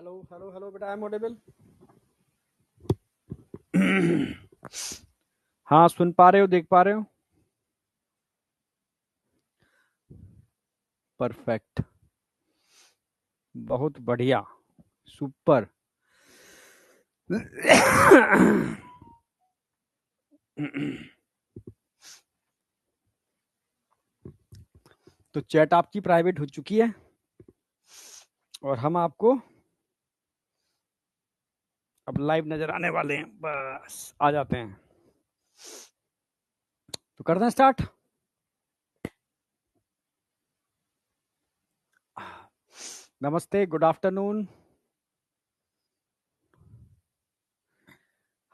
Hello hello hello बेटा, I am audible? हाँ, सुन पा रहे हो, देख पा रहे हो? परफेक्ट, बहुत बढ़िया, सुपर। तो चैट आपकी प्राइवेट हो चुकी है और हम आपको अब लाइव नजर आने वाले हैं। बस आ जाते हैं, तो करते हैं स्टार्ट। नमस्ते, गुड आफ्टरनून।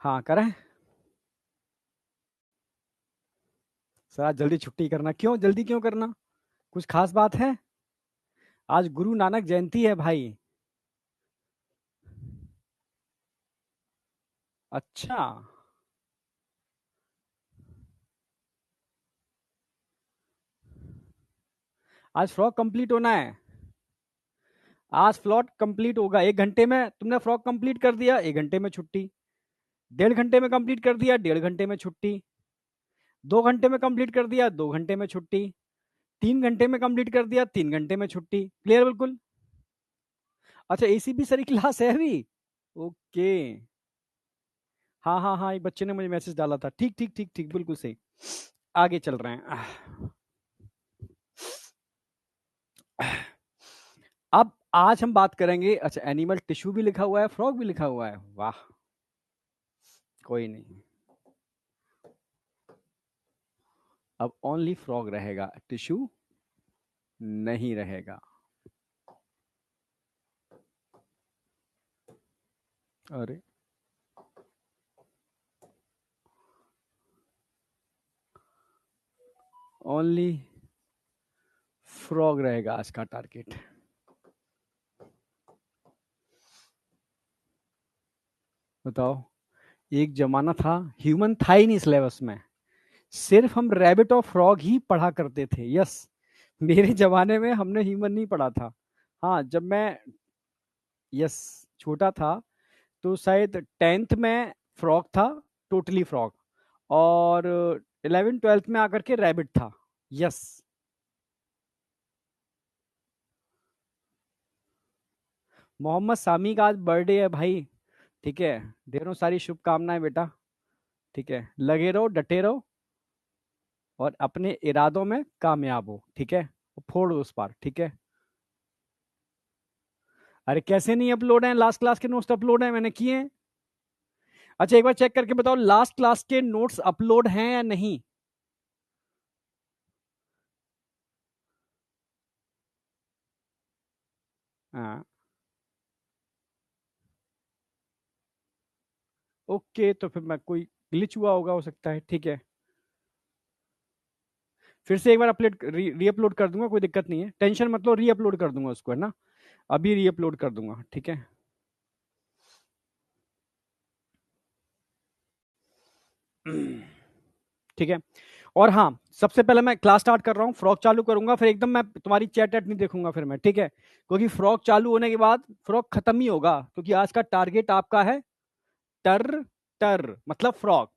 हाँ, करें सर। आज जल्दी छुट्टी करना क्यों? जल्दी क्यों करना? कुछ खास बात है? आज गुरु नानक जयंती है भाई। अच्छा, आज फ्रॉक कंप्लीट होना है। आज फ्लॉट कंप्लीट होगा 1 घंटे में। तुमने फ्रॉक कंप्लीट कर दिया, 1 घंटे में छुट्टी। 1.5 घंटे में कंप्लीट कर दिया, 1.5 घंटे में छुट्टी। 2 घंटे में कंप्लीट कर दिया, 2 घंटे में छुट्टी। 3 घंटे में कंप्लीट कर दिया, 3 घंटे में छुट्टी। क्लियर बिल्कुल? अच्छा, एसीबी सर की क्लास है अभी? ओके। हाँ हाँ हाँ, एक बच्चे ने मुझे मैसेज डाला था। ठीक ठीक ठीक ठीक, बिल्कुल सही। आगे चल रहे हैं। अब आज हम बात करेंगे। अच्छा, एनिमल टिश्यू भी लिखा हुआ है, फ्रॉग भी लिखा हुआ है, वाह। कोई नहीं, अब ओनली फ्रॉग रहेगा, टिश्यू नहीं रहेगा। अरे, ओनली फ्रॉग रहेगा आज का टारगेट। बताओ, एक जमाना था ह्यूमन था ही नहीं सिलेबस में। सिर्फ हम रैबिट और फ्रॉग ही पढ़ा करते थे। यस, मेरे जमाने में हमने ह्यूमन नहीं पढ़ा था। हाँ, जब मैं यस छोटा था तो शायद 10th में फ्रॉग था, टोटली फ्रॉग। और 11th 12th में आकर के रैबिट था। यस। मोहम्मद सामी का आज बर्थडे है भाई। ठीक है, दे रहा हूँ सारी शुभकामनाएं बेटा। ठीक है, लगे रहो, डटे रहो और अपने इरादों में कामयाब हो। ठीक है, फोड़ दो उस पार। ठीक है। अरे कैसे नहीं अपलोड है? लास्ट क्लास के नोट्स अपलोड है, मैंने किए हैं। अच्छा, एक बार चेक करके बताओ, लास्ट क्लास के नोट्स अपलोड हैं या नहीं? हाँ, ओके, तो फिर मैं कोई ग्लिच हुआ होगा, हो सकता है। ठीक है, फिर से एक बार अपलोड री अपलोड कर दूंगा, कोई दिक्कत नहीं है, टेंशन मत लो। री अपलोड कर दूंगा उसको, है ना? अभी री अपलोड कर दूंगा। ठीक है। ठीक है। और हाँ, सबसे पहले मैं क्लास स्टार्ट कर रहा हूँ, फ्रॉक चालू करूंगा, फिर एकदम मैं तुम्हारी चैट एट नहीं देखूंगा फिर मैं। ठीक है, क्योंकि फ्रॉक चालू होने के बाद फ्रॉक खत्म ही होगा, क्योंकि आज का टारगेट आपका है टर। टर मतलब फ्रॉक।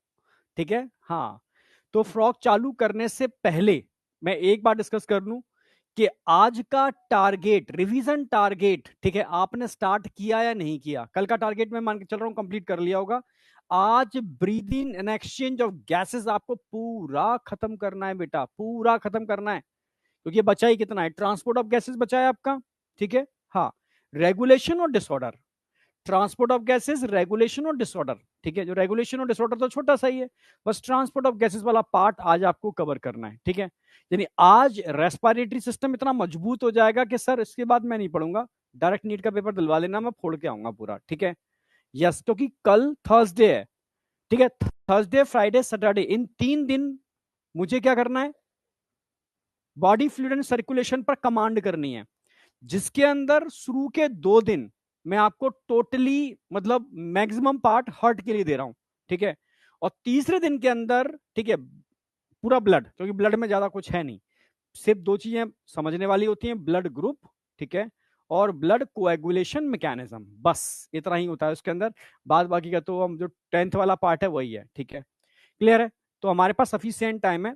ठीक है, हाँ। तो फ्रॉक चालू करने से पहले मैं एक बार डिस्कस कर लूं कि आज का टारगेट, रिवीजन टारगेट, ठीक है, आपने स्टार्ट किया या नहीं किया? कल का टारगेट मैं मान के चल रहा हूं कंप्लीट कर लिया होगा। आज breathing and exchange of gases आपको पूरा खत्म करना है बेटा, पूरा खत्म करना है। क्योंकि ये बचा ही कितना है? ट्रांसपोर्ट ऑफ गैसेस बचा है आपका। ठीक है, हाँ। रेगुलेशन और disorder, transport of gases, regulation और डिसऑर्डर। ठीक है, जो रेगुलेशन और डिसऑर्डर तो छोटा सा ही है, बस ट्रांसपोर्ट ऑफ गैसेस वाला पार्ट आज आपको कवर करना है। ठीक है, यानी आज रेस्पिरेटरी सिस्टम इतना मजबूत हो जाएगा कि सर इसके बाद मैं नहीं पढ़ूंगा, डायरेक्ट नीट का पेपर दिलवा लेना, मैं फोड़ के आऊंगा पूरा। ठीक है, यस, क्योंकि कल थर्सडे है। ठीक है, थर्सडे फ्राइडे सैटरडे, इन 3 दिन मुझे क्या करना है? बॉडी फ्लूइड एंड सर्कुलेशन पर कमांड करनी है, जिसके अंदर शुरू के 2 दिन मैं आपको टोटली मतलब मैक्सिमम पार्ट हार्ट के लिए दे रहा हूं। ठीक है, और तीसरे दिन के अंदर, ठीक है, पूरा ब्लड, क्योंकि ब्लड में ज्यादा कुछ है नहीं, सिर्फ 2 चीजें समझने वाली होती हैं, ब्लड ग्रुप, ठीक है, और ब्लड कोएगुलेशन मैकेनिज्म, बस इतना ही होता है उसके अंदर। बाद बाकी का तो हम जो 10th वाला पार्ट है वही है, ठीक है, क्लियर है। तो हमारे पास सफिशिएंट टाइम है।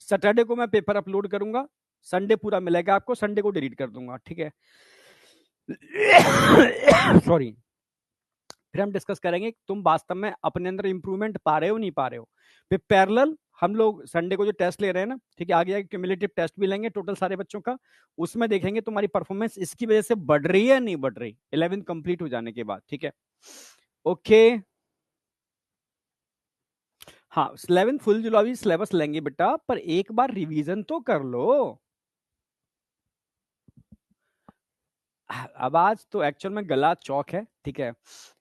सैटरडे को मैं पेपर अपलोड करूंगा, संडे पूरा मिलेगा आपको, संडे को डिलीट कर दूंगा, ठीक है। सॉरी। फिर हम डिस्कस करेंगे तुम वास्तव में अपने अंदर इंप्रूवमेंट पा रहे हो नहीं पा रहे हो। फिर पैरेलल हम लोग संडे को जो टेस्ट ले रहे हैं ना, ठीक है, आगे आगे क्यूमुलेटिव टेस्ट भी लेंगे टोटल सारे बच्चों का। उसमें देखेंगे तुम्हारी परफॉर्मेंस इसकी वजह से बढ़ रही है या नहीं बढ़ रही 11th कंप्लीट हो जाने के बाद, ठीक है। ओके, हाँ 11th फुल जुलावी सिलेबस लेंगे बेटा, पर एक बार रिवीजन तो कर लो। आवाज तो एक्चुअल में गला चौक है, ठीक है।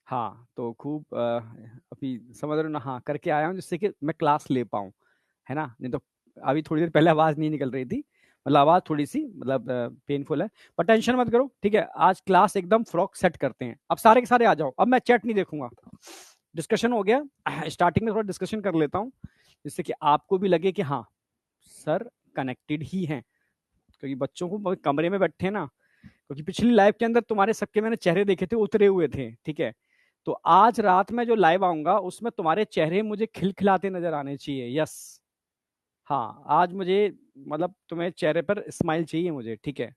हाँ तो खूब अभी समझ रहे हो ना, हाँ करके आया हूँ जिससे कि मैं क्लास ले पाऊँ, है ना। नहीं तो अभी थोड़ी देर पहले आवाज नहीं निकल रही थी, मतलब आवाज थोड़ी सी मतलब पेनफुल है, पर टेंशन मत करो, ठीक है। आज क्लास एकदम फ्रॉक सेट करते हैं। अब सारे के सारे आ जाओ, अब मैं चैट नहीं देखूंगा। डिस्कशन हो गया, स्टार्टिंग में थोड़ा डिस्कशन कर लेता हूँ जिससे कि आपको भी लगे कि हाँ सर कनेक्टेड ही हैं, क्योंकि बच्चों को कमरे में बैठे ना, क्योंकि पिछली लाइव के अंदर तुम्हारे सबके मैंने चेहरे देखे थे उतरे हुए थे, ठीक है। तो आज रात में जो लाइव आऊंगा उसमें तुम्हारे चेहरे मुझे खिलखिलाते नजर आने चाहिए, यस। हाँ आज मुझे मतलब तुम्हें चेहरे पर स्माइल चाहिए मुझे, ठीक है।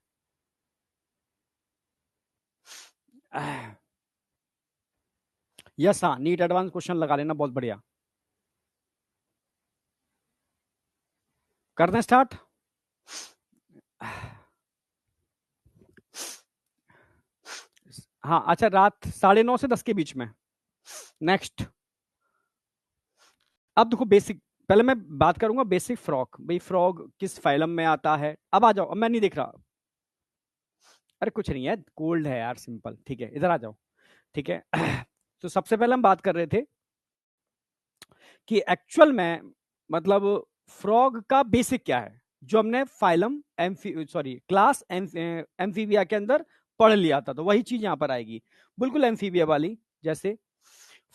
यस हाँ, नीट एडवांस क्वेश्चन लगा लेना, बहुत बढ़िया। करना स्टार्ट। हाँ अच्छा, रात 9:30 से 10 के बीच में। नेक्स्ट। अब देखो बेसिक, पहले मैं बात करूंगा बेसिक फ्रॉग, भाई फ्रॉग किस फाइलम में आता है। अब आ जाओ, अब मैं नहीं देख रहा। अरे कुछ नहीं है, कोल्ड है यार, सिंपल, ठीक है, इधर आ जाओ, ठीक है। तो सबसे पहले हम बात कर रहे थे कि एक्चुअल में मतलब फ्रॉग का बेसिक क्या है, जो हमने फाइलम सॉरी क्लास एम्फीबिया के अंदर पढ़ लिया था, तो वही चीज यहां पर आएगी, बिल्कुल एम्फीबिया वाली। जैसे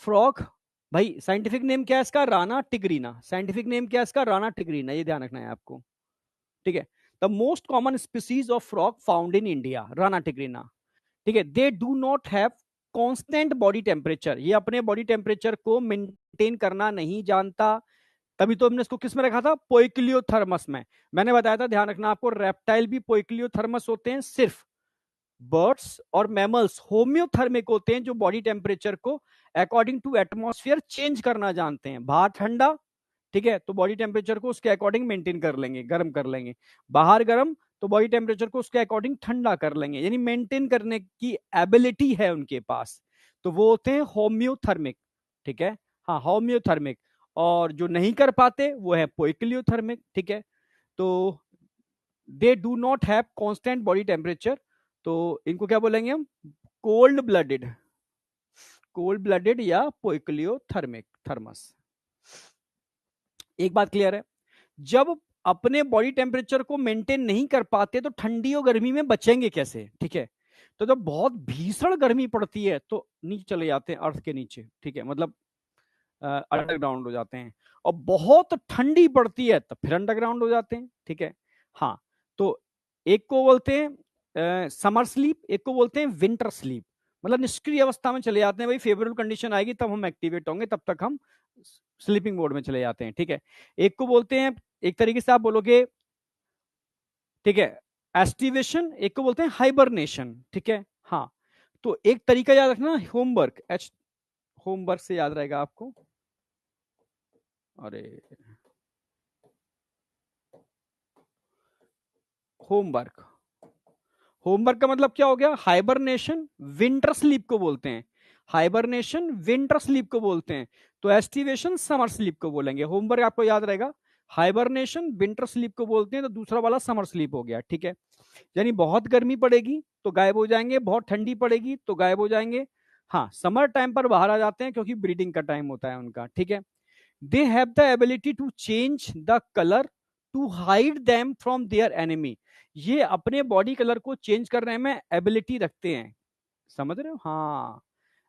फ्रॉग, भाई साइंटिफिक नेम क्या है इसका, राना टिग्रीना। साइंटिफिक नेम क्या है इसका, राना टिग्रीना, ये ध्यान रखना है आपको, ठीक है। The most common species of frog found in India, Rana tigrina, ठीक है। They do not have constant body temperature, ये अपने बॉडी टेम्परेचर को मेंटेन करना नहीं जानता, तभी तो हमने इसको किस में रखा था, पोइक्लियोथर्मस में। मैंने बताया था, ध्यान रखना आपको, रेप्टाइल भी पोइक्लियोथर्मस होते हैं, सिर्फ बर्ड्स और मैमल्स होम्योथर्मिक होते हैं, जो बॉडी टेम्परेचर को अकॉर्डिंग टू एटमॉस्फेयर चेंज करना जानते हैं। बाहर ठंडा, ठीक है, तो बॉडी टेम्परेचर को उसके अकॉर्डिंग मेंटेन कर लेंगे, गर्म कर लेंगे। बाहर गर्म, तो बॉडी टेम्परेचर को उसके अकॉर्डिंग ठंडा कर लेंगे, यानी मेंटेन करने की एबिलिटी है उनके पास, तो वो होते हैं होम्योथर्मिक, ठीक है। हाँ होम्योथर्मिक, और जो नहीं कर पाते वो है पोइक्लियोथर्मिक, ठीक है। तो they do not have constant body temperature, तो इनको क्या बोलेंगे हम, कोल्ड ब्लडेड, कोल्ड ब्लडेड या पोइक्लियोथर्मिक थर्मस। एक बात क्लियर है, जब अपने बॉडी टेम्परेचर को मेंटेन नहीं कर पाते तो ठंडी और गर्मी में बचेंगे कैसे, ठीक है। तो जब बहुत भीषण गर्मी पड़ती है तो नीचे चले जाते हैं, अर्थ के नीचे, ठीक है, मतलब अंडरग्राउंड हो जाते हैं। और बहुत ठंडी पड़ती है तब फिर अंडरग्राउंड हो जाते हैं, ठीक है। हाँ तो एक को बोलते हैं समर स्लीप, एक को बोलते हैं विंटर स्लीप, मतलब निष्क्रिय अवस्था में चले जाते हैं, भाई फेवरेबल कंडीशन आएगी तब हम एक्टिवेट होंगे, तब तक हम स्लीपिंग मोड में चले जाते हैं, ठीक है। एक को बोलते हैं, एक तरीके से आप बोलोगे, ठीक है, एस्टिवेशन, एक को बोलते हैं हाइबरनेशन, ठीक है। हाँ तो एक तरीका याद रखना, होमवर्क, होमवर्क से याद रहेगा आपको। अरे होमवर्क, होमवर्क का मतलब क्या हो गया, हाइबरनेशन विंटर स्लीप को बोलते हैं, हाइबरनेशन विंटर स्लीप को बोलते हैं, तो एस्टिवेशन समर स्लीप को बोलेंगे। होमवर्क आपको याद रहेगा, हाइबरनेशन विंटर स्लीप को बोलते हैं, तो दूसरा वाला समर स्लीप हो गया, ठीक है। यानी बहुत गर्मी पड़ेगी तो गायब हो जाएंगे, बहुत ठंडी पड़ेगी तो गायब हो जाएंगे। हाँ समर टाइम पर बाहर आ जाते हैं क्योंकि ब्रीडिंग का टाइम होता है उनका, ठीक है। They have the ability to change the colour to hide them from their enemy, ये अपने बॉडी कलर को चेंज करने में एबिलिटी रखते हैं, समझ रहे हो। हाँ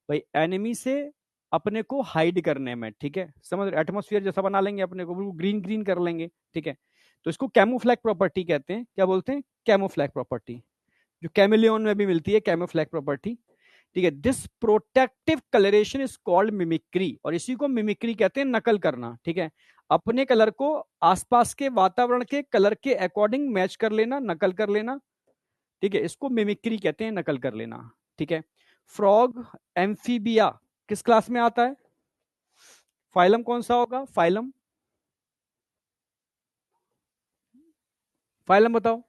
भाई एनिमी से अपने को हाइड करने में, ठीक है, समझ रहे, एटमोस्फियर जैसा बना लेंगे अपने को, बिल्कुल ग्रीन ग्रीन कर लेंगे, ठीक है। तो इसको कैमोफ्लैग प्रॉपर्टी कहते हैं, क्या बोलते हैं, कैमोफ्लैग प्रॉपर्टी। जो कैमिलियन में भी मिलती है, कैमोफ्लैग प्रॉपर्टी। ठीक है, this protective colouration is called mimicry, और इसी को मिमिक्री कहते हैं, नकल करना। ठीक है, अपने कलर को आसपास के वातावरण के कलर के अकॉर्डिंग मैच कर लेना, नकल कर लेना। ठीक है, इसको मिमिक्री कहते हैं, नकल कर लेना। ठीक है, फ्रॉग एम्फीबिया किस क्लास में आता है? फाइलम कौन सा होगा? फाइलम, फाइलम बताओ।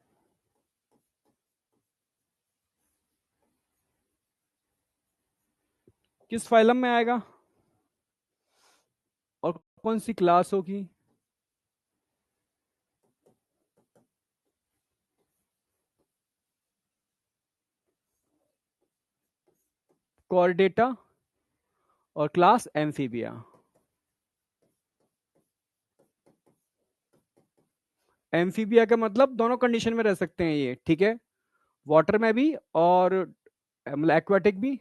किस फाइलम में आएगा और कौन सी क्लास होगी? कॉर्डेटा और क्लास एम्फीबिया। एम्फीबिया का मतलब दोनों कंडीशन में रह सकते हैं ये। ठीक है, वाटर में भी और मतलब एक्वाटिक भी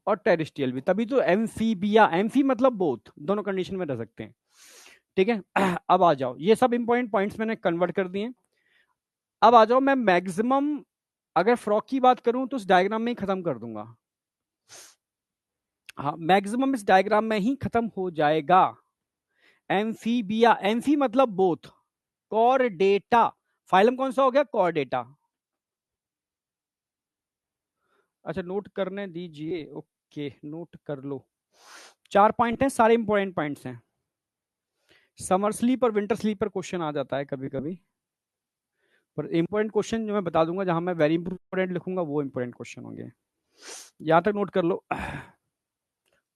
और टेरिस्ट्रियल भी, तभी तो एम्फीबिया, एम्फी मतलब बोथ, दोनों कंडीशन में रह सकते हैं। ठीक है, अब आ जाओ, ये सब इंपॉर्टेंट पॉइंट्स मैंने कन्वर्ट कर दिए। अब आ जाओ, मैं मैक्सिमम अगर फ्रॉक की बात करूं तो उस डायग्राम में ही खत्म कर दूंगा। हाँ, मैक्सिमम इस डायग्राम में ही खत्म हो जाएगा। एम्फीबिया, एम्फी मतलब बोथ। कॉर्डेटा, फाइलम कौन सा हो गया? कॉर्डेटा। अच्छा, नोट करने दीजिए, ओके, नोट कर लो। 4 पॉइंट हैं, सारे इंपॉर्टेंट पॉइंट्स हैं। समर स्लीप और विंटर स्लीप पर क्वेश्चन आ जाता है कभी कभी, पर इंपॉर्टेंट क्वेश्चन जो मैं बता दूंगा, जहां मैं वेरी इंपॉर्टेंट लिखूंगा, वो इंपॉर्टेंट क्वेश्चन होंगे। यहां तक नोट कर लो।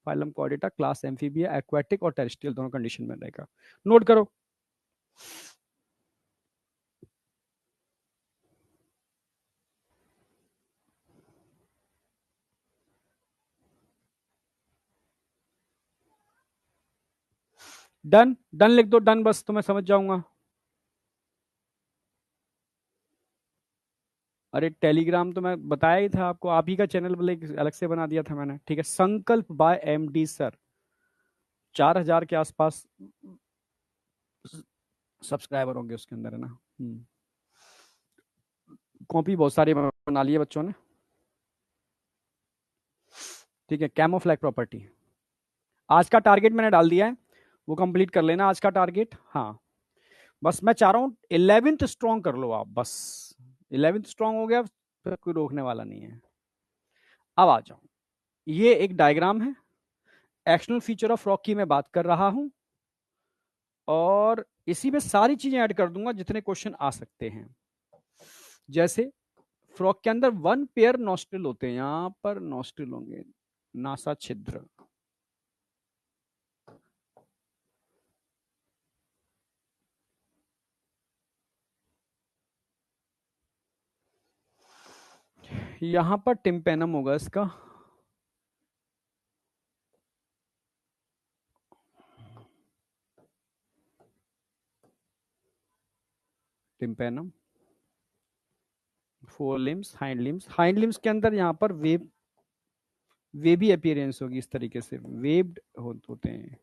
Phylum Chordata, class Amphibia, aquatic और टेरेस्ट्रियल, दोनों कंडीशन में रहेगा। नोट करो। डन, डन लिख दो, डन, बस तो मैं समझ जाऊंगा। अरे टेलीग्राम तो मैं बताया ही था आपको, आप ही का चैनल बोले अलग से बना दिया था मैंने। ठीक है, संकल्प बाय एमडी सर, 4,000 के आसपास सब्सक्राइबर होंगे उसके अंदर, है ना। कॉपी बहुत सारी बना ली है बच्चों ने। ठीक है, कैमोफ्लैग प्रॉपर्टी, आज का टारगेट मैंने डाल दिया है, वो कंप्लीट कर लेना आज का टारगेट। हाँ, बस मैं चाह रहा हूँ 11th स्ट्रॉन्ग कर लो आप, बस 11th स्ट्रॉन्ग हो गया, फिर कोई रोकने वाला नहीं है। अब आ जाओ, ये एक डायग्राम है, एक्शनल फीचर ऑफ रॉक की मैं बात कर रहा हूं, और इसी में सारी चीजें ऐड कर दूंगा जितने क्वेश्चन आ सकते हैं। जैसे फ्रॉक के अंदर 1 पेयर नॉस्ट्रिल होते हैं, यहां पर नॉस्ट्रिल होंगे, नासा छिद्र। यहां पर टिम्पेनम होगा इसका, tympanum, four limbs, hind limbs, hind limbs के अंदर यहां पर वेबी अपीयरेंस होगी, इस तरीके से वेब्ड होते हैं।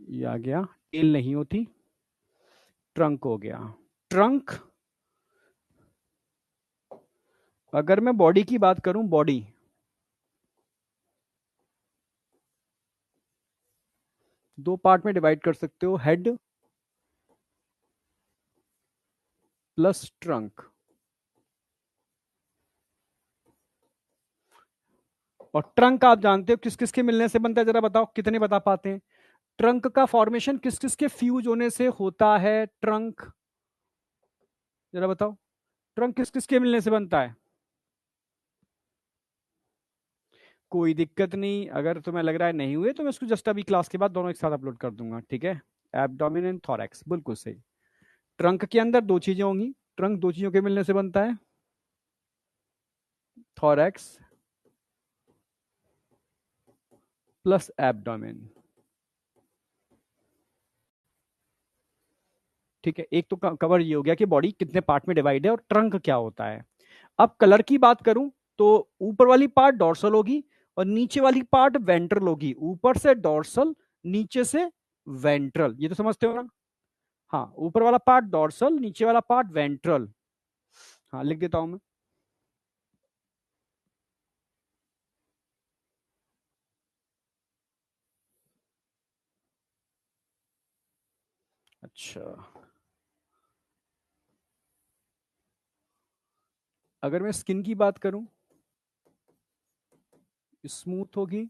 ये आ गया, टेल नहीं होती, ट्रंक हो गया। ट्रंक, अगर मैं बॉडी की बात करूं, बॉडी दो पार्ट में डिवाइड कर सकते हो, हेड प्लस ट्रंक। और ट्रंक आप जानते हो किस किस के मिलने से बनता है, जरा बताओ, कितने बता पाते हैं? ट्रंक का फॉर्मेशन किस किस के फ्यूज होने से होता है? ट्रंक, जरा बताओ, ट्रंक किस किस के मिलने से बनता है? कोई दिक्कत नहीं, अगर तुम्हें लग रहा है नहीं हुए तो मैं इसको जस्ट अभी क्लास के बाद दोनों एक साथ अपलोड कर दूंगा। ठीक है, एब्डोमिन एंड थोरैक्स, बिल्कुल सही। ट्रंक के अंदर दो चीजें होंगी, ट्रंक दो चीजों के मिलने से बनता है, थोरैक्स प्लस एब्डोमिन। ठीक है, एक तो कवर ये हो गया कि बॉडी कितने पार्ट में डिवाइड है और ट्रंक क्या होता है। अब कलर की बात करूं तो ऊपर वाली पार्ट डॉर्सल होगी और नीचे वाली पार्ट वेंट्रल होगी। ऊपर से डॉर्सल, नीचे से वेंट्रल, ये तो समझते हो ना। हाँ, ऊपर वाला पार्ट डॉर्सल, नीचे वाला पार्ट वेंट्रल। हाँ, लिख देता हूं मैं। अच्छा, अगर मैं स्किन की बात करूं, स्मूथ होगी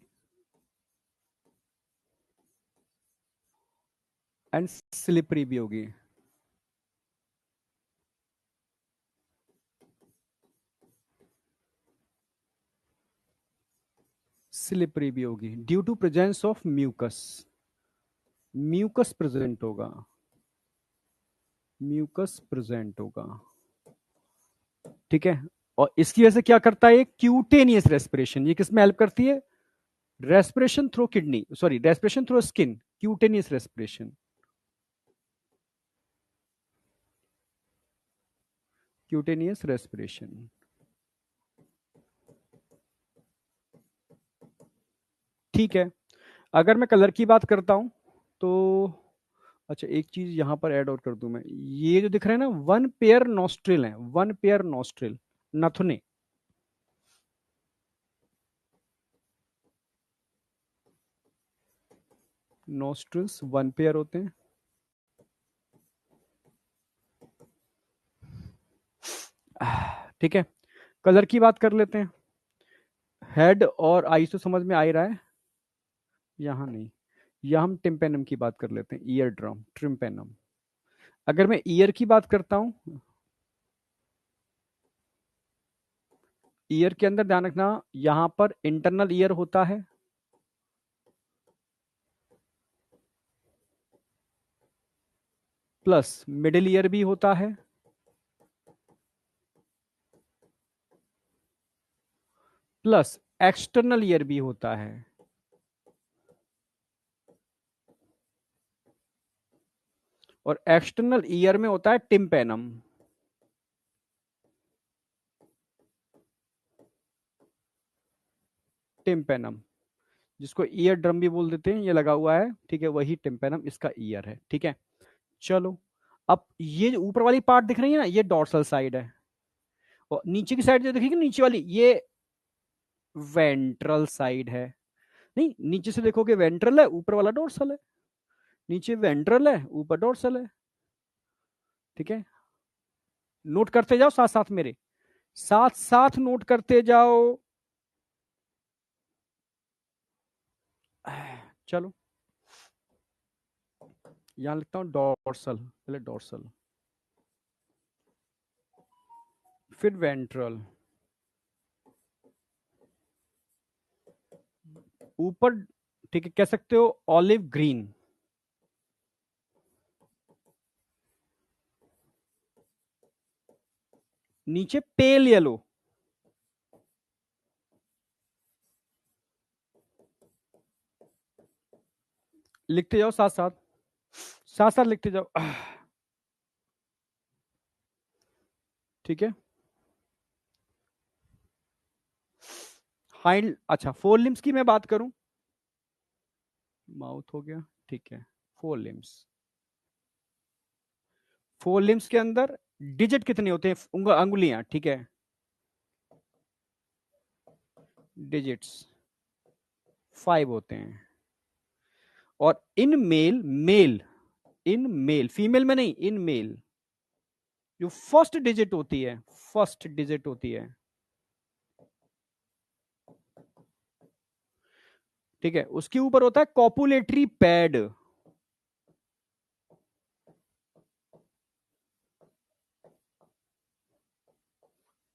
एंड स्लिपरी भी होगी। स्लिपरी भी होगी due to presence of mucus. Mucus present होगा, म्यूकस प्रेजेंट होगा। ठीक है। और इसकी वजह से क्या करता है, क्यूटेनियस रेस्पिरेशन, ये किसमें हेल्प करती है? Respiration through kidney, sorry, respiration through skin, cutaneous respiration. Cutaneous respiration. ठीक है। अगर मैं कलर की बात करता हूं तो, अच्छा एक चीज यहां पर ऐड और कर दूं मैं, ये जो दिख रहे हैं ना, वन पेयर नोस्ट्रिल है, वन पेयर नोस्ट्रिल, नथुने। नोस्ट्रिल्स वन पेयर होते हैं। ठीक है। कलर की बात कर लेते हैं। हेड और आईज तो समझ में आ ही रहा है, यहाँ नहीं। यहाँ हम टिम्पेनम की बात कर लेते हैं, ईयर ड्रम, ट्रिम्पेनम। अगर मैं ईयर की बात करता हूं, ईयर के अंदर ध्यान रखना, यहां पर इंटरनल ईयर होता है, प्लस मिडिल ईयर भी होता है, प्लस एक्सटर्नल ईयर भी होता है। और एक्सटर्नल ईयर में होता है टिम्पेनम। टिम्पेनम, जिसको ईयर ड्रम भी बोल देते हैं, ये लगा हुआ है, ठीक है, वही टिम्पेनम इसका ईयर है। ठीक है। चलो, अब ये जो ऊपर वाली पार्ट दिख रही है ना, ये डॉर्सल साइड है। और नीचे की साइड जो दिखेगी, नीचे वाली, ये वेंट्रल साइड है। नहीं, नीचे से देखोगे वेंट्रल है, ऊपर वाला डोर्सल है। नीचे वेंट्रल है, ऊपर डोर्सल है। ठीक है। नोट करते जाओ साथ साथ मेरे, साथ साथ नोट करते जाओ। चलो, यहां लिखता हूं डोर्सल, पहले डोर्सल, फिर वेंट्रल, ऊपर, ठीक है, कह सकते हो ऑलिव ग्रीन, नीचे पेल येलो। लिखते जाओ साथ साथ, साथ साथ लिखते जाओ। ठीक है। हाइंड, अच्छा, फोर लिम्स की मैं बात करूं, माउथ हो गया, ठीक है, फोर लिम्स। फोर लिम्स के अंदर डिजिट कितने होते हैं, अंगुलियां, ठीक है, डिजिट्स 5 होते हैं। और इन मेल, मेल, इन मेल, फीमेल में नहीं, इन मेल, जो फर्स्ट डिजिट होती है, फर्स्ट डिजिट होती है, ठीक है, उसके ऊपर होता है copulatory pad.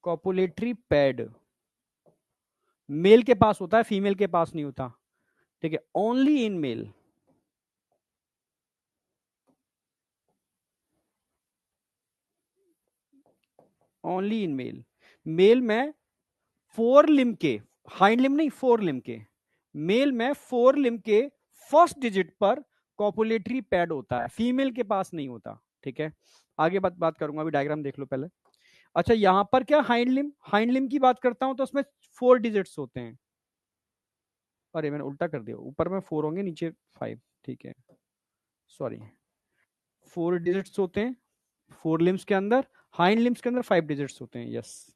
Copulatory pad male के पास होता है, फीमेल के पास नहीं होता। ठीक है, only in male. Only in male. Male में फोर लिम के, हाइंड लिम नहीं, फोर लिम के, मेल में फोर लिम के फर्स्ट डिजिट पर कॉपुलेटरी पैड होता है, फीमेल के पास नहीं होता। ठीक है। आगे बात बात करूंगा, अभी डायग्राम देख लो पहले। अच्छा यहाँ पर क्या हाइंड लिम की बात करता हूँ तो उसमें 4 डिजिट्स होते हैं। अरे मैंने उल्टा कर दिया, ऊपर में 4 होंगे, नीचे 5। ठीक है, सॉरी। 4 डिजिट्स होते हैं फोर लिम्स के अंदर, हाइंड लिम्स के अंदर 5 डिजिट्स होते हैं। यस,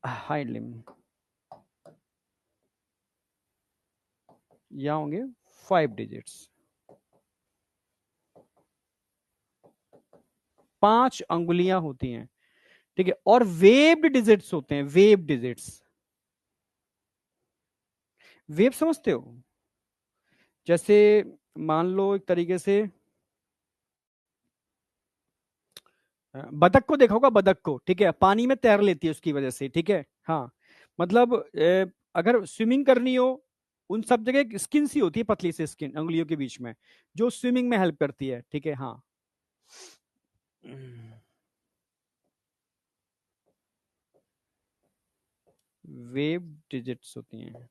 हाइंड लिम यहाँ होंगे 5 डिजिट्स, 5 अंगुलियां होती हैं। ठीक है, और वेव्ड डिजिट्स होते हैं, वेव डिजिट्स। वेव समझते हो? जैसे मान लो एक तरीके से बतख को देखा होगा, बतख को, ठीक है, पानी में तैर लेती है उसकी वजह से। ठीक है, हाँ, मतलब अगर स्विमिंग करनी हो, उन सब जगह एक स्किन सी होती है, पतली सी स्किन अंगुलियों के बीच में, जो स्विमिंग में हेल्प करती है। ठीक है, हाँ। वेव डिजिट्स होती हैं।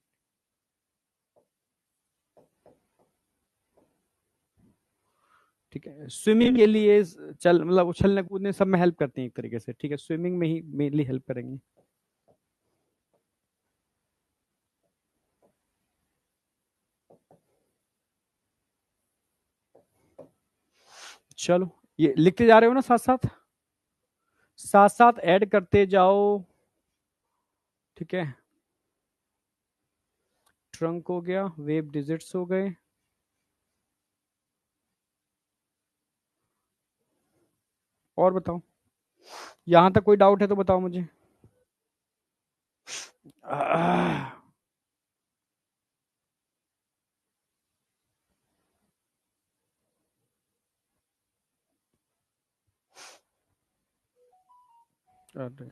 ठीक है, स्विमिंग के लिए चल मतलब उछलने कूदने सब में हेल्प करती हैं एक तरीके से। ठीक है, स्विमिंग में ही मेनली हेल्प करेंगी। चलो, ये लिखते जा रहे हो ना, साथ साथ साथ साथ ऐड करते जाओ। ठीक है, ट्रंक हो गया, वेव डिजिट्स हो गए। और बताओ, यहां तक कोई डाउट है तो बताओ मुझे। आह, अरे,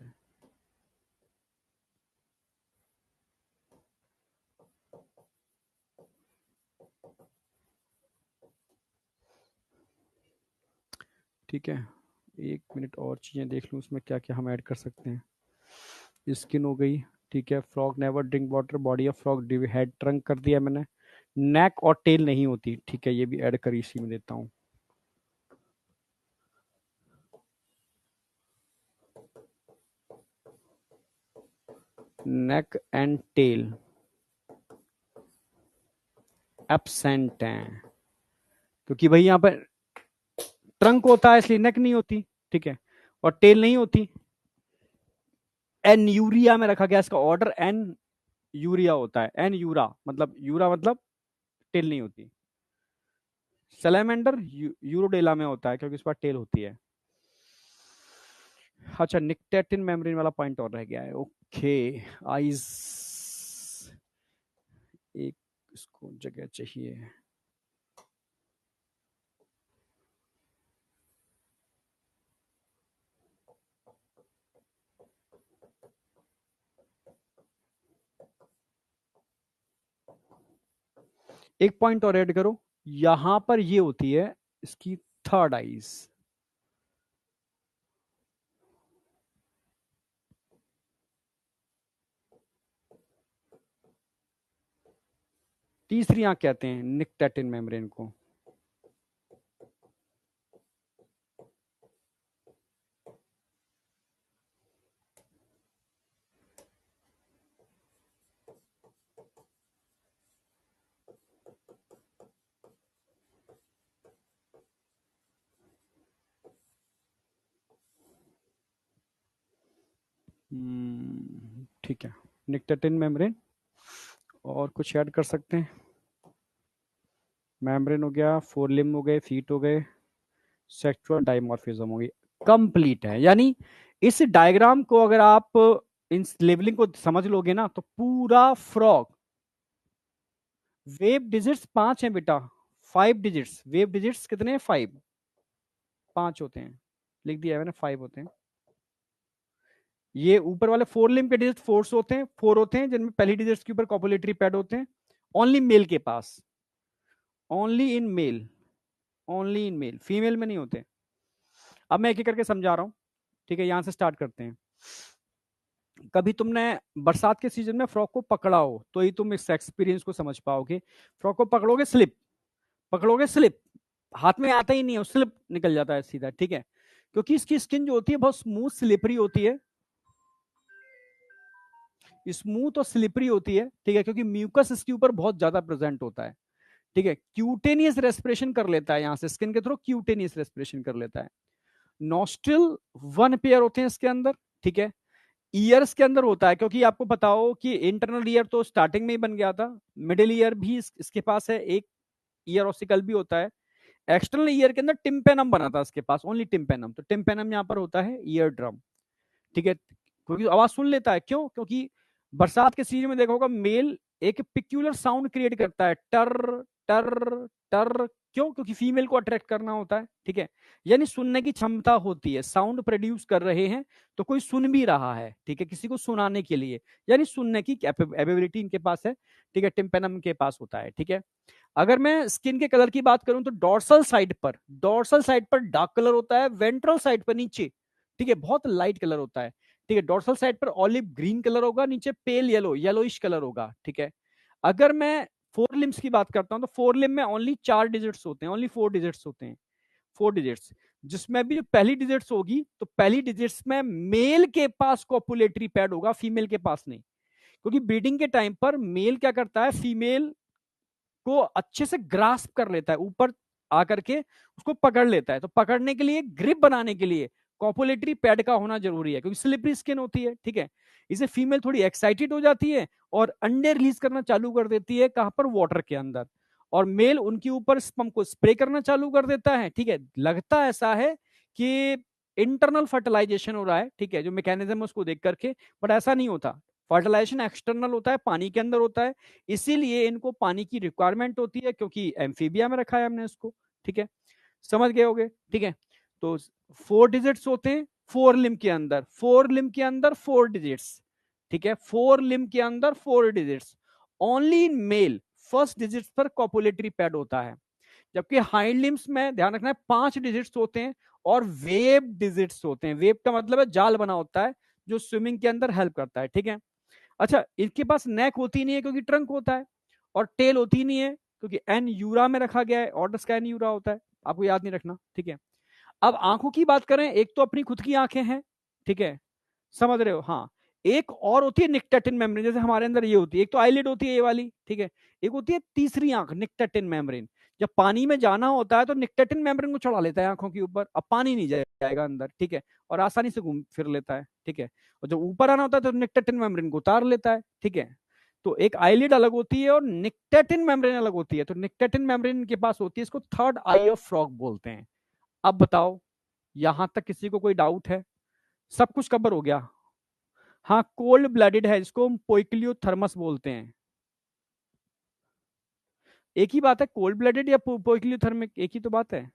ठीक है, 1 मिनट और चीजें देख लूं उसमें क्या क्या हम ऐड कर सकते हैं। स्किन हो गई। ठीक है, frog never drink water, body of frog, head trunk कर दिया मैंने। नेक और टेल नहीं होती। ठीक है, ये भी ऐड कर इसी में देता हूँ। नेक एंड टेल एब्सेंट हैं, क्योंकि भाई यहाँ पर ट्रंक होता है इसलिए नेक नहीं होती। ठीक है, और टेल नहीं होती। एन यूरिया में रखा गया, इसका ऑर्डर एन यूरिया होता है। एन यूरा मतलब, यूरा मतलब टेल नहीं होती। सैलेमेंडर यूरोडेला में होता है क्योंकि इस पर टेल होती है। अच्छा, निक्टेटिन मेम्ब्रेन वाला पॉइंट और रह गया है। ओके, आइज, एक इसको जगह चाहिए। एक पॉइंट और ऐड करो, यहां पर ये होती है इसकी थर्ड आइज। तीसरी आंख कहते हैं निक्टेटिन मेम्ब्रेन को। ठीक है, निक्टेटिन मेम्ब्रेन। और कुछ ऐड कर सकते हैं। मेम्ब्रेन हो गया, फोर लिम्ब हो गए, फीट हो गए, सेक्सुअल डाइमॉर्फिज्म हो गई। कंप्लीट है, यानी इस डायग्राम को अगर आप इन लेवलिंग को समझ लोगे ना तो पूरा फ्रॉग। वेव डिजिट्स 5 हैं बेटा, 5 डिजिट्स। वेव डिजिट्स कितने हैं? 5, 5 होते हैं। लिख दिया है मैंने, 5 होते हैं। ये ऊपर वाले फोर लिम्ब के डिजिट फोर्स होते हैं, 4 होते हैं, जिनमें पहली डिजिट्स के ऊपर कॉपुलेटरी पैड होते हैं। ओनली मेल के पास, only in male, only in male, female में नहीं होते। अब मैं एक एक करके समझा रहा हूं। ठीक है, यहां से स्टार्ट करते हैं। कभी तुमने बरसात के सीजन में फ्रॉक को पकड़ा हो तो ही तुम इस एक्सपीरियंस को समझ पाओगे। फ्रॉक को पकड़ोगे, स्लिप, पकड़ोगे स्लिप, हाथ में आता ही नहीं है, स्लिप निकल जाता है सीधा। ठीक है, क्योंकि इसकी स्किन जो होती है बहुत स्मूथ स्लिपरी होती है, स्मूथ और स्लिपरी होती है, ठीक है, क्योंकि म्यूकस इसके ऊपर बहुत ज्यादा प्रेजेंट होता है, ठीक है। क्यूटेनियस रेस्पिरेशन कर लेता है, यहां से स्किन के थ्रू क्यूटेनियस रेस्पिरेशन कर लेता है। नॉस्ट्रिल वन पेयर होते हैं इसके अंदर, ठीक है। ईयर्स के अंदर होता है, क्योंकि आपको पता हो कि इंटरनल ईयर तो स्टार्टिंग में ही बन गया था, मिडिल ईयर भी इसके पास है, एक ईयर ऑसिकल भी होता है। एक्सटर्नल ईयर के अंदर टिम्पेनम बना था इसके पास, ओनली टिम्पेनम, तो टिम्पेनम यहाँ पर होता है ईयर ड्रम, ठीक है। क्योंकि आवाज सुन लेता है, क्यों? क्योंकि बरसात के सीजन में देखा होगा मेल एक पिक्यूलर साउंड क्रिएट करता है, टर टर टर, क्यों? क्योंकि फीमेल को अट्रैक्ट करना होता है, ठीक है। यानी सुनने की क्षमता होती है, साउंड प्रोड्यूस कर रहे हैं तो कोई सुन भी रहा है, ठीक है, किसी को सुनाने के लिए, यानी सुनने की एबिलिटी इनके पास है, ठीक है, टिम्पेनम के पास होता है, ठीक है। अगर मैं स्किन के कलर की बात करूं तो डॉर्सल साइड पर डार्क कलर होता है, वेंट्रल साइड पर नीचे, ठीक है, बहुत लाइट कलर होता है, ठीक है। डॉर्सल साइड पर ऑलिव ग्रीन कलर होगा, नीचे पेल येलोइश कलर होगा, ठीक है। अगर मैं फोर लिम्स की बात करता हूं तो फोर लिम में ओनली 4 डिजिट्स होते हैं, ओनली 4 डिजिट्स होते हैं, 4 डिजिट्स, जिसमें भी जो पहली डिजिट्स होगी तो पहली डिजिट्स में मेल के पास कॉपुलेटरी पैड होगा, फीमेल के पास नहीं, क्योंकि ब्रीडिंग के टाइम पर मेल क्या करता है, फीमेल को अच्छे से ग्रास्प कर लेता है, ऊपर आकर के उसको पकड़ लेता है, तो पकड़ने के लिए, ग्रिप बनाने के लिए कॉपुलेटरी पैड का होना जरूरी है, क्योंकि स्लिपरी स्किन होती है, ठीक है। इसे फीमेल थोड़ी एक्साइटेड हो जाती है और अंडे रिलीज करना चालू कर देती है, कहां पर? वाटर के अंदर, और मेल उनके ऊपर स्पर्म को स्प्रे करना चालू कर देता है, ठीक है। लगता ऐसा है कि इंटरनल फर्टिलाइजेशन हो रहा है, ठीक है, जो मैकेनिज्म है उसको देख करके, बट ऐसा नहीं होता। फर्टिलाइजेशन एक्सटर्नल होता है, पानी के अंदर होता है, इसीलिए इनको पानी की रिक्वायरमेंट होती है, क्योंकि एम्फीबिया में रखा है हमने इसको, ठीक है, समझ गए होगे, ठीक है। तो 4 डिजिट्स होते हैं फोर लिम के अंदर 4 डिजिट्स, ठीक है, फोर लिम के अंदर 4 digits, only in male first digit पर कॉपुलेटरी पैड होता है, जबकि हाइंड लिम्स में ध्यान रखना है 5 डिजिट्स होते हैं और वेब डिजिट्स होते हैं। वेब का मतलब है जाल बना होता है, जो स्विमिंग के अंदर हेल्प करता है, ठीक है। अच्छा, इनके पास नेक होती नहीं है क्योंकि ट्रंक होता है, और टेल होती नहीं है क्योंकि एन यूरा में रखा गया है, ऑर्डर का एन यूरा होता है, आपको याद नहीं रखना, ठीक है। अब आंखों की बात करें, एक तो अपनी खुद की आंखें हैं, ठीक है, समझ रहे हो? हाँ, एक और होती है निक्टेटिन मेम्ब्रेन, जैसे हमारे अंदर ये होती है, एक तो आईलिड होती है ये वाली, ठीक है, एक होती है तीसरी आंख निक्टेटिन मेम्ब्रेन। जब पानी में जाना होता है तो निक्टेटिन मेम्ब्रेन को चढ़ा लेता है आंखों के ऊपर, अब पानी नहीं जाएगा अंदर, ठीक है, और आसानी से घूम फिर लेता है, ठीक है। और जब ऊपर आना होता है तो निक्टेटिन मेम्ब्रेन को उतार लेता है, ठीक है। तो एक आईलिड अलग होती है और निक्टेटिन मेम्ब्रेन अलग होती है, तो निक्टेटिन मेम्ब्रेन के पास होती है, इसको थर्ड आई ऑफ फ्रॉग बोलते हैं। अब बताओ, यहां तक किसी को कोई डाउट है? सब कुछ कवर हो गया। हाँ, कोल्ड ब्लडेड है, इसको हम पोइक्लियोथर्मस बोलते हैं। एक ही बात है, कोल्ड ब्लडेड या पोइक्लियोथर्मिक, एक ही तो बात है।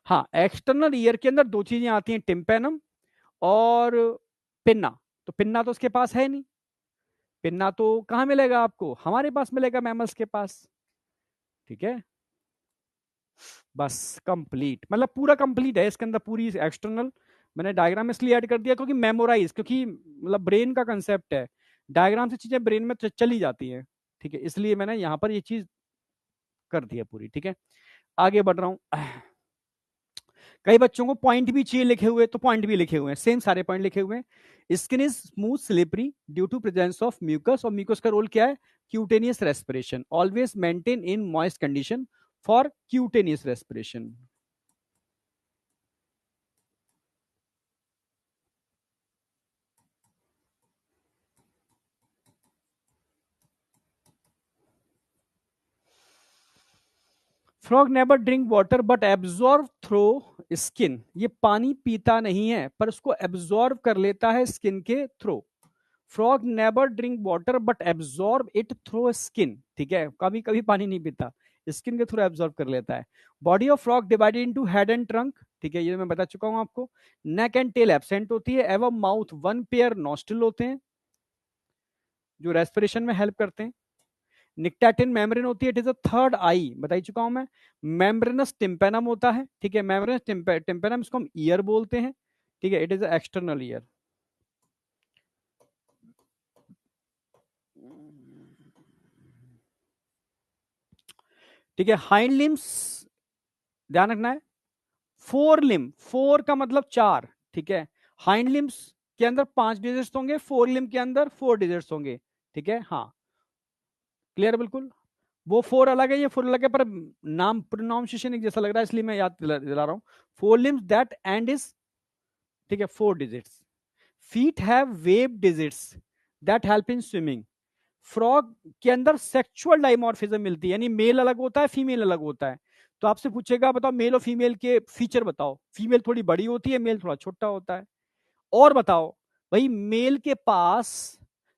हाँ, एक्सटर्नल ईयर के अंदर 2 चीजें आती हैं, टिम्पेनम और पिन्ना। तो पिन्ना तो उसके पास है नहीं, पिन्ना तो कहाँ मिलेगा आपको? हमारे पास मिलेगा, मैमल्स के पास, ठीक है। बस कंप्लीट, मतलब पूरा कंप्लीट है इसके अंदर, पूरी एक्सटर्नल। मैंने डायग्राम इसलिए ऐड कर दिया क्योंकि मेमोराइज, क्योंकि मतलब ब्रेन का कंसेप्ट है, डायग्राम से चीजें ब्रेन में चली जाती हैं, ठीक है, इसलिए मैंने यहाँ पर ये चीज कर दी है पूरी, ठीक है। आगे बढ़ रहा हूँ। कई बच्चों को पॉइंट भी चाहिए लिखे हुए, तो पॉइंट भी लिखे हुए हैं, सेम सारे पॉइंट लिखे हुए हैं। Skin is smooth slippery due to presence of mucus, और म्यूकस का रोल क्या है? Cutaneous respiration, always maintain in moist condition for cutaneous respiration. Frog never drink water but absorb through skin, ये पानी पीता नहीं है पर उसको एब्जॉर्ब कर लेता है स्किन के through. Frog never drink water but absorb it through skin, ठीक है, कभी कभी पानी नहीं पीता, स्किन के थ्रू एब्जॉर्ब कर लेता है। Body of frog divided into head and trunk, ठीक है, ये मैं बता चुका हूं आपको। नेक एंड टेल एब्सेंट होती है, एवं माउथ वन पेयर नॉस्ट्रिल होते हैं जो रेस्पिरेशन में हेल्प करते हैं। निक्टेटिन मेम्ब्रेन होती है, इट इज अ थर्ड आई, बता ही चुका हूं मैं। मेम्ब्रेनस टिम्पेनम होता है, ठीक है, मेम्ब्रेनस टिम्पेनम, इसको हम ईयर बोलते हैं, ठीक है, इट इज एक्सटर्नल ईयर। ठीक है, हाइंड लिम्स ध्यान रखना है, फोर लिम, फोर का मतलब चार, ठीक है। हाइंड लिम्स के अंदर 5 डिजिट्स होंगे, फोर लिम के अंदर 4 डिजिट्स होंगे, ठीक है। हाँ, क्लियर बिल्कुल। वो फोर अलग है, ये फोर अलग है, पर नाम प्रोनाउंसिएशन एक जैसा लग रहा है, इसलिए मैं याद दिला रहा हूं। Four limbs that and is, ठीक है, 4 digits. Feet have web digits that help in swimming. Frog के अंदर सेक्सुअल डाइमॉर्फिज्म मिलती है, यानी मेल अलग होता है, फीमेल अलग होता है। तो आपसे पूछेगा बताओ मेल और फीमेल के फीचर बताओ, फीमेल थोड़ी बड़ी होती है, मेल थोड़ा छोटा होता है। और बताओ भाई, मेल के पास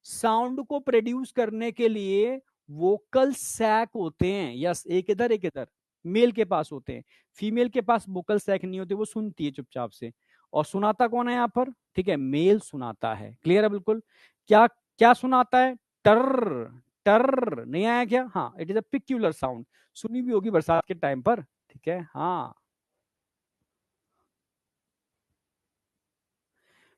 साउंड को प्रोड्यूस करने के लिए वोकल सैक होते हैं, यस, एक इधर एक इधर, मेल के पास होते हैं। फीमेल के पास वोकल सैक नहीं होते, वो सुनती है चुपचाप से। और सुनाता कौन है यहाँ पर, ठीक है, मेल सुनाता है। क्लियर है बिल्कुल। क्या क्या सुनाता है, टर, टर नहीं आया क्या? हाँ, it is a peculiar sound, सुनी भी होगी बरसात के टाइम पर, ठीक है। हाँ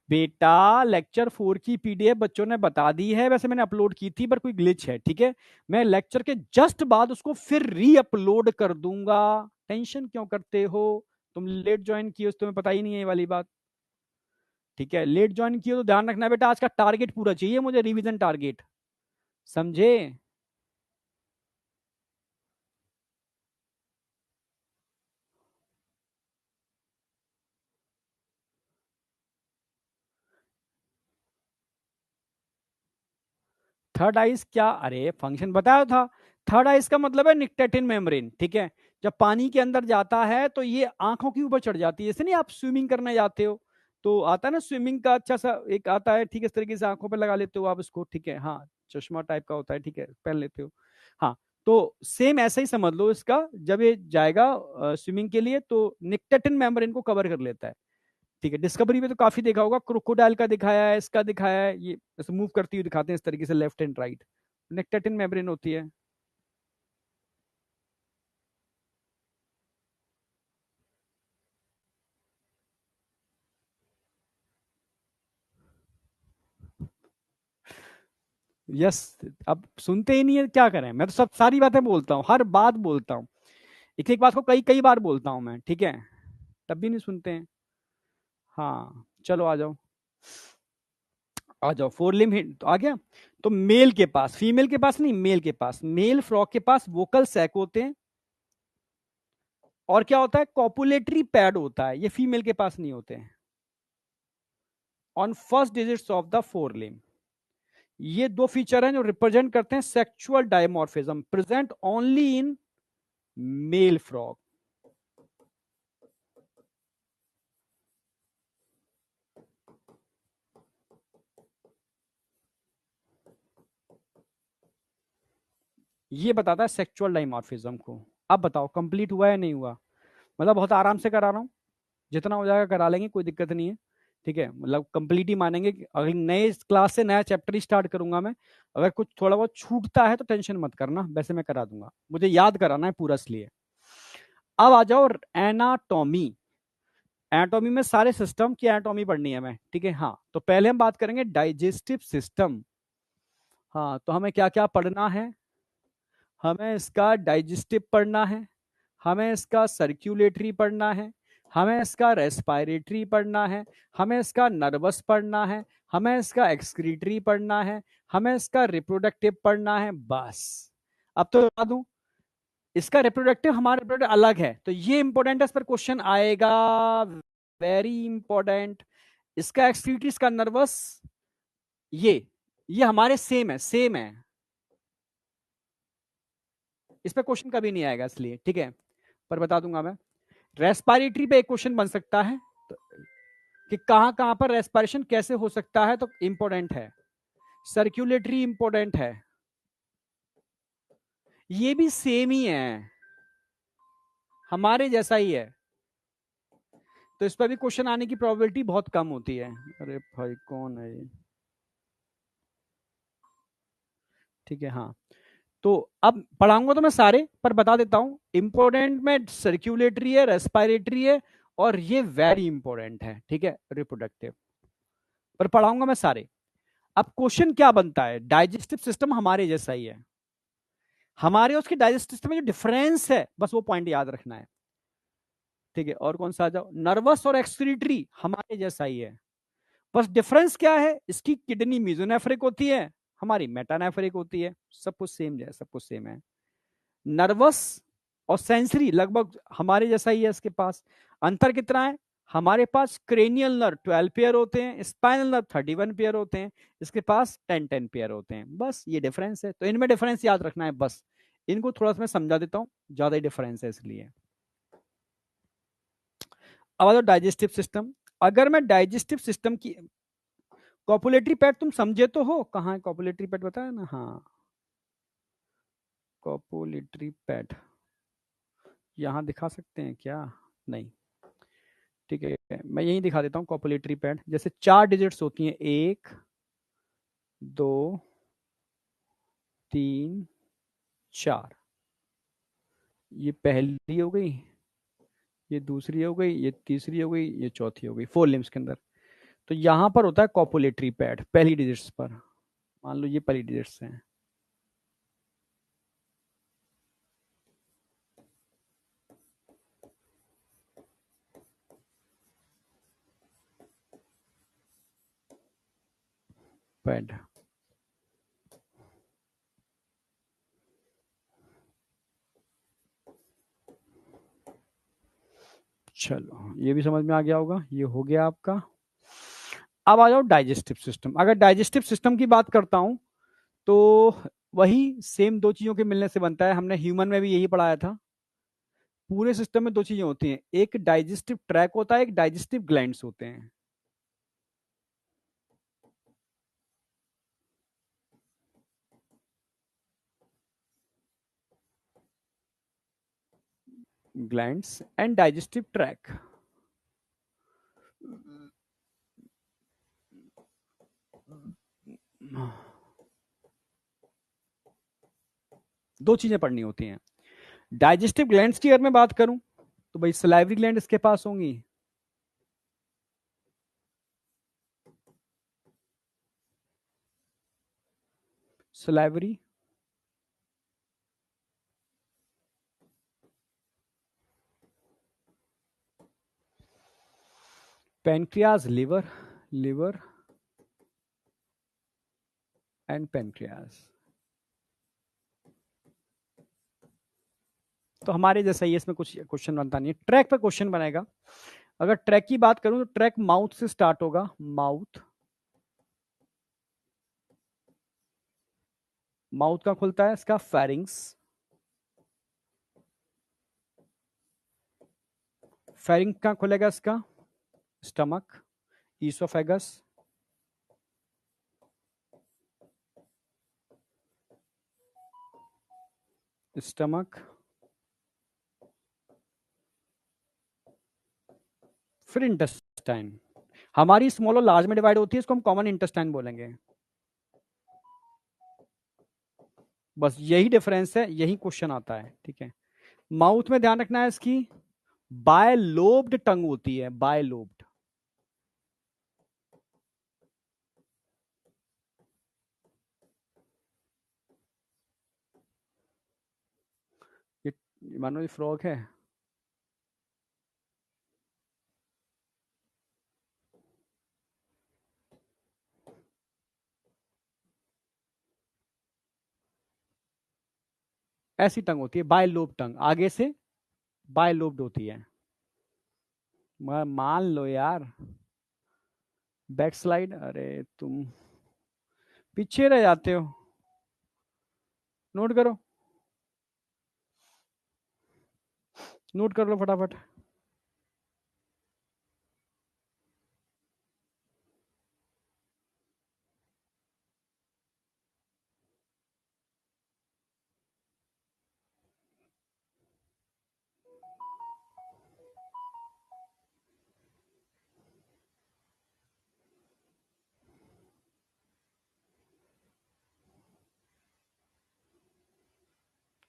बेटा, लेक्चर 4 की पीडीएफ बच्चों ने बता दी है, वैसे मैंने अपलोड की थी पर कोई ग्लिच है, ठीक है। मैं लेक्चर के जस्ट बाद उसको फिर री अपलोड कर दूंगा, टेंशन क्यों करते हो? तुम लेट ज्वाइन किए, तुम्हें पता ही नहीं है ये वाली बात, ठीक है। लेट ज्वाइन किए तो ध्यान रखना बेटा, आज का टारगेट पूरा चाहिए मुझे, रिवीजन टारगेट, समझे? थर्ड आइज क्या, अरे फंक्शन बताया था। थर्ड आइज का मतलब है निक्टेटिन मेम्ब्रेन, ठीक है। जब पानी के अंदर जाता है तो ये आंखों के ऊपर चढ़ जाती है, जैसे नहीं आप स्विमिंग करने जाते हो तो आता है ना स्विमिंग का अच्छा सा एक आता है, ठीक है, इस तरीके से आंखों पे लगा लेते हो आप इसको, ठीक है। हाँ, चश्मा टाइप का होता है, ठीक है, पहन लेते हो। हाँ, तो सेम ऐसा ही समझ लो इसका, जब ये जाएगा स्विमिंग के लिए तो निक्टेटिन मेम्ब्रेन को कवर कर लेता है, ठीक है। डिस्कवरी में तो काफी देखा होगा, क्रोकोडाइल का दिखाया है, इसका दिखाया है, ये ऐसे मूव करती हुई दिखाते हैं इस तरीके से, लेफ्ट एंड राइट, नेक्टेटिन मेम्ब्रेन होती है। यस, अब सुनते ही नहीं है, क्या करें, मैं तो सब सारी बातें बोलता हूँ, हर बात बोलता हूँ, एक एक बात को कई कई बार बोलता हूँ मैं, ठीक है, तब भी नहीं सुनते हैं। हाँ चलो आ जाओ, आ जाओ, फोर लिम हिट तो आ गया। तो मेल के पास, फीमेल के पास नहीं, मेल के पास, मेल फ्रॉग के पास वोकल सैक होते हैं, और क्या होता है, कॉपुलेटरी पैड होता है, ये फीमेल के पास नहीं होते हैं, on first digits of the four limb. ये दो फीचर हैं जो रिप्रेजेंट करते हैं sexual dimorphism, present only in male frog. ये बताता है सेक्सुअल डायमॉर्फिज्म को। अब बताओ कंप्लीट हुआ या नहीं हुआ? मतलब बहुत आराम से करा रहा हूं, जितना हो जाएगा करा लेंगे, कोई दिक्कत नहीं है, ठीक है। मतलब कंप्लीट ही मानेंगे कि अगली नए क्लास से नया चैप्टर ही स्टार्ट करूंगा मैं। अगर कुछ थोड़ा बहुत छूटता है तो टेंशन मत करना, वैसे मैं करा दूंगा, मुझे याद कराना है पूरा इसलिए। अब आ जाओ एनाटॉमी। एनाटॉमी में सारे सिस्टम की एनाटॉमी पढ़नी है मैं, ठीक है। हाँ, तो पहले हम बात करेंगे डाइजेस्टिव सिस्टम। हाँ, तो हमें क्या क्या पढ़ना है, हमें इसका डाइजेस्टिव पढ़ना है, हमें इसका सर्कुलेटरी पढ़ना है, हमें इसका रेस्पायरेटरी पढ़ना है, हमें इसका नर्वस पढ़ना है, हमें इसका एक्सक्रीटरी पढ़ना है, हमें इसका रिप्रोडक्टिव पढ़ना है, बस। अब तो बता दूं, इसका रिप्रोडक्टिव हमारा रिप्रोडक्टिव अलग है, तो ये इंपॉर्टेंट है, इस पर क्वेश्चन आएगा, वेरी इंपॉर्टेंट। इसका एक्सक्रीटरी, इसका नर्वस, ये हमारे सेम है, सेम है, इस पर क्वेश्चन कभी नहीं आएगा इसलिए, ठीक है, पर बता दूंगा मैं। रेस्पायरेटरी पे एक क्वेश्चन बन सकता है, तो कि कहां कहां पर रेस्पिरेशन कैसे हो सकता है, तो इंपॉर्टेंट है। सर्कुलेटरी इंपॉर्टेंट है, ये भी सेम ही है, हमारे जैसा ही है, तो इस पर भी क्वेश्चन आने की प्रोबेबिलिटी बहुत कम होती है। अरे भाई कौन है ये, ठीक है। हाँ, तो अब पढ़ाऊंगा तो मैं सारे, पर बता देता हूं इंपॉर्टेंट में सर्कुलेटरी है, रेस्पिरेटरी है, और ये वेरी इंपॉर्टेंट है, ठीक है, रिप्रोडक्टिव, पर पढ़ाऊंगा मैं सारे। अब क्वेश्चन क्या बनता है, डाइजेस्टिव सिस्टम हमारे जैसा ही है, हमारे उसके डाइजेस्टिव सिस्टम में जो डिफरेंस है, बस वो पॉइंट याद रखना है। ठीक है, और कौन सा आ जाओ, नर्वस और एक्सक्रीटरी हमारे जैसा ही है, बस डिफरेंस क्या है, इसकी किडनी मीजोनेफ्रिक होती है, हमारी मेटानेफ्रिक होती है, सब कुछ सेम है, सब कुछ सेम है। नर्वस और सेंसरी लगभग हमारे जैसा ही है, इसके पास अंतर कितना है, हमारे पास क्रेनियल नर्व 12 पेयर होते हैं, स्पाइनल नर्व 31 पेयर होते हैं, इसके पास 10 पेयर होते हैं, बस ये डिफरेंस है, तो इनमें डिफरेंस याद रखना है बस, इनको थोड़ा सा मैं समझा देता हूं, ज्यादा ही डिफरेंस है इसलिए। अब डाइजेस्टिव सिस्टम, अगर मैं डाइजेस्टिव सिस्टम की, कॉपुलेटरी पैड तुम समझे तो हो, कहाँ है कॉपुलेटरी पैड, बताया ना, हाँ कॉपुलेटरी पैड यहाँ दिखा सकते हैं क्या, नहीं, ठीक है मैं यही दिखा देता हूँ कॉपुलेटरी पैड, जैसे 4 डिजिट्स होती हैं, 1 2 3 4, ये पहली हो गई, ये दूसरी हो गई, ये तीसरी हो गई, ये चौथी हो गई, 4 लिम्स के अंदर, तो यहाँ पर होता है कॉपुलेटरी पैड पहली डिजिट्स पर, मान लो ये पहली डिजिट्स हैं, पैड, चलो ये भी समझ में आ गया होगा, ये हो गया आपका। अब आ जाओ डाइजेस्टिव सिस्टम, अगर डाइजेस्टिव सिस्टम की बात करता हूं तो वही सेम दो चीजों के मिलने से बनता है, हमने ह्यूमन में भी यही पढ़ाया था, पूरे सिस्टम में दो चीजें होती हैं, एक डाइजेस्टिव ट्रैक होता है, एक डाइजेस्टिव ग्लैंड्स होते हैं। ग्लैंड्स एंड डाइजेस्टिव ट्रैक, दो चीजें पढ़नी होती हैं। डाइजेस्टिव ग्लैंड्स की अगर मैं बात करूं तो भाई सलाइवरी ग्लैंड इसके पास होंगी, salivary, pancreas, liver, liver and pancreas, तो हमारे जैसा ही इसमें कुछ क्वेश्चन बनता नहीं है, ट्रैक पे क्वेश्चन बनेगा। अगर ट्रैक की बात करूं तो ट्रैक माउथ से स्टार्ट होगा, माउथ, माउथ का खुलता है इसका फेरिंग्स, फेरिंग का खुलेगा इसका स्टमक, ईसोफेगस, स्टमक, फिर इंटेस्टाइन, हमारी स्मॉल और लार्ज में डिवाइड होती है, इसको हम कॉमन इंटेस्टाइन बोलेंगे, बस यही डिफरेंस है, यही क्वेश्चन आता है, ठीक है। माउथ में ध्यान रखना है इसकी बायलोब्ड टंग होती है, बायलोब्ड, ये मानो ये फ्रॉग है, ऐसी टंग होती है बायलोब टंग, आगे से बायलोब्ड होती है, मान लो यार, बैक स्लाइड, अरे तुम पीछे रह जाते हो, नोट करो, नोट कर लो फटाफट।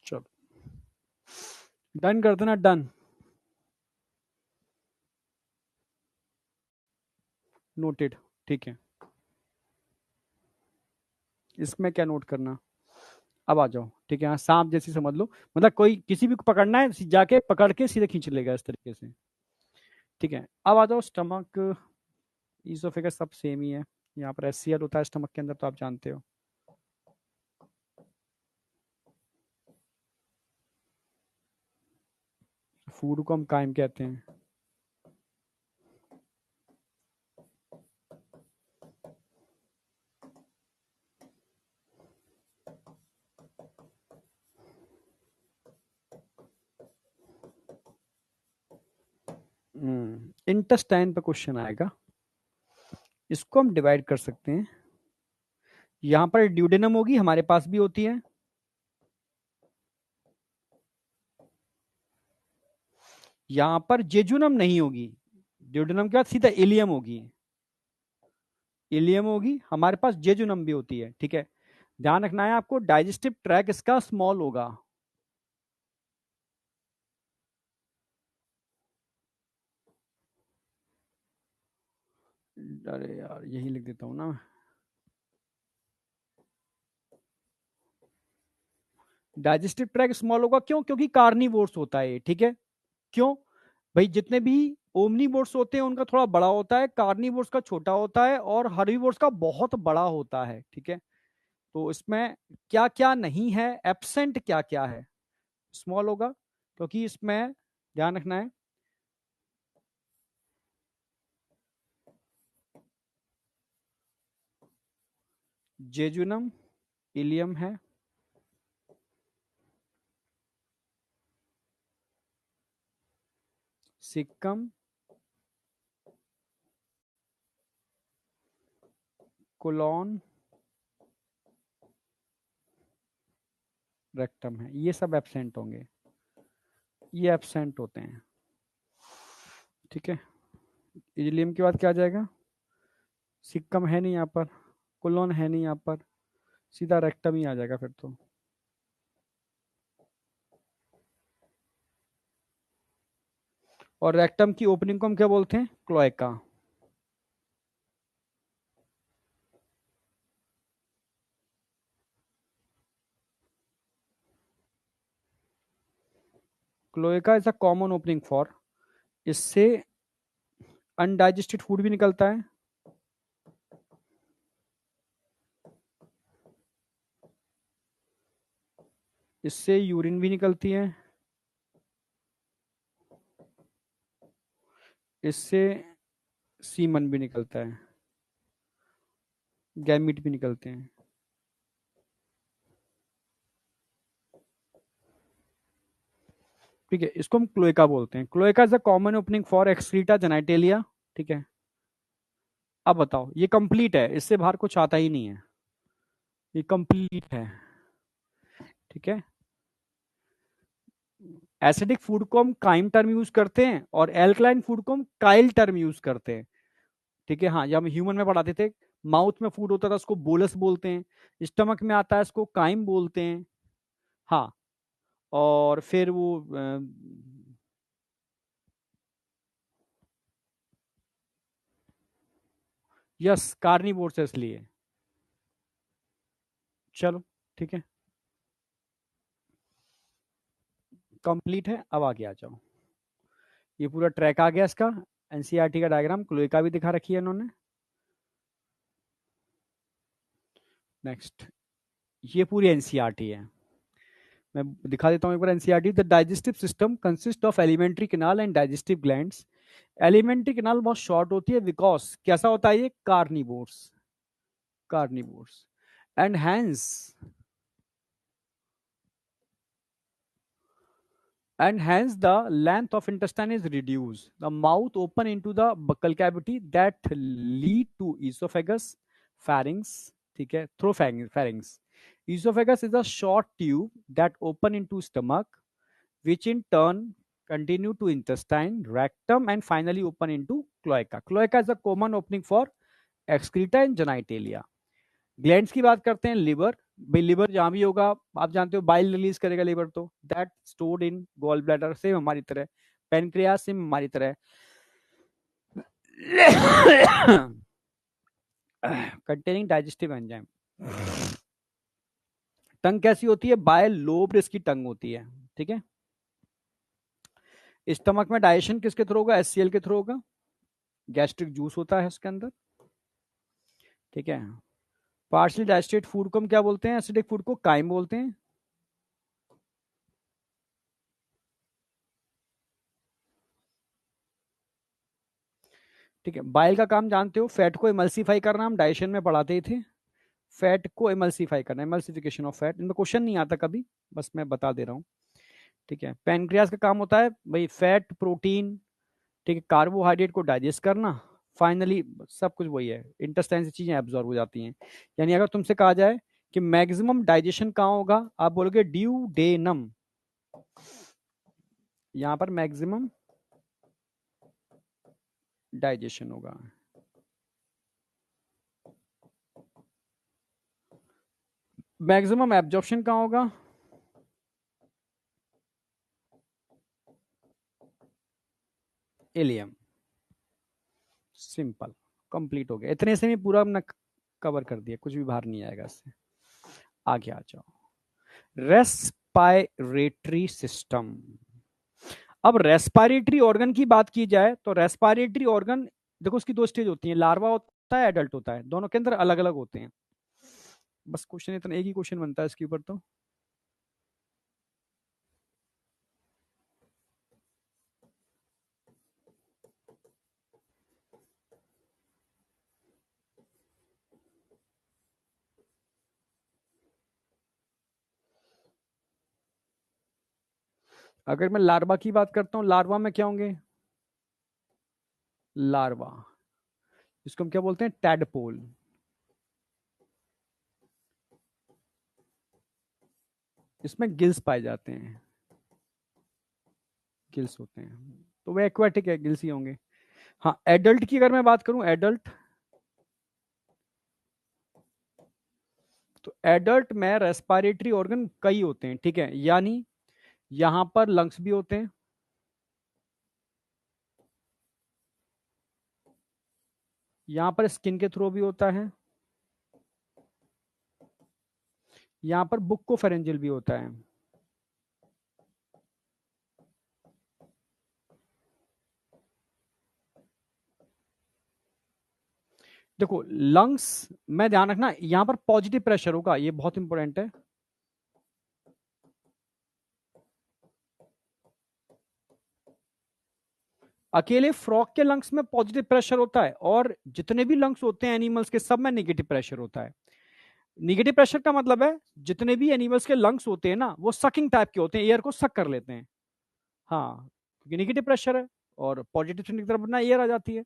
चलो डन कर देना, डन, नोटेड, ठीक है, इसमें क्या नोट करना, अब आ जाओ, ठीक है, हाँ सांप जैसी समझ लो, मतलब कोई किसी भी को पकड़ना है, जाके पकड़ के सीधे खींच लेगा इस तरीके से, ठीक है, अब आ जाओ स्टमक, ईसोफेगस सब सेम ही है। यहाँ पर एससीएल होता है स्टमक के अंदर, तो आप जानते हो। फूड को हम काइम कहते हैं। इंटेस्टाइन पे क्वेश्चन आएगा, इसको हम डिवाइड कर सकते हैं। यहाँ पर ड्यूडेनम होगी, हमारे पास भी होती है। यहाँ पर जेजुनम नहीं होगी, ड्यूडेनम के बाद सीधा इलियम होगी। इलियम होगी, हमारे पास जेजुनम भी होती है। ठीक है, ध्यान रखना है आपको, डाइजेस्टिव ट्रैक इसका स्मॉल होगा। अरे यार, यही लिख देता हूं ना। डाइजेस्टिव ट्रैक स्मॉल होगा, क्यों? क्योंकि कार्निवोर्स होता है। ठीक है, क्यों भाई? जितने भी ओमनीवोर्स होते हैं उनका थोड़ा बड़ा होता है, कार्निवोर्स का छोटा होता है, और हर्बीवोर्स का बहुत बड़ा होता है। ठीक है, तो इसमें क्या क्या नहीं है, एब्सेंट क्या क्या है, स्मॉल होगा, क्योंकि इसमें ध्यान रखना है, जेजुनम, इलियम है, सिक्कम, कोलॉन, रेक्टम है, ये सब एब्सेंट होंगे, ये एब्सेंट होते हैं। ठीक है, इलियम के बाद क्या आ जाएगा? सिक्कम है नहीं यहाँ पर, कोलॉन है नहीं यहाँ पर, सीधा रेक्टम ही आ जाएगा फिर तो। और रेक्टम की ओपनिंग को हम क्या बोलते हैं? Cloaca. Cloaca is a common opening for, इससे अनडाइजेस्टेड फूड भी निकलता है, इससे यूरिन भी निकलती है, इससे सीमन भी निकलता है, गैमीट भी निकलते हैं। ठीक है, इसको हम क्लोएका बोलते हैं। Cloaca is a common opening for excreta genitalia. ठीक है, अब बताओ, ये कंप्लीट है, इससे बाहर कुछ आता ही नहीं है, ये कंप्लीट है। ठीक है, एसिडिक फूड को हम काइम टर्म यूज करते हैं, और एल्कलाइन फूड को हम काइल टर्म यूज करते हैं। ठीक है, हाँ, जब हम ह्यूमन में पढ़ाते थे, माउथ में फूड होता था उसको बोलस बोलते हैं, स्टमक में आता है इसको काइम बोलते हैं। हाँ, और फिर वो यस, कार्निवोर्स है इसलिए। चलो, ठीक है, कंप्लीट है, अब आगे आ जाओ। ये पूरा ट्रैक आ गया इसका, एनसीईआरटी का डायग्राम, क्लोएका भी दिखा रखी है इन्होंने। नेक्स्ट, ये पूरी एनसीईआरटी है, मैं दिखा देता हूँ एक बार। NCERT, the digestive system consist of alimentary canal and digestive glands. Alimentary canal बहुत शॉर्ट होती है, बिकॉज कैसा होता है ये? Carnivores, carnivores, and hence, and hence the length of intestine is reduced. The mouth open into the buccal cavity that lead to esophagus, pharynx, ठीक है, through pharynx. Esophagus is a short tube that open into stomach, which in turn continue to intestine, rectum, and finally open into cloaca. Cloaca is a common opening for excreta and genitalia. Glands की बात करते हैं, liver, भाई liver जहां भी होगा आप जानते हो बाइल रिलीज करेगा लिवर, तो that stored in gall bladder, same हमारी तरह, पेनक्रियास सेम हमारी तरह, कंटेनिंग डाइजेस्टिव एंजाइम। टंग कैसी होती है? बाय लोब्ड इसकी टंग होती है। ठीक है, स्टमक में डाइजेशन किसके थ्रू होगा? HCl के थ्रू होगा। गैस्ट्रिक जूस होता है उसके अंदर, ठीक है। पार्शली डाइजेस्टेड फूड को हम क्या बोलते हैं? एसिडिक फूड को काइम बोलते हैं। ठीक है, बाइल का काम जानते हो, फैट को इमल्सीफाई करना, हम डाइजेशन में पढ़ाते ही थे। फैट को इमल्सीफाई करना, इमल्सिफिकेशन ऑफ फैट, इनमें क्वेश्चन नहीं आता कभी, बस मैं बता दे रहा हूँ। ठीक है, पैनक्रियाज का काम होता है भाई फैट, प्रोटीन, ठीक है, कार्बोहाइड्रेट को डाइजेस्ट करना। फाइनली सब कुछ वही है, इंटेस्टाइन से चीजें एब्जॉर्ब हो जाती हैं। यानी अगर तुमसे कहा जाए कि मैक्सिमम डाइजेशन कहाँ होगा, आप बोलोगे ड्यूडेनम। यहां पर मैक्सिमम डाइजेशन होगा। मैक्सिमम एब्जॉर्प्शन कहाँ होगा? इलियम। सिंपल, कंप्लीट हो गया, इतने से भी पूरा हमने कवर कर दिया, कुछ भी बाहर नहीं आएगा इससे। आगे आ जाओ, रेस्पायरेटरी सिस्टम। अब रेस्पायरेटरी ऑर्गन की बात की जाए तो रेस्पायरेटरी ऑर्गन, देखो उसकी दो स्टेज होती है, लार्वा होता है, एडल्ट होता है, दोनों के अंदर अलग अलग होते हैं। बस क्वेश्चन इतना, एक ही क्वेश्चन बनता है इसके ऊपर तो। अगर मैं लार्वा की बात करता हूँ, लार्वा में क्या होंगे? लार्वा, इसको हम क्या बोलते हैं? टैडपोल। इसमें गिल्स पाए जाते हैं, गिल्स होते हैं, तो वे एक्वाटिक है, गिल्स ही होंगे। हाँ, एडल्ट की अगर मैं बात करूं, एडल्ट, तो एडल्ट में रेस्पिरेटरी ऑर्गन कई होते हैं, ठीक है। यानी यहां पर लंग्स भी होते हैं, यहां पर स्किन के थ्रू भी होता है, यहां पर बुक्कोफेरेंजियल भी होता है। देखो लंग्स में ध्यान रखना, यहां पर पॉजिटिव प्रेशर होगा, ये बहुत इंपॉर्टेंट है। अकेले फ्रॉग के लंग्स में पॉजिटिव प्रेशर होता है, और जितने भी लंग्स होते हैं एनिमल्स के, सब में नेगेटिव प्रेशर होता है। नेगेटिव प्रेशर का मतलब है जितने भी एनिमल्स के लंग्स होते हैं ना, वो सकिंग टाइप के होते हैं, एयर को सक कर लेते हैं। हाँ, क्योंकि नेगेटिव प्रेशर है, और पॉजिटिव की तरफ ना एयर आ जाती है।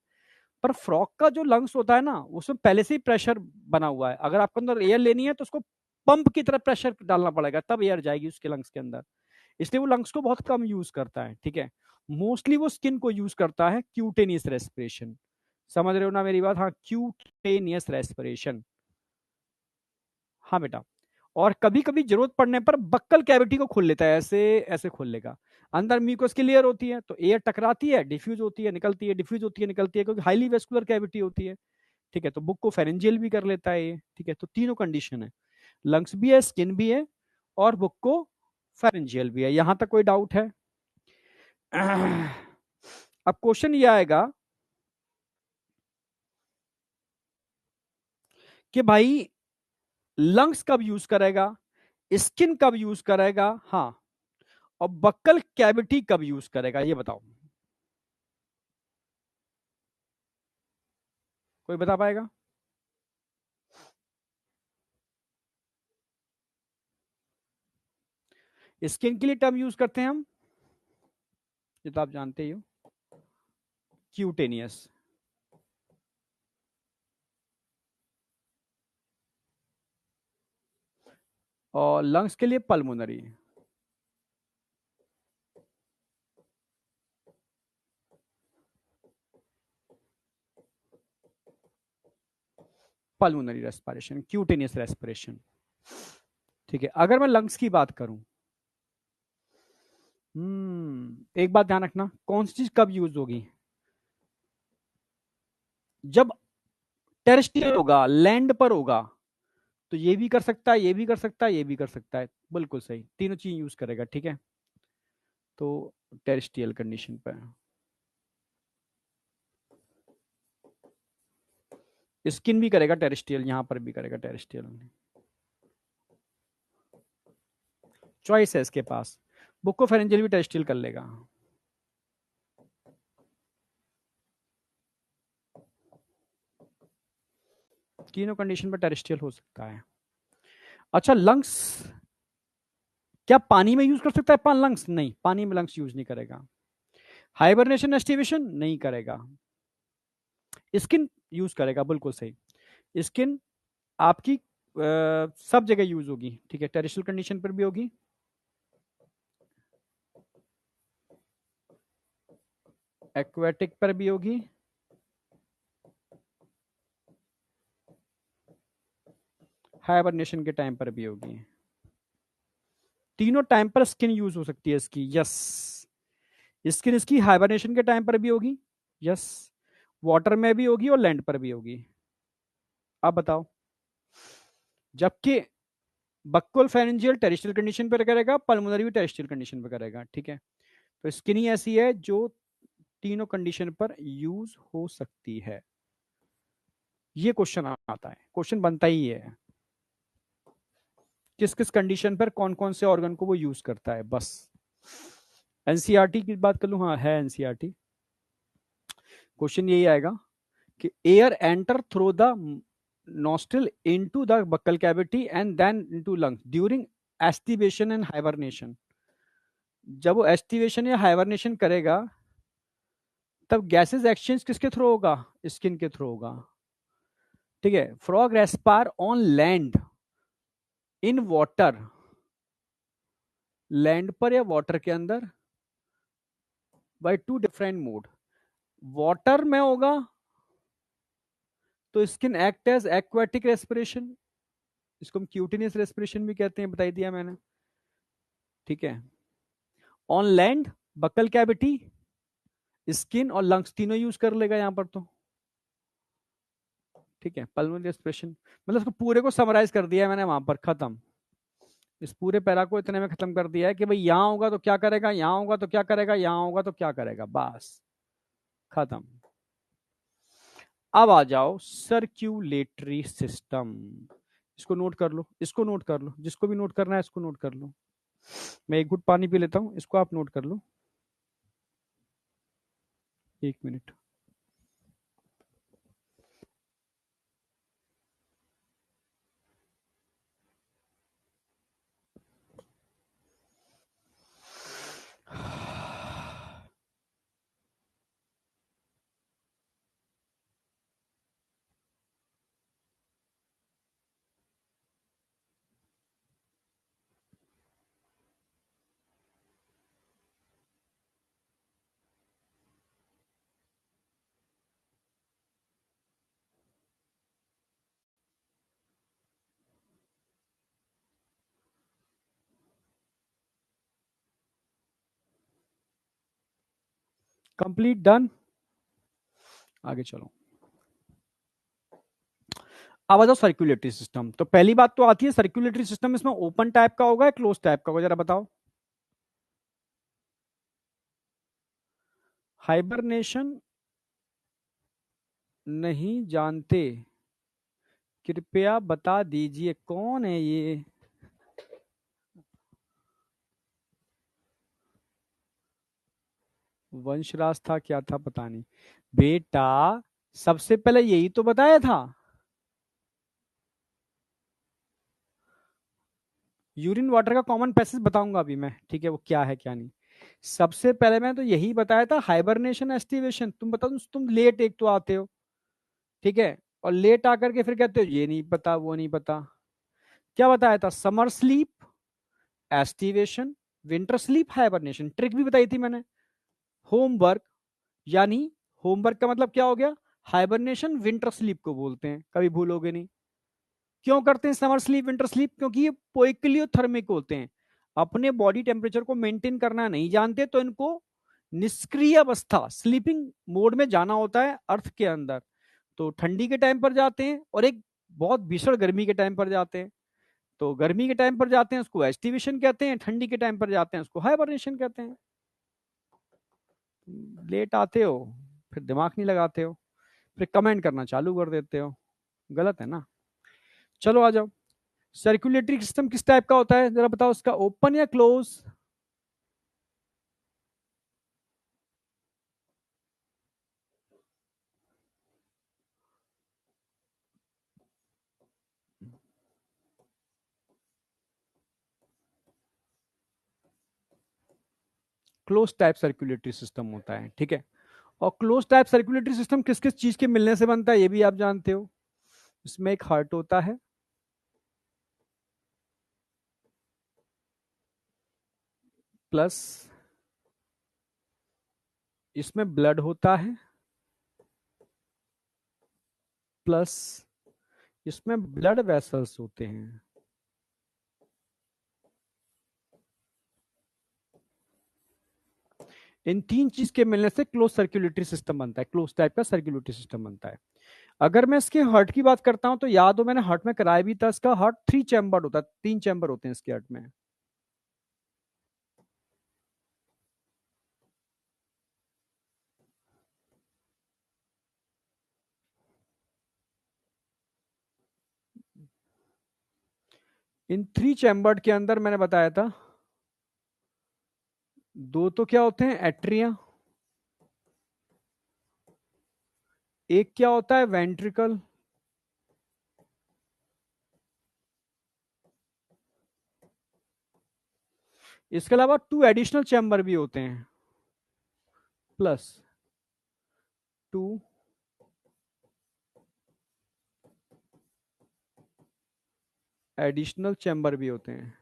पर फ्रॉग का जो लंग्स होता है ना, उसमें पहले से ही प्रेशर बना हुआ है, अगर आपको अंदर एयर लेनी है तो उसको पंप की तरह प्रेशर डालना पड़ेगा, तब एयर जाएगी उसके लंग्स के अंदर। इसलिए वो लंग्स को बहुत कम यूज करता है, ठीक है। मोस्टली वो स्किन को यूज करता है, क्यूटेनियस रेस्पिरेशन। समझ रहे हो ना मेरी बात? हाँ, क्यूटेनियस रेस्पिरेशन। हाँ बेटा, और कभी कभी जरूरत पड़ने पर बक्कल कैविटी को खोल लेता है, ऐसे ऐसे खोल लेगा। अंदर म्यूकस की लेयर होती है, तो एयर टकराती है, डिफ्यूज होती है, निकलती है, डिफ्यूज होती है, निकलती है, क्योंकि हाईली वेस्कुलर कैविटी होती है, ठीक है। तो बुक को फेरेंजियल भी कर लेता है ये, ठीक है। तो तीनों कंडीशन है, लंग्स भी है, स्किन भी है, और बुक को फेरेंजियल भी है। यहां तक कोई डाउट है? अब क्वेश्चन ये आएगा कि भाई लंग्स कब यूज करेगा, स्किन कब यूज करेगा, हाँ, और बक्कल कैविटी कब यूज करेगा, ये बताओ। कोई बता पाएगा? स्किन के लिए टर्म यूज करते हैं हम, ये तो आप जानते ही हो, क्यूटेनियस। और लंग्स के लिए pulmonary. Pulmonary respiration, cutaneous respiration, ठीक है। अगर मैं लंग्स की बात करूं, एक बात ध्यान रखना, कौन सी चीज कब यूज होगी? जब टेरेस्ट्रियल होगा, लैंड पर होगा, तो ये भी कर सकता है, ये भी कर सकता है, ये भी कर सकता है, बिल्कुल सही, तीनों चीज यूज करेगा, ठीक है। तो टेरेस्ट्रियल कंडीशन पे स्किन भी करेगा टेरेस्ट्रियल, यहां पर भी करेगा टेरेस्ट्रियल। चॉइस है इसके पास, बुकोफेरेंजियल भी टेरेस्ट्रियल कर लेगा। तीनों कंडीशन पर टेरेस्ट्रियल हो सकता है। अच्छा, लंग्स क्या पानी में यूज कर सकता है लंग्स? नहीं, पानी में लंग्स यूज नहीं करेगा। हाइबरनेशन एस्टिवेशन नहीं करेगा। स्किन यूज करेगा, बिल्कुल सही। स्किन आपकी सब जगह यूज होगी, ठीक है, टेरेस्ट्रियल कंडीशन पर भी होगी, एक्वेटिक पर भी होगी, हाइबरनेशन के टाइम पर भी होगी। तीनों टाइम पर स्किन यूज हो सकती है इसकी, यस। स्किन इसकी हाइबरनेशन के टाइम पर भी होगी, यस, वाटर में भी होगी और लैंड पर भी होगी। अब बताओ, जबकि बक्कल फेरेंजियल टेरेस्ट्रियल कंडीशन पर करेगा, पल्मोनरी भी टेरेस्ट्रियल कंडीशन पर करेगा, ठीक है। तो स्किन ही ऐसी है जो तीनों कंडीशन पर यूज हो सकती है। ये क्वेश्चन आता है, क्वेश्चन बनता ही है, किस किस कंडीशन पर कौन कौन से ऑर्गन को वो यूज करता है, बस। एनसीईआरटी की बात कर लूं, हाँ है एनसीईआरटी। क्वेश्चन यही आएगा कि air enter through the nostril into the buccal cavity and then into lungs during aestivation and hibernation। जब वो एस्टिवेशन या हाइबरनेशन करेगा तब गैसेस एक्सचेंज किसके थ्रू होगा? स्किन के थ्रू होगा, ठीक है। Frog respire on land, in water, land पर या वाटर के अंदर, by two different mode. Water में होगा तो skin act as aquatic respiration, इसको हम क्यूटिनियस रेस्पिरेशन भी कहते हैं, बताई दिया मैंने, ठीक है। On land buccal cavity, skin और लंग्स तीनों यूज कर लेगा यहां पर, तो ठीक है। पल्मोनरी रेस्पिरेशन, मतलब इसको पूरे को समराइज कर दिया है मैंने वहां पर, खत्म। इस पूरे पैरा को इतने में खत्म कर दिया है कि भाई यहां होगा तो क्या करेगा, यहां होगा तो क्या करेगा, यहां होगा तो क्या करेगा, बस खत्म। अब आ जाओ सर्क्यूलेटरी सिस्टम, इसको नोट कर लो, इसको नोट कर लो, जिसको भी नोट करना है इसको नोट कर लो। मैं एक घुट पानी पी लेता हूं, इसको आप नोट कर लो, 1 मिनट। कंप्लीट, डन, आगे चलो। अब आ जाओ सर्कुलेटरी सिस्टम। तो पहली बात तो आती है सर्कुलेटरी सिस्टम इसमें ओपन टाइप का होगा या क्लोज टाइप का होगा, जरा बताओ। हाइबरनेशन नहीं जानते, कृपया बता दीजिए कौन है ये। वंशराज था, क्या था पता नहीं बेटा, सबसे पहले यही तो बताया था। यूरिन वाटर का कॉमन पैसेज बताऊंगा अभी मैं, ठीक है, वो क्या है क्या नहीं। सबसे पहले मैं तो यही बताया था, हाइबरनेशन एस्टिवेशन। तुम बताओ, तुम लेट एक तो आते हो, ठीक है, और लेट आकर के फिर कहते हो ये नहीं पता वो नहीं पता। क्या बताया था? Summer sleep, aestivation, winter sleep, hibernation. Trick भी बताई थी मैंने, होमवर्क, यानी होमवर्क का मतलब क्या हो गया? हाइबरनेशन विंटर स्लीप को बोलते हैं, कभी भूलोगे नहीं। क्यों करते हैं समर स्लीप विंटर स्लीप? क्योंकि ये पोइक्लियोथर्मिक होते हैं, अपने बॉडी टेम्परेचर को मेंटेन करना नहीं जानते, तो इनको निष्क्रिय अवस्था, स्लीपिंग मोड में जाना होता है अर्थ के अंदर। तो ठंडी के टाइम पर जाते हैं और एक बहुत भीषण गर्मी के टाइम पर जाते हैं। तो गर्मी के टाइम पर जाते हैं उसको एस्टिवेशन कहते हैं, ठंडी के टाइम पर जाते हैं उसको हाइबरनेशन कहते हैं। लेट आते हो, फिर दिमाग नहीं लगाते हो, फिर कमेंट करना चालू कर देते हो, गलत है ना। चलो आ जाओ। सर्कुलेटरी सिस्टम किस टाइप का होता है जरा बताओ, उसका ओपन या close? Close type circulatory system होता है, ठीक है। और क्लोज टाइप सर्कुलेटरी सिस्टम किस किस चीज के मिलने से बनता है ये भी आप जानते हो। इसमें एक हार्ट होता है, प्लस इसमें ब्लड होता है, प्लस इसमें ब्लड वेसल्स होते हैं। इन तीन चीज के मिलने से क्लोज सर्कुलेटरी सिस्टम बनता है, क्लोज टाइप का सर्कुलेटरी सिस्टम बनता है। अगर मैं इसके हार्ट की बात करता हूं तो याद हो मैंने हार्ट में कराया भी था, इसका हार्ट 3 चैम्बर होता है, 3 चैम्बर होते हैं इसके हार्ट में। इन 3 चैम्बर के अंदर मैंने बताया था, दो तो क्या होते हैं एट्रिया, एक क्या होता है वेंट्रिकल, इसके अलावा 2 एडिशनल चैम्बर भी होते हैं, प्लस 2 एडिशनल चैम्बर भी होते हैं।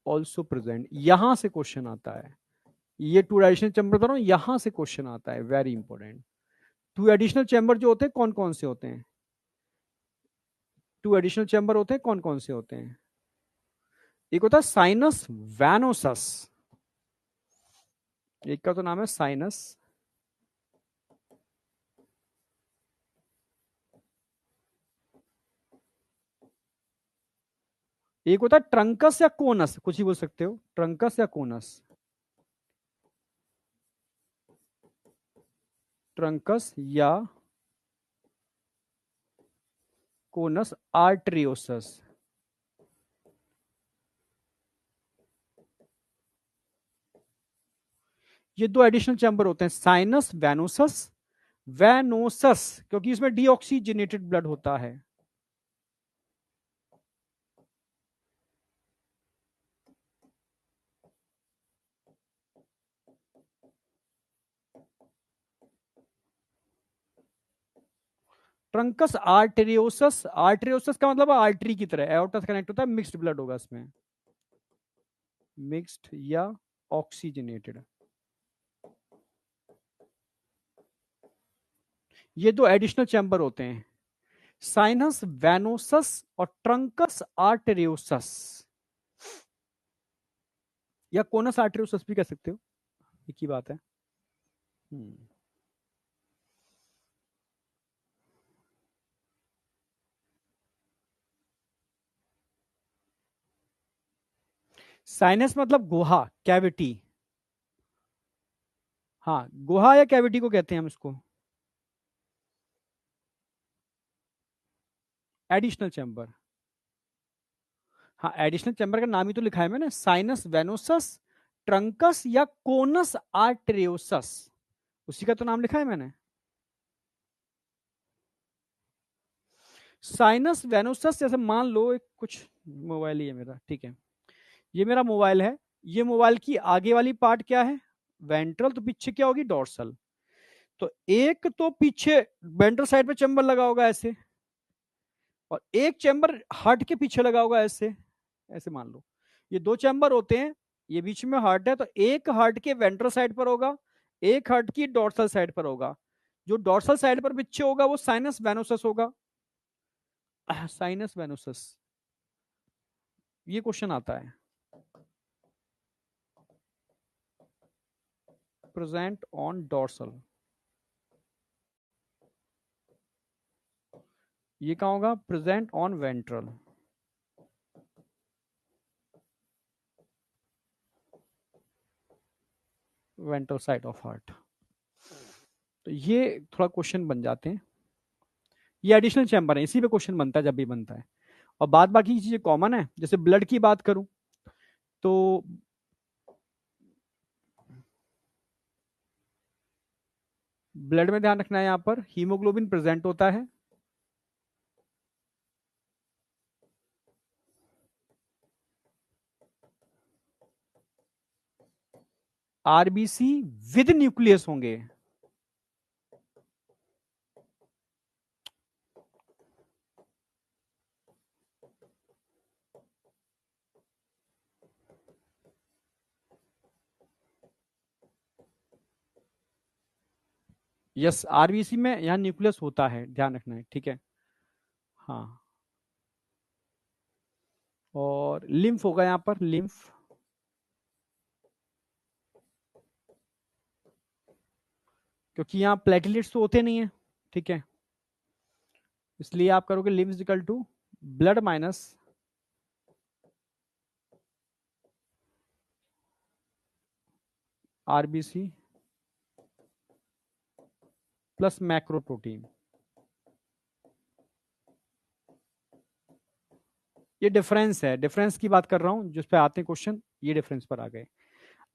ऑल्सो प्रेजेंट, यहां से क्वेश्चन आता है। ये 2 एडिशनल चैम्बर बता रहा हूं, यहां से क्वेश्चन आता है, वेरी इंपॉर्टेंट। 2 एडिशनल चैम्बर जो होते हैं कौन कौन से होते हैं? 2 एडिशनल चैम्बर होते हैं कौन कौन से होते हैं? एक होता है साइनस वैनोसस, एक का तो नाम है साइनस, एक होता है ट्रंकस या कोनस, कुछ ही बोल सकते हो, ट्रंकस या कोनस। ट्रंकस या कोनस आर्टरियोसस। ये 2 एडिशनल चैम्बर होते हैं, साइनस वैनोसस, वैनोसस क्योंकि इसमें डीऑक्सीजनेटेड ब्लड होता है। ट्रंकस आर्टेरियोसस, आर्टेरियोसस का मतलब आर्टरी की तरह, एओर्टा से कनेक्ट होता है, मिक्स्ड ब्लड होगा इसमें, मिक्स्ड या ऑक्सीजनेटेड। ये 2 एडिशनल चैम्बर होते हैं, साइनस वैनोसस और ट्रंकस आर्टेरियोसस, या कोनस आर्टेरियोसस भी कह सकते हो, एक ही बात है। साइनस मतलब गुहा, कैविटी। हाँ, गुहा या कैविटी को कहते हैं हम इसको, एडिशनल चैम्बर। हाँ, एडिशनल चैम्बर का नाम ही तो लिखा है मैंने, साइनस वेनोसस, ट्रंकस या कोनस आर्टेरियोसस, उसी का तो नाम लिखा है मैंने। साइनस वेनोसस, जैसे मान लो एक कुछ मोबाइल ही है मेरा, ठीक है, ये मेरा मोबाइल है, ये मोबाइल की आगे वाली पार्ट क्या है वेंट्रल, तो पीछे क्या होगी डोर्सल। तो एक तो पीछे वेंट्रल साइड पे चैम्बर लगा होगा ऐसे, और एक चैम्बर हार्ट के पीछे लगा होगा ऐसे, ऐसे मान लो ये 2 चैम्बर होते हैं, ये बीच में हार्ट है, तो एक हार्ट के वेंट्रल साइड पर होगा, एक हार्ट की डोर्सल साइड पर होगा, जो डोर्सल साइड पर पीछे होगा वो साइनस वेनोसस होगा। साइनस वेनोसस, ये क्वेश्चन आता है, प्रेजेंट ऑन डोर्सल, ये कहाँ होगा present on ventral. Ventral side of heart. तो ये थोड़ा क्वेश्चन बन जाते हैं, ये एडिशनल चैम्बर है, इसी पे क्वेश्चन बनता है जब भी बनता है। और बाद बाकी की चीजें कॉमन है। जैसे ब्लड की बात करूं तो ब्लड में ध्यान रखना है, यहां पर हीमोग्लोबिन प्रेजेंट होता है, आरबीसी विद न्यूक्लियस होंगे। यस, आरबीसी में यहां न्यूक्लियस होता है, ध्यान रखना है, ठीक है। हाँ, और लिम्फ होगा यहां पर, लिम्फ, क्योंकि यहां प्लेटलेट्स तो होते नहीं है, ठीक है, इसलिए आप करोगे lymph equal to blood minus RBC plus macro protein. ये डिफरेंस है, डिफरेंस की बात कर रहा हूं जिस पे आते हैं क्वेश्चन, ये डिफरेंस पर आ गए।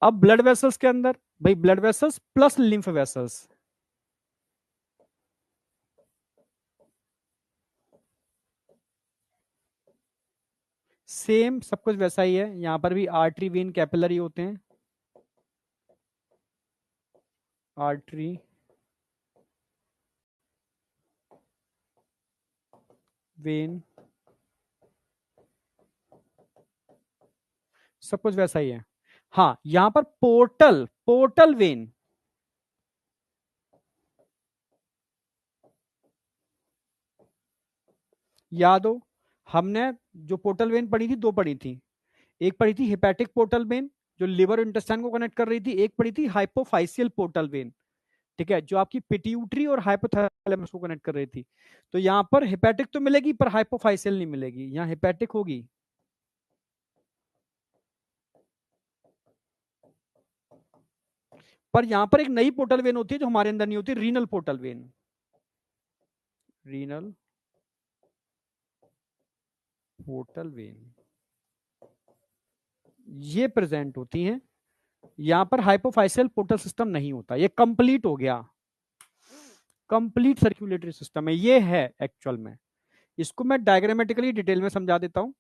अब ब्लड वेसल्स के अंदर भाई blood vessels plus lymph vessels, same सब कुछ वैसा ही है, यहां पर भी आर्टरी वेन कैपिलरी होते हैं, आर्टरी वेन, सब कुछ वैसा ही है। हाँ, यहां पर पोर्टल, पोर्टल वेन, याद हो हमने जो पोर्टल वेन पढ़ी थी, दो पढ़ी थी, एक पढ़ी थी हिपैटिक पोर्टल वेन जो लिवर इंटेस्टाइन को कनेक्ट कर रही थी, एक पढ़ी थी हाइपोफाइसियल पोर्टल वेन, ठीक है, जो आपकी पिट्यूटरी और हाइपोथैलेमस को कनेक्ट कर रही थी। तो यहां पर हिपैटिक तो मिलेगी पर हाइपोफाइसियल नहीं मिलेगी, यहां हिपैटिक होगी। पर यहां पर एक नई पोर्टल वेन होती है जो हमारे अंदर नहीं होती, renal portal vein, renal portal vein ये प्रेजेंट होती हैं। यहां पर हाइपोफाइसियल पोर्टल सिस्टम नहीं होता, ये कंप्लीट हो गया, कंप्लीट सर्कुलेटरी सिस्टम है ये है एक्चुअल में। इसको मैं डायग्रामेटिकली डिटेल में समझा देता हूं।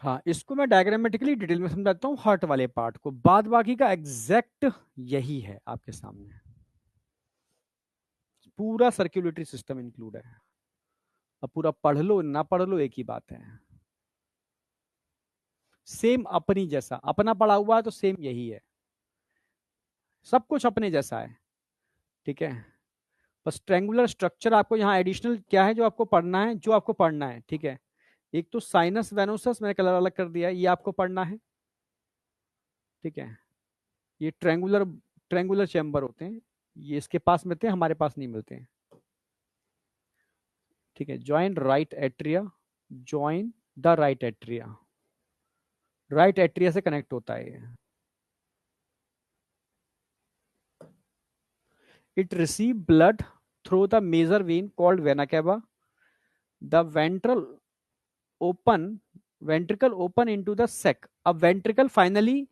हाँ, इसको मैं डायग्रामेटिकली डिटेल में समझाता हूँ, हार्ट वाले पार्ट को, बाद बाकी का एग्जैक्ट यही है आपके सामने, पूरा सर्कुलेटरी सिस्टम इंक्लूड है। अब पूरा पढ़ लो ना पढ़ लो एक ही बात है, सेम अपनी जैसा, अपना पढ़ा हुआ है तो सेम यही है, सब कुछ अपने जैसा है, ठीक है। बस ट्रेंगुलर स्ट्रक्चर आपको यहाँ एडिशनल क्या है जो आपको पढ़ना है, जो आपको पढ़ना है, ठीक है। एक तो साइनस वेनोसस मैंने कलर अलग कर दिया है, ये आपको पढ़ना है, ठीक है। ये ट्रेंगुलर, ट्रेंगुलर चैम्बर होते हैं, ये इसके पास मिलते हैं, हमारे पास नहीं मिलते हैं, ठीक है। Join right atria, join the right atria, right atria से कनेक्ट होता है ये। It receive blood through the major vein called vena cava, the ventral open, ventricle open into the sac. अब वेंट्रिकल फाइनली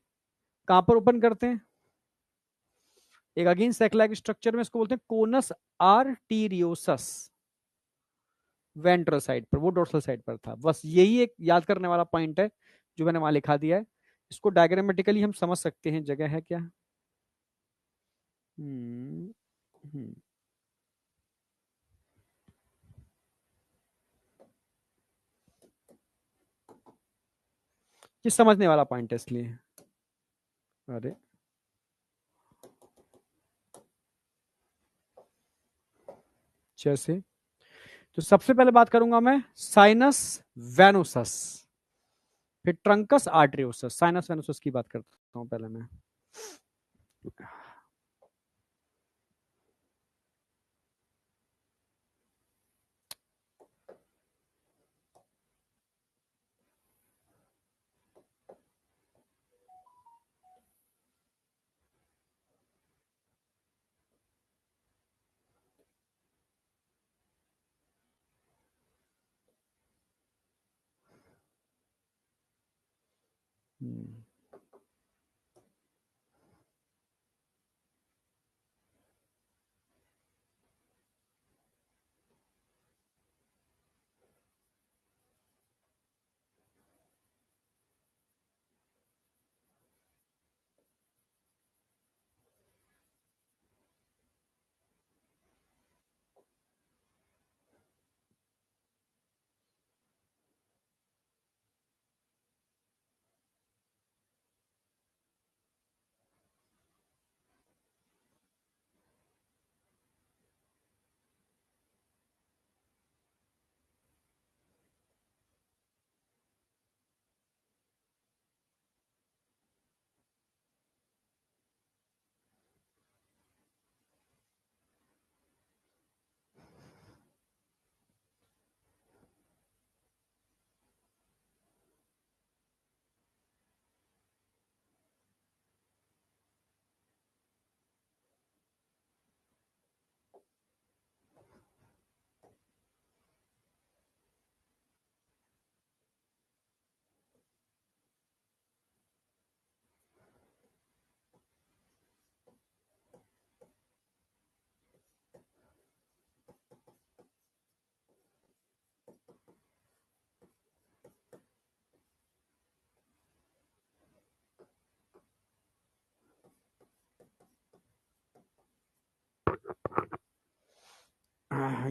कहां पर ओपन करते हैं, एक अगेन सेक लाइक स्ट्रक्चर में, इसको बोलते हैं कोनस आर्टीरियोसस, वेंट्रल साइड पर, वो डोर्सल साइड पर था। बस यही एक याद करने वाला पॉइंट है जो मैंने वहां लिखा दिया है, इसको डायग्रामेटिकली हम समझ सकते हैं, जगह है क्या। हम्म हम्म ये समझने वाला पॉइंट है इसलिए, अरे जैसे, तो सबसे पहले बात करूंगा मैं साइनस वेनोसस, फिर ट्रंकस आर्टरियोसस। साइनस वेनोसस की बात करता हूं पहले मैं।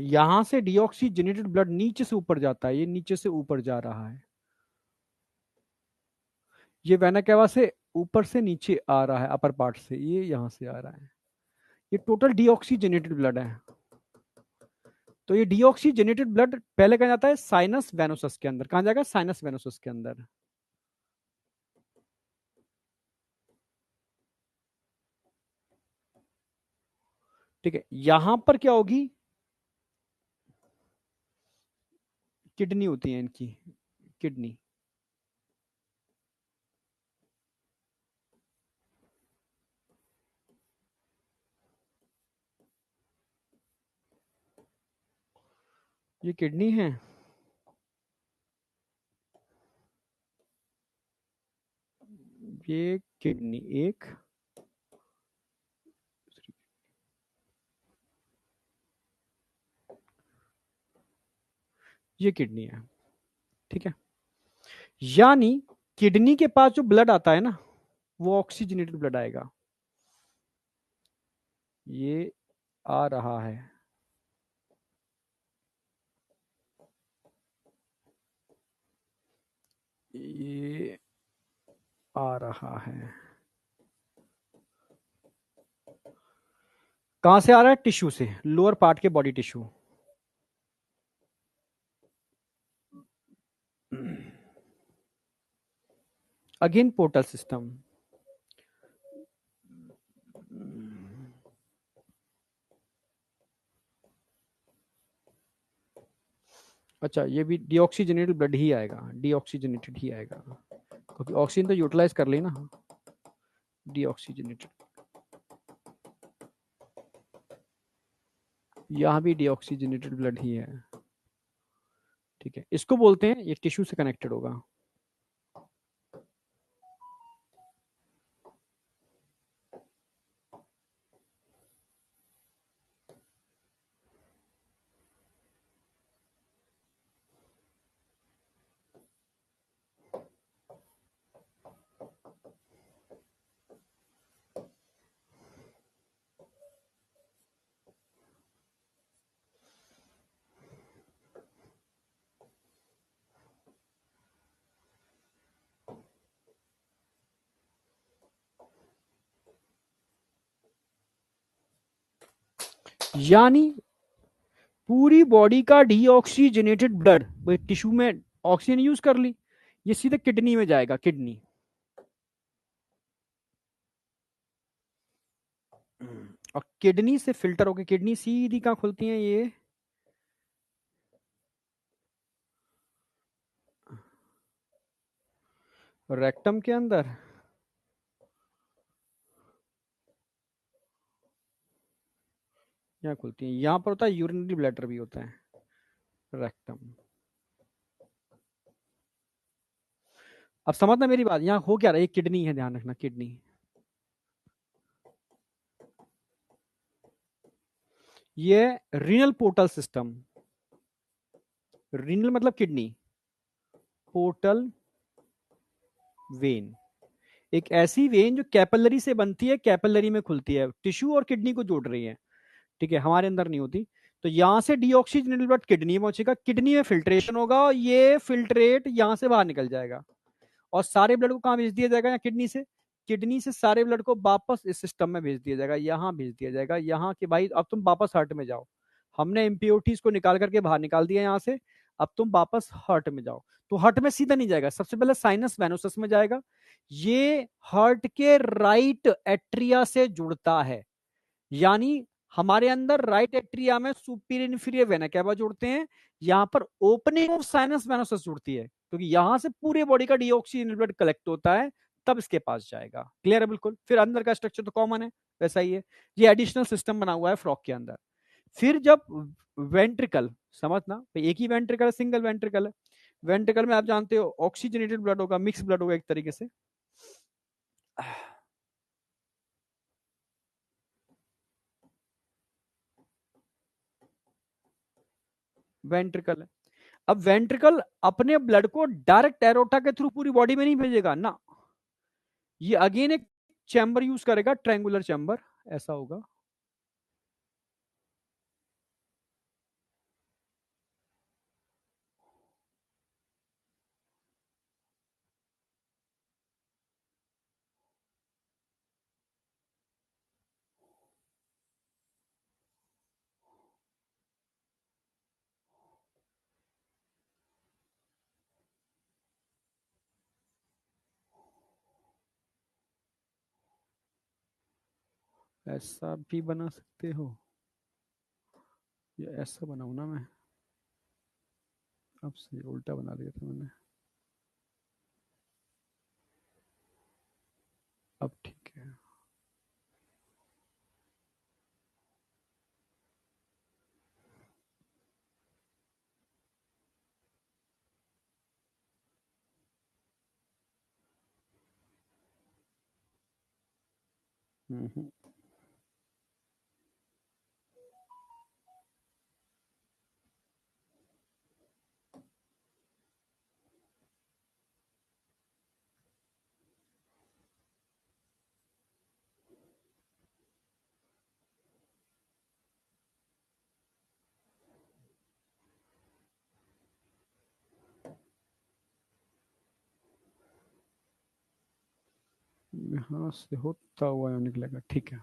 यहां से डीऑक्सीजनेटेड ब्लड नीचे से ऊपर जाता है, ये नीचे से ऊपर जा रहा है, ये वेना केवा से ऊपर से नीचे आ रहा है, अपर पार्ट से ये यहां से आ रहा है, ये टोटल डीऑक्सीजनेटेड ब्लड है। तो ये डीऑक्सीजनेटेड ब्लड पहले कहा जाता है साइनस वेनोसस के अंदर, कहा जाएगा साइनस वेनोसस के अंदर। ठीक है, यहां पर क्या होगी, किडनी होती है इनकी, किडनी। ये किडनी है, ये किडनी एक, ये किडनी है। ठीक है, यानी किडनी के पास जो ब्लड आता है ना, वो ऑक्सीजनेटेड ब्लड आएगा, ये आ रहा है, ये आ रहा है। कहां से आ रहा है, टिश्यू से, लोअर पार्ट के body tissue. Again portal system. अच्छा, ये भी डीऑक्सीजनेटेड ब्लड ही आएगा, डीऑक्सीजनेटेड ही आएगा, क्योंकि ऑक्सीजन तो यूटिलाइज कर ली ना, डीऑक्सीजनेटेड। यहां भी डीऑक्सीजनेटेड ब्लड ही है। ठीक है, इसको बोलते हैं, ये टिश्यू से कनेक्टेड होगा। यानी पूरी बॉडी का डीऑक्सीजनेटेड ब्लड, वही टिश्यू में ऑक्सीजन यूज कर ली, ये सीधे किडनी में जाएगा, किडनी। और किडनी से फिल्टर होकर किडनी सीधी कहां खुलती है, ये रेक्टम के अंदर। यहाँ खुलती है, यहाँ पर होता है यूरिनरी ब्लैडर भी होता है, रेक्टम। अब समझना मेरी बात, यहाँ हो क्या रहा है, एक किडनी है, ध्यान रखना, किडनी। ये रीनल पोर्टल सिस्टम, रीनल मतलब किडनी, पोर्टल वेन, एक ऐसी वेन जो कैपिलरी से बनती है, कैपिलरी में खुलती है, टिश्यू और किडनी को जोड़ रही है, ठीक है, हमारे अंदर नहीं होती। तो यहां से डीऑक्सीजनेटेड ब्लड किडनी में पहुंचेगा, किडनी में फिल्ट्रेशन होगा और ये फिल्ट्रेट यहां से बाहर निकल जाएगा, और सारे ब्लड को कहां भेज दिया जाएगा, या किडनी से, किडनी से सारे ब्लड को वापस इस सिस्टम में भेज दिया जाएगा, यहां भेज दिया जाएगा, यहां कि भाई अब तुम वापस हार्ट में जाओ, हमने इम्प्योरिटीज को निकाल करके बाहर निकाल दिया यहां से, अब तुम वापस हार्ट में जाओ। तो हार्ट में सीधा नहीं जाएगा, सबसे पहले साइनस वेनोसस में जाएगा, ये हार्ट के राइट एट्रिया से जुड़ता है, यानी हमारे अंदर राइट एट्रिया में सुपीरियर इंफीरियर वेना कैवा जुड़ते हैं, यहां पर ओपनिंग ऑफ साइनस वेनोसस जुड़ती है, क्योंकि यहां से पूरे बॉडी का डीऑक्सीजन ब्लड कलेक्ट होता है, तब इसके पास जाएगा। क्लियर है बिल्कुल? फिर अंदर का स्ट्रक्चर तो कॉमन है, वैसा ही है, ये एडिशनल सिस्टम बना हुआ है फ्रॉक के अंदर। फिर जब वेंट्रिकल, समझना भाई, एक ही वेंट्रिकल है, सिंगल वेंट्रिकल है, वेंट्रिकल में आप जानते हो ऑक्सीजनेटेड ब्लड होगा, मिक्स ब्लड होगा एक तरीके से, वेंट्रिकल है। अब वेंट्रिकल अपने ब्लड को डायरेक्ट एरोटा के थ्रू पूरी बॉडी में नहीं भेजेगा ना, ये अगेन एक चैम्बर यूज करेगा, ट्रायंगुलर चैम्बर, ऐसा होगा, ऐसा भी बना सकते हो, ये ऐसा बनाऊ ना मैं, अब से उल्टा बना दिया था मैंने, अब ठीक है। हम्म। यहाँ से होता हुआ यहाँ निकलेगा, ठीक है।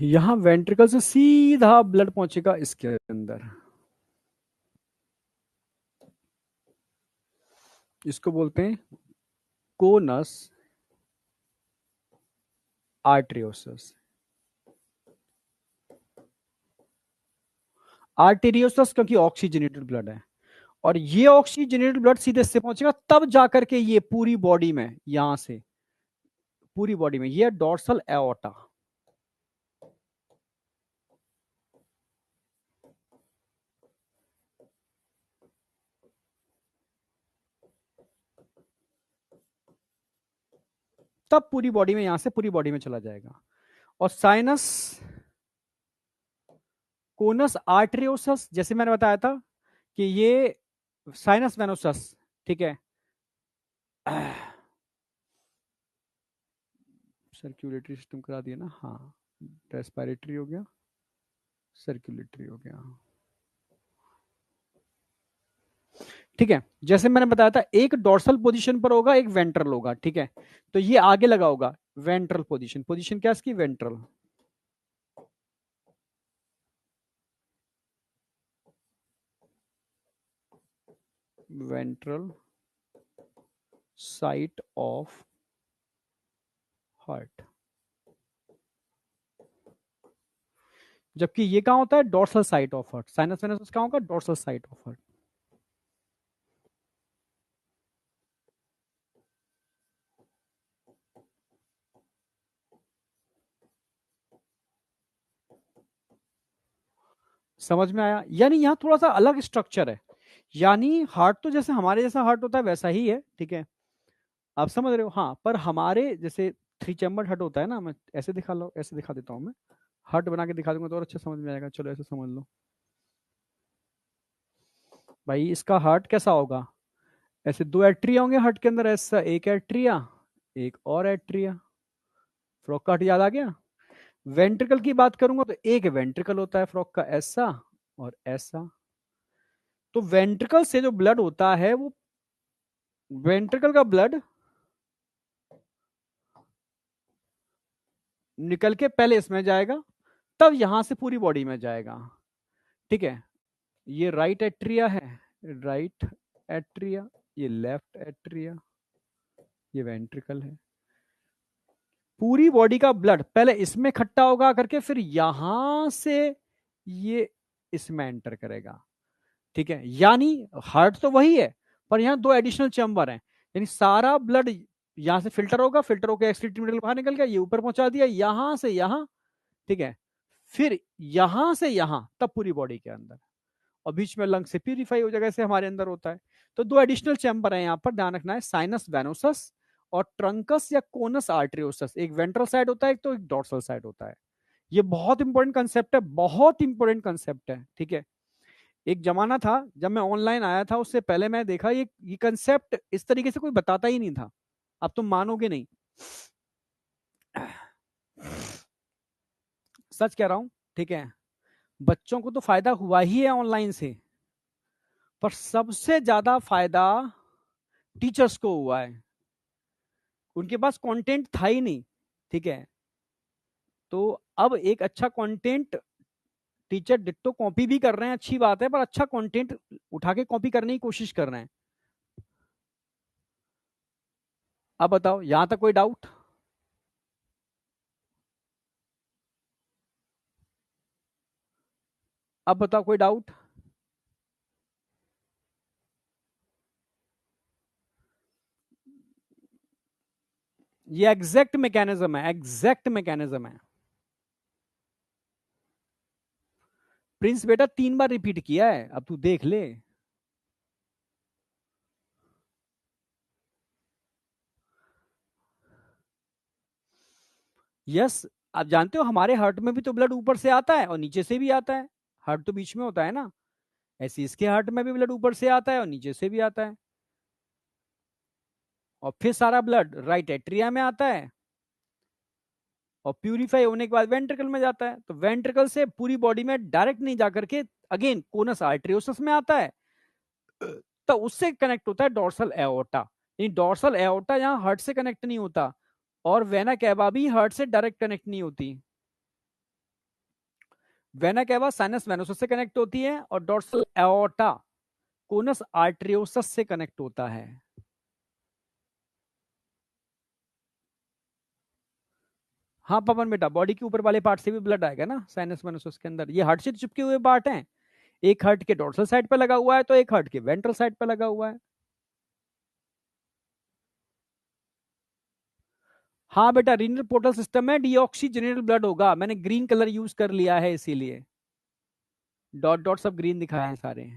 यहाँ वेंट्रिकल से सीधा ब्लड पहुंचेगा इसके अंदर, इसको बोलते हैं कोनस आर्टेरियोसस, आर्टेरियोसस क्योंकि ऑक्सीजनेटेड ब्लड है, और ये ऑक्सीजनेटेड ब्लड सीधे से पहुंचेगा, तब जाकर के ये पूरी बॉडी में, यहां से पूरी बॉडी में, ये डोर्सल एओर्टा, तब पूरी बॉडी में, यहां से पूरी बॉडी में चला जाएगा। और साइनस कोनस आर्टेरियोसस, जैसे मैंने बताया था कि ये साइनस वेनोसस, ठीक है, सर्कुलेटरी सिस्टम करा दिया ना, हाँ, रेस्पिरेटरी हो गया, सर्कुलेटरी हो गया, ठीक है। जैसे मैंने बताया था, एक डोर्सल पोजीशन पर होगा, एक वेंट्रल होगा, ठीक है, तो ये आगे लगा होगा वेंट्रल पोजीशन, पोजीशन क्या है इसकी, ventral, ventral side of heart, जबकि ये कहां होता है, dorsal side of heart, sinus venosus कहां होगा, डोर्सल साइट ऑफ हार्ट। समझ में आया? यानी यहाँ थोड़ा सा अलग स्ट्रक्चर है। यानी हार्ट तो जैसे हमारे जैसा हार्ट होता है वैसा ही है, ठीक है, आप समझ रहे हो? हाँ, पर हमारे जैसे थ्री चैम्बर हार्ट होता है ना, मैं ऐसे दिखा लो, ऐसे दिखा देता हूँ मैं, हार्ट बना के दिखा दूंगा तो और अच्छा समझ में आएगा। चलो ऐसे समझ लो भाई, इसका हार्ट कैसा होगा? ऐसे दो एट्रिया होंगे हार्ट के अंदर, ऐसा एक एट्रिया, एक और एट्रिया। फ्रॉक का हार्ट याद आ गया? वेंट्रिकल की बात करूंगा तो एक वेंट्रिकल होता है फ्रॉक का, ऐसा और ऐसा। तो वेंट्रिकल से जो ब्लड होता है वो, वेंट्रिकल का ब्लड निकल के पहले इसमें जाएगा, तब यहां से पूरी बॉडी में जाएगा, ठीक है। ये राइट एट्रिया है, राइट एट्रिया, ये लेफ्ट एट्रिया, ये वेंट्रिकल है। पूरी बॉडी का ब्लड पहले इसमें इकट्ठा होगा करके, फिर यहां से ये इसमें एंटर करेगा, ठीक है। यानी हार्ट तो वही है, पर यहां दो एडिशनल चैम्बर हैं। यानी सारा ब्लड यहां से फिल्टर होगा, फिल्टर होकर एक्सट्रीमिटी बाहर निकल गया, ये ऊपर पहुंचा दिया, यहां से यहां, ठीक है। फिर यहां से यहां, तब पूरी बॉडी के अंदर, और बीच में लंग से प्यूरिफाई हो जाएगा, जैसे हमारे अंदर होता है। तो दो एडिशनल चैम्बर है यहाँ पर, ध्यान रखना है, साइनस वेनोसस और ट्रंकस या कोनस आर्टरियोसस। एक वेंट्रल साइड होता है, एक तो एक डॉर्सल साइड होता है। ये बहुत इंपॉर्टेंट कंसेप्ट है, बहुत इंपॉर्टेंट कंसेप्ट है, ठीक है। एक जमाना था जब मैं ऑनलाइन आया था, उससे पहले मैं देखा ये कंसेप्ट इस तरीके से कोई बताता ही नहीं था। अब तुम मानोगे नहीं, सच कह रहा हूं, ठीक है। बच्चों को तो फायदा हुआ ही है ऑनलाइन से, पर सबसे ज्यादा फायदा टीचर्स को हुआ है। उनके पास कंटेंट था ही नहीं, ठीक है। तो अब एक अच्छा कंटेंट, टीचर डिट्टो कॉपी भी कर रहे हैं, अच्छी बात है, पर अच्छा कंटेंट उठा के कॉपी करने की कोशिश कर रहे हैं। अब बताओ, यहां तक कोई डाउट? अब बताओ, कोई डाउट? ये एग्जैक्ट मैकेनिज्म है, एग्जैक्ट मैकेनिज्म है। प्रिंस बेटा 3 बार रिपीट किया है, अब तू देख ले। यस, आप जानते हो हमारे हार्ट में भी तो ब्लड ऊपर से आता है और नीचे से भी आता है। हार्ट तो बीच में होता है ना, ऐसे इसके हार्ट में भी ब्लड ऊपर से आता है और नीचे से भी आता है। और फिर सारा ब्लड राइट एट्रिया में आता है, और प्यूरिफाई होने के बाद वेंट्रिकल में जाता है। तो वेंट्रिकल से पूरी बॉडी में डायरेक्ट नहीं जाकर के अगेन कोनस आर्टरियोसस में आता है, तो उससे कनेक्ट होता है डोर्सल एओर्टा। यानी डोर्सल एओर्टा यहाँ हार्ट से कनेक्ट नहीं होता, और वेना कैवा भी हार्ट से डायरेक्ट कनेक्ट नहीं होती। वेना कैवा साइनस वेनोसस से कनेक्ट होती है, और डोर्सल एओर्टा कोनस आर्टरियोसस से कनेक्ट होता है। हाँ पवन बेटा, बॉडी के ऊपर वाले पार्ट से भी ब्लड आएगा ना साइनस वेनोसस के अंदर, ये हार्ट से चिपके हुए पार्ट हैं। एक हार्ट के डोर्सल साइड पे लगा हुआ है, तो एक हार्ट के वेंट्रल साइड पे लगा हुआ है। हाँ बेटा, रीनल पोर्टल सिस्टम में डीऑक्सीजनेटेड ब्लड होगा, मैंने ग्रीन कलर यूज कर लिया है इसीलिए, डॉट डॉट सब ग्रीन दिखाए हैं सारे।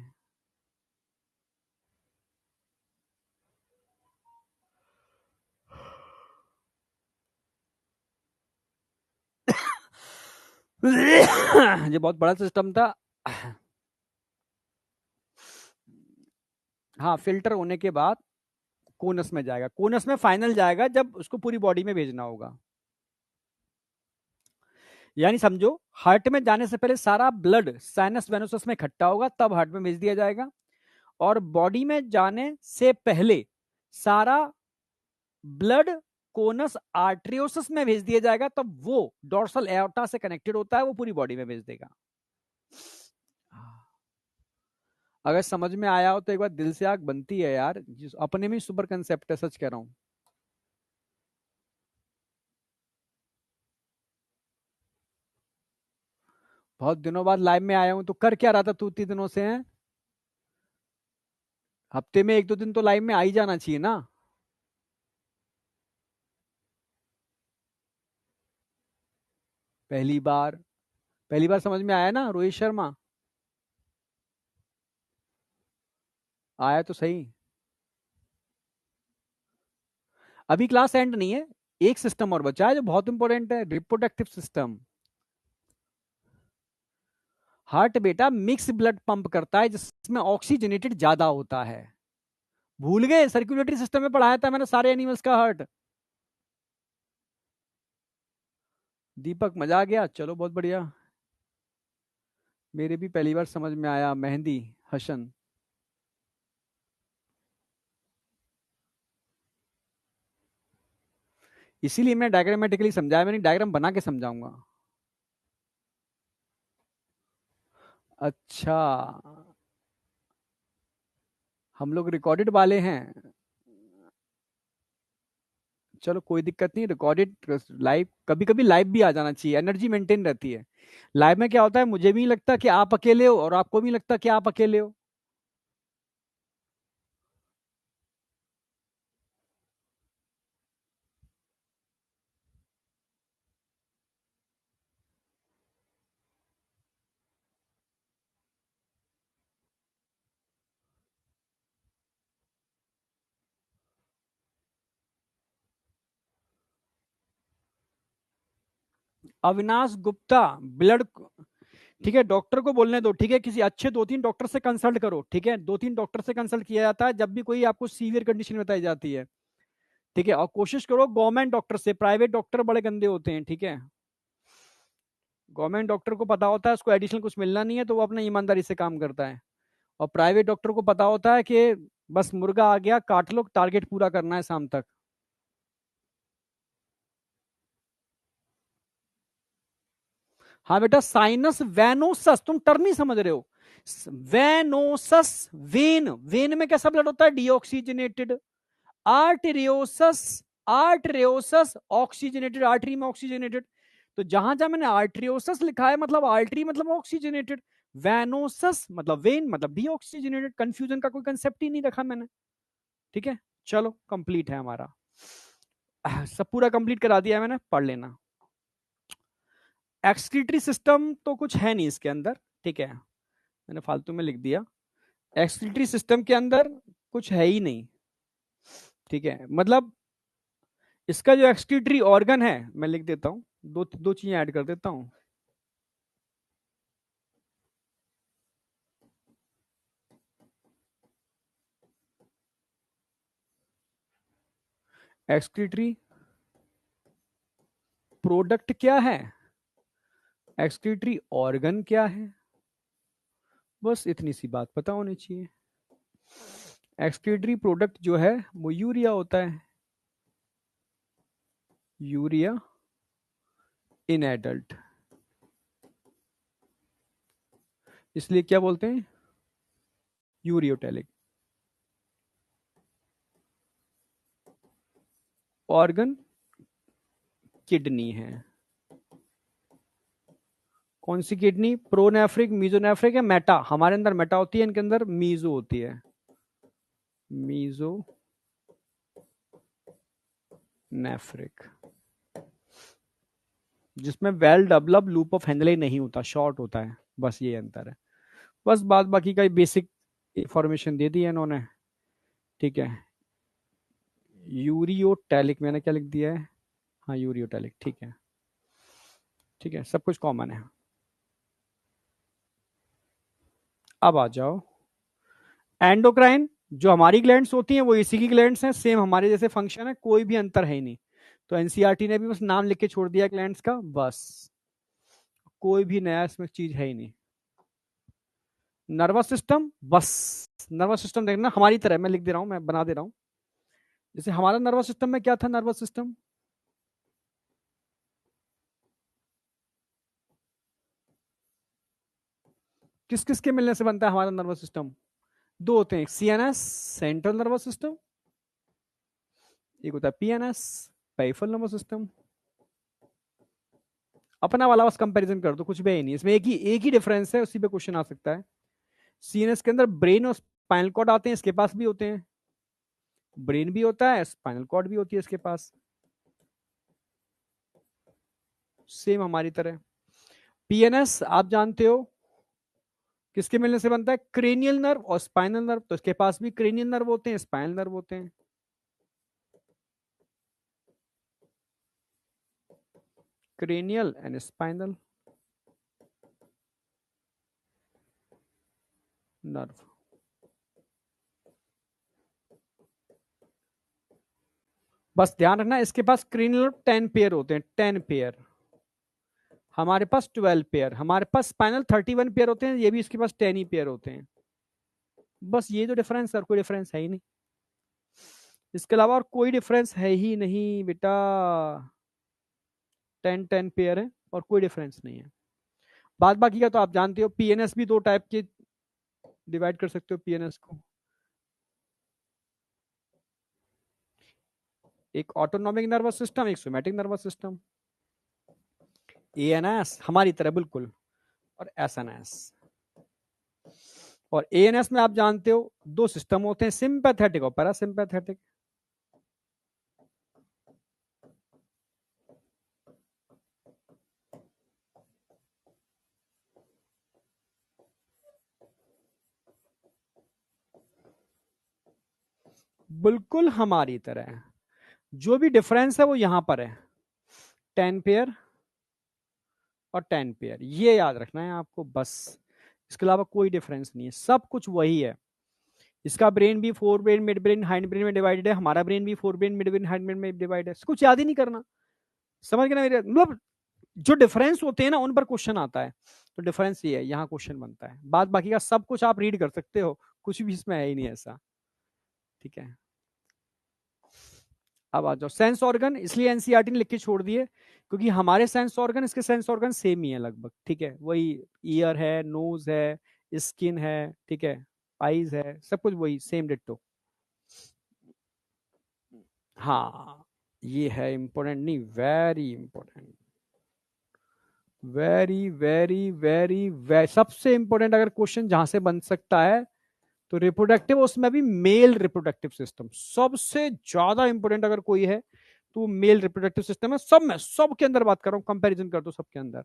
ये बहुत बड़ा सिस्टम था। हाँ, फिल्टर होने के बाद कोनस में जाएगा, कोनस में फाइनल जाएगा जब उसको पूरी बॉडी में भेजना होगा। यानी समझो, हार्ट में जाने से पहले सारा ब्लड साइनस वेनोसस में इकट्ठा होगा, तब हार्ट में भेज दिया जाएगा। और बॉडी में जाने से पहले सारा ब्लड कोनस आर्टरियोसस में भेज दिया जाएगा, तब वो डोर्सल एओर्टा से कनेक्टेड होता है, वो पूरी बॉडी में भेज देगा। अगर समझ में आया हो तो एक बार दिल से आग बनती है यार, अपने में सुपर कंसेप्ट है, सच कह रहा हूं। बहुत दिनों बाद लाइव में आया हूं, तो कर क्या रहा था तू इतने दिनों से है? हफ्ते में 1-2 दिन तो लाइव में आ ही जाना चाहिए ना। पहली बार, पहली बार समझ में आया ना रोहित शर्मा? आया तो सही। अभी क्लास एंड नहीं है, एक सिस्टम और बचा है जो बहुत इंपॉर्टेंट है, रिप्रोडक्टिव सिस्टम। हार्ट बेटा मिक्स ब्लड पंप करता है जिसमें ऑक्सीजनेटेड ज्यादा होता है। भूल गए? सर्कुलेटरी सिस्टम में पढ़ाया था मैंने सारे एनिमल्स का हार्ट। दीपक मजा आ गया, चलो बहुत बढ़िया। मेरे भी पहली बार समझ में आया। मेहंदी हसन। इसीलिए मैं डायग्रामेटिकली समझाया, मैंने डायग्राम बना के समझाऊंगा। अच्छा, हम लोग रिकॉर्डेड वाले हैं। चलो कोई दिक्कत नहीं, रिकॉर्डेड लाइव, कभी कभी लाइव भी आ जाना चाहिए, एनर्जी मेंटेन रहती है। लाइव में क्या होता है, मुझे भी नहीं लगता कि आप अकेले हो और आपको भी नहीं लगता कि आप अकेले हो। अविनाश गुप्ता, ब्लड, ठीक है डॉक्टर को बोलने दो, ठीक है किसी अच्छे 2-3 डॉक्टर से कंसल्ट करो, ठीक है 2-3 डॉक्टर से कंसल्ट किया जाता है जब भी कोई आपको सीवियर कंडीशन बताई जाती है। ठीक है, और कोशिश करो गवर्नमेंट डॉक्टर से, प्राइवेट डॉक्टर बड़े गंदे होते हैं, ठीक है। गवर्नमेंट डॉक्टर को पता होता है उसको एडिशनल कुछ मिलना नहीं है तो वो अपने ईमानदारी से काम करता है। और प्राइवेट डॉक्टर को पता होता है कि बस मुर्गा आ गया काट लो, टारगेट पूरा करना है शाम तक। हाँ बेटा, साइनस वेनोसस, तुम टर्म ही समझ रहे हो। वेनोसस, वेन, वेन में कैसा ब्लड होता है, deoxygenated. Arteriosus, arteriosus oxygenated, artery में ऑक्सीजनेटेड। तो जहां जहां मैंने आर्टरियोसस लिखा है मतलब आर्टरी मतलब ऑक्सीजनेटेड, वेनोसस मतलब वेन मतलब डीऑक्सीजनेटेड, कंफ्यूजन का कोई कंसेप्ट ही नहीं रखा मैंने। ठीक है, चलो कंप्लीट है हमारा, सब पूरा कंप्लीट करा दिया है मैंने, पढ़ लेना। एक्सक्रीटरी सिस्टम तो कुछ है नहीं इसके अंदर, ठीक है, मैंने फालतू में लिख दिया। एक्सक्रीटरी सिस्टम के अंदर कुछ है ही नहीं, ठीक है, मतलब इसका जो एक्सक्रीटरी ऑर्गन है, मैं लिख देता हूं, दो दो चीजें ऐड कर देता हूं। एक्सक्रीटरी प्रोडक्ट क्या है, एक्सक्रीटरी ऑर्गन क्या है, बस इतनी सी बात पता होनी चाहिए। एक्सक्रीटरी प्रोडक्ट जो है वो यूरिया होता है, यूरिया इन एडल्ट, इसलिए क्या बोलते हैं, यूरियोटेलिक। ऑर्गन किडनी है। कौन सी किडनी, प्रोनेफ्रिक, मीजोनेफ्रिक है, मेटा, हमारे अंदर मेटा होती है, इनके अंदर मीजो होती है, मीजो नेफ्रिक, जिसमें well develop loop of Henle नहीं होता, शॉर्ट होता है, बस ये अंतर है। बस बात बाकी का बेसिक इंफॉर्मेशन दे दी है इन्होंने, ठीक है। यूरियोटैलिक मैंने क्या लिख दिया है, हाँ यूरियोटैलिक, ठीक है, ठीक है, सब कुछ कॉमन है। अब आ जाओ एंडोक्राइन, जो हमारी ग्लैंड्स होती हैं वो इसी की ग्लैंड्स हैं, सेम हमारे जैसे फंक्शन है, कोई भी अंतर है ही नहीं। तो एनसीईआरटी ने भी बस नाम लिख के छोड़ दिया ग्लैंड्स का, बस कोई भी नया इसमें चीज है ही नहीं। नर्वस सिस्टम, बस नर्वस सिस्टम देखना हमारी तरह, मैं लिख दे रहा हूं, मैं बना दे रहा हूं। जैसे हमारा नर्वस सिस्टम में क्या था, नर्वस सिस्टम किस किस के मिलने से बनता है हमारा नर्वस सिस्टम, दो होते हैं, सीएनएस सेंट्रल नर्वस सिस्टम, एक होता है पीएनएस पेरिफेरल नर्वस सिस्टम। अपना वाला बस कंपैरिजन कर दो, कुछ भी है नहीं इसमें, एक ही डिफरेंस है, उसी पे क्वेश्चन आ सकता है। सीएनएस के अंदर ब्रेन और स्पाइनल कॉर्ड आते हैं, इसके पास भी होते हैं, ब्रेन भी होता है स्पाइनल कॉर्ड भी होती है इसके पास, सेम हमारी तरह। पीएनएस आप जानते हो किसके मिलने से बनता है? क्रेनियल नर्व और स्पाइनल नर्व। तो इसके पास भी क्रेनियल नर्व होते हैं, स्पाइनल नर्व होते हैं। Cranial and spinal nerve. बस ध्यान रखना, इसके पास क्रेनियल 10 पेयर होते हैं, 10 पेयर। हमारे पास 12 पेयर। हमारे पास स्पाइनल 31 पेयर होते हैं, ये भी इसके पास 10 ही पेयर होते हैं। बस ये तो डिफरेंस है, और कोई डिफरेंस है ही नहीं। इसके अलावा और कोई डिफरेंस है ही नहीं बेटा। 10 पेयर है और कोई डिफरेंस नहीं है। बाद बाकी का तो आप जानते हो। पीएनएस भी दो टाइप के डिवाइड कर सकते हो पीएनएस को। एक ऑटोनॉमिक नर्वस सिस्टम, एक सोमैटिक नर्वस सिस्टम। एएनएस हमारी तरह बिल्कुल, और एसएनएस। और एएनएस में आप जानते हो दो सिस्टम होते हैं, सिंपैथेटिक और पैरासिम्पैथेटिक। बिल्कुल हमारी तरह। जो भी डिफरेंस है वो यहां पर है, 10 पेयर और 10 पेयर, ये याद रखना है आपको बस। इसके अलावा कोई डिफरेंस नहीं है, सब कुछ वही है। इसका ब्रेन भी fore brain, mid brain, hind brain में डिवाइडेड है। हमारा ब्रेन भी fore brain, mid brain, hind brain में डिवाइडेड है। कुछ याद ही नहीं करना, समझ गए ना मेरे? मतलब जो डिफरेंस होते हैं ना उन पर क्वेश्चन आता है। तो डिफरेंस ये है, यहाँ क्वेश्चन बनता है। बाद बाकी का सब कुछ आप रीड कर सकते हो, कुछ भी इसमें है ही नहीं ऐसा। ठीक है, अब आ जाओ सेंस ऑर्गन। इसलिए एनसीईआरटी ने लिख के छोड़ दिए क्योंकि हमारे सेंस ऑर्गन, इसके सेंस ऑर्गन सेम ही है लगभग। ठीक है, वही ईयर है, नोज है, स्किन है, ठीक है, आईज है, सब कुछ वही सेम डिट्टो। हाँ, ये है इंपॉर्टेंट, नहीं very important, very very very way सबसे इंपॉर्टेंट अगर क्वेश्चन जहां से बन सकता है तो रिप्रोडक्टिव, उसमें भी मेल रिप्रोडक्टिव सिस्टम सबसे ज्यादा इंपॉर्टेंट अगर कोई है तो मेल रिप्रोडक्टिव सिस्टम है। सब में, सब के अंदर बात कर रहा हूं, कंपैरिजन कर दो सबके अंदर,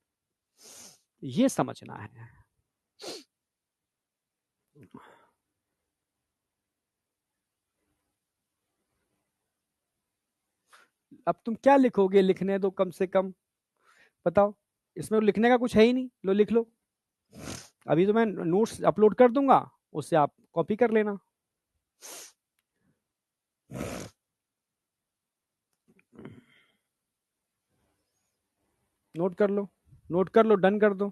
ये समझना है। अब तुम क्या लिखोगे, लिखने दो कम से कम, बताओ। इसमें लिखने का कुछ है ही नहीं, लो लिख लो। अभी तो मैं नोट्स अपलोड कर दूंगा, उससे आप कॉपी कर लेना। नोट कर लो, नोट कर लो, डन कर दो।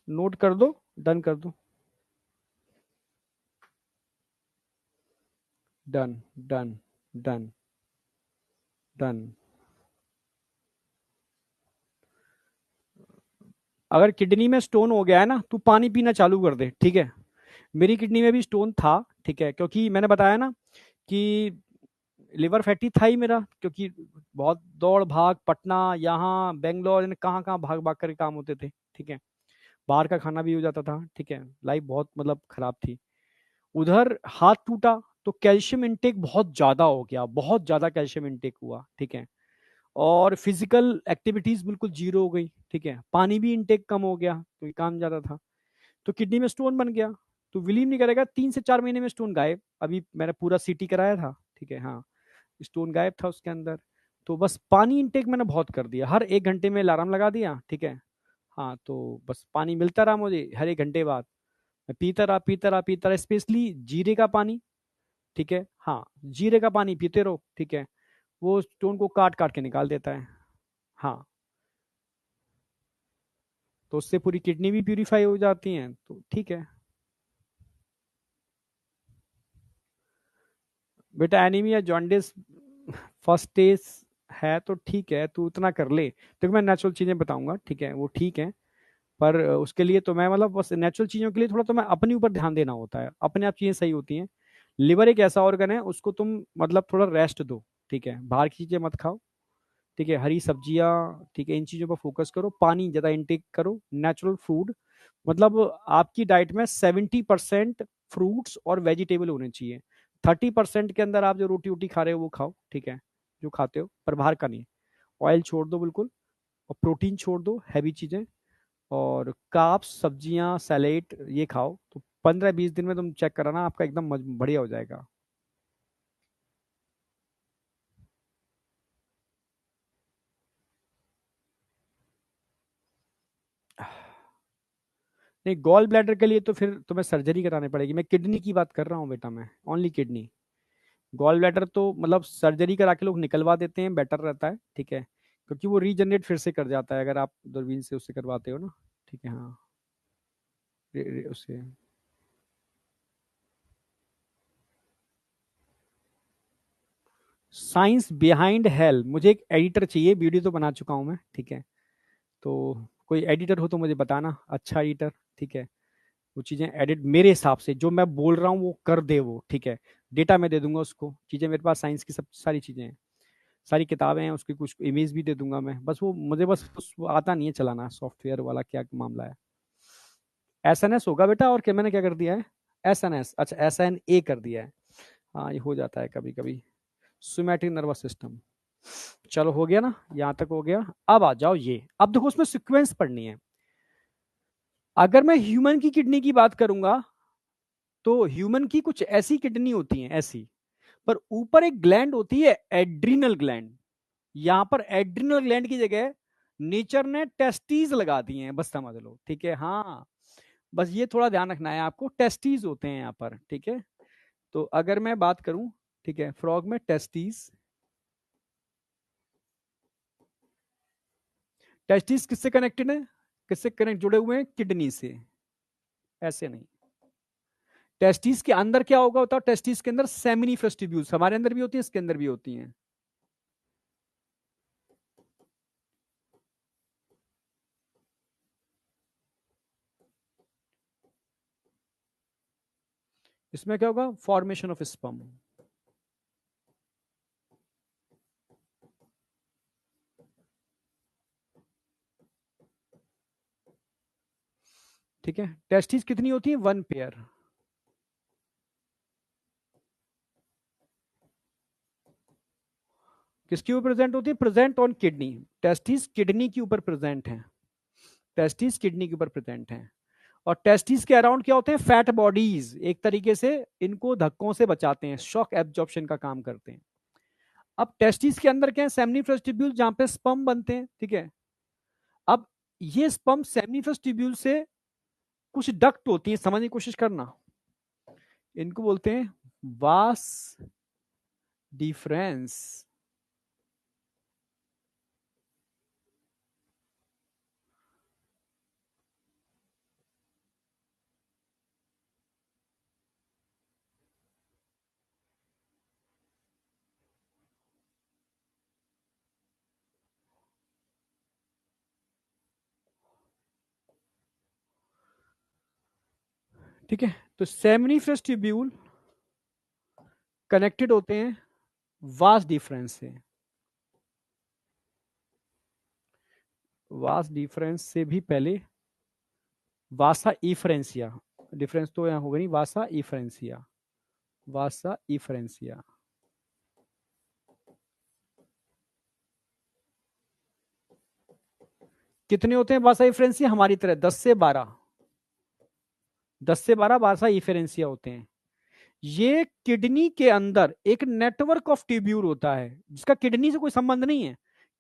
नोट कर दो, डन कर दो। Done done done done. अगर किडनी में स्टोन हो गया है ना, तू पानी पीना चालू कर दे, ठीक है। मेरी किडनी में भी स्टोन था, ठीक है, क्योंकि मैंने बताया ना कि लिवर फैटी था ही मेरा, क्योंकि बहुत दौड़ भाग, पटना यहाँ बेंगलोर, कहाँ कहाँ भाग भाग कर काम होते थे, ठीक है। बाहर का खाना भी हो जाता था, ठीक है, लाइफ बहुत मतलब खराब थी। उधर हाथ टूटा तो कैल्शियम इंटेक बहुत ज्यादा हो गया, बहुत ज्यादा कैल्शियम इंटेक हुआ, ठीक है। और फिजिकल एक्टिविटीज बिल्कुल जीरो हो गई, ठीक है। पानी भी इंटेक कम हो गया क्योंकि काम ज्यादा था, तो किडनी में स्टोन बन गया। तो बिलीव नहीं करेगा, 3 से 4 महीने में स्टोन गायब। अभी मैंने पूरा सीटी कराया था, ठीक है, हाँ, स्टोन गायब था उसके अंदर। तो बस पानी इंटेक मैंने बहुत कर दिया, हर 1 घंटे में अलार्म लगा दिया, ठीक है। हाँ, तो बस पानी मिलता रहा मुझे हर 1 घंटे बाद। मैं पीता रहा पीता रहा पीता रहा, स्पेशली जीरे का पानी, ठीक है, हाँ, जीरे का पानी पीते रहो, ठीक है। वो स्टोन को काट काट के निकाल देता है। हाँ, तो उससे पूरी किडनी भी प्यूरिफाई हो जाती है, तो ठीक है। बेटा एनीमिया जॉन्डिस फर्स्ट स्टेज है तो ठीक है, तू उतना कर ले। तो मैं नेचुरल चीजें बताऊंगा, ठीक है, वो ठीक है। पर उसके लिए तो मैं मतलब बस नेचुरल चीजों के लिए थोड़ा तो मैं अपने ऊपर ध्यान देना होता है, अपने आप चीजें सही होती हैं। लिवर एक ऐसा ऑर्गन है, उसको तुम मतलब थोड़ा रेस्ट दो, ठीक है। बाहर की चीजें मत खाओ, ठीक है, हरी सब्जियां, ठीक है, इन चीजों पर फोकस करो, पानी ज्यादा इंटेक करो, नेचुरल फूड। मतलब आपकी डाइट में 70% फ्रूट्स और वेजिटेबल होने चाहिए। 30% के अंदर आप जो रोटी वोटी खा रहे हो वो खाओ, ठीक है, जो खाते हो, पर बाहर का नहीं। ऑयल छोड़ दो बिल्कुल। और प्रोटीन छोड़ दो, हैवी चीजें, और कार्ब्स, सब्जियां, सैलेड ये खाओ, तो 15-20 दिन में तुम चेक कराना, आपका एकदम बढ़िया हो जाएगा। नहीं, गॉल ब्लैडर के लिए तो फिर तुम्हें सर्जरी करानी पड़ेगी। मैं किडनी की बात कर रहा हूँ बेटा, मैं ओनली किडनी। गॉल ब्लैडर तो मतलब सर्जरी करा के लोग निकलवा देते हैं, बेटर रहता है, ठीक है, क्योंकि वो रीजनरेट फिर से कर जाता है अगर आप दूरबीन से उससे करवाते हो ना, ठीक है, हाँ। उससे साइंस बिहाइंड हेल, मुझे एक एडिटर चाहिए, वीडियो तो बना चुका हूँ मैं, ठीक है, तो कोई एडिटर हो तो मुझे बताना, अच्छा एडिटर, ठीक है, वो चीज़ें एडिट मेरे हिसाब से जो मैं बोल रहा हूँ वो कर दे वो, ठीक है। डेटा मैं दे दूंगा उसको, चीज़ें मेरे पास साइंस की सब सारी चीज़ें हैं, सारी किताबें हैं, उसकी कुछ इमेज भी दे दूंगा मैं, बस वो मुझे बस वो आता नहीं है चलाना, सॉफ्टवेयर वाला क्या मामला है। एस होगा बेटा, और क्या मैंने क्या कर दिया है, एस, अच्छा SNA कर दिया है, हाँ ये हो जाता है कभी कभी, सोमैटिक नर्वस सिस्टम। चलो हो गया ना, यहाँ तक हो गया। अब आ जाओ ये, अब देखो उसमें सीक्वेंस पढ़नी है। अगर मैं ह्यूमन की किडनी की बात करूंगा, तो ह्यूमन की कुछ ऐसी किडनी होती हैं ऐसी, पर ऊपर एक ग्लैंड होती है एड्रिनल ग्लैंड, यहां पर एड्रिनल ग्लैंड की जगह नेचर ने टेस्टीज लगा दी हैं, बस समझ लो, ठीक है, हाँ। बस ये थोड़ा ध्यान रखना है आपको, टेस्टीज होते हैं यहाँ पर, ठीक है। तो अगर मैं बात करूं, ठीक है, फ्रॉग में टेस्टीज, टेस्टीज किससे कनेक्टेड है, किससे कनेक्ट जुड़े हुए हैं, किडनी से, ऐसे नहीं। टेस्टिस के अंदर क्या होगा, बताओ, टेस्टिस के अंदर सेमिनिफरस ट्यूब्यूल्स, हमारे अंदर भी होती है, इसके अंदर भी होती हैं। इसमें क्या होगा, फॉर्मेशन ऑफ स्पर्म, ठीक है। टेस्टिस कितनी होती है, 1 पेयर। किसके ऊपर प्रेजेंट होती है, present on kidney, testis kidney के ऊपर प्रेजेंट है, टेस्टिस किडनी के ऊपर प्रेजेंट है। और टेस्टिस के अराउंड क्या होते हैं, फैट बॉडीज, एक तरीके से इनको धक्कों से बचाते हैं, शॉक एब्जॉर्प्शन का काम करते हैं। अब टेस्टिस के अंदर क्या है, सेमिनिफरस ट्यूब्यूल, जहां पे स्पर्म बनते हैं, ठीक है। अब ये स्पर्म सेमिनिफरस ट्यूब्यूल से, कुछ डक्ट होती है, समझने की कोशिश करना, इनको बोलते हैं वास डिफरेंस, ठीक है। तो सेमिनिफरस ट्यूब्यूल कनेक्टेड होते हैं वास डिफरेंस से, वास डिफरेंस से भी पहले वासा इफरेंसिया, डिफरेंस तो यहां होगा नहीं, वासा इफरेंसिया, वासा इफरेंसिया। कितने होते हैं वासा इफरेंसिया, हमारी तरह 10 से 12, 10 से 12 वासा इफरेंसिया होते हैं। ये किडनी के अंदर एक नेटवर्क ऑफ ट्यूब्यूल होता है, जिसका किडनी से कोई संबंध नहीं है,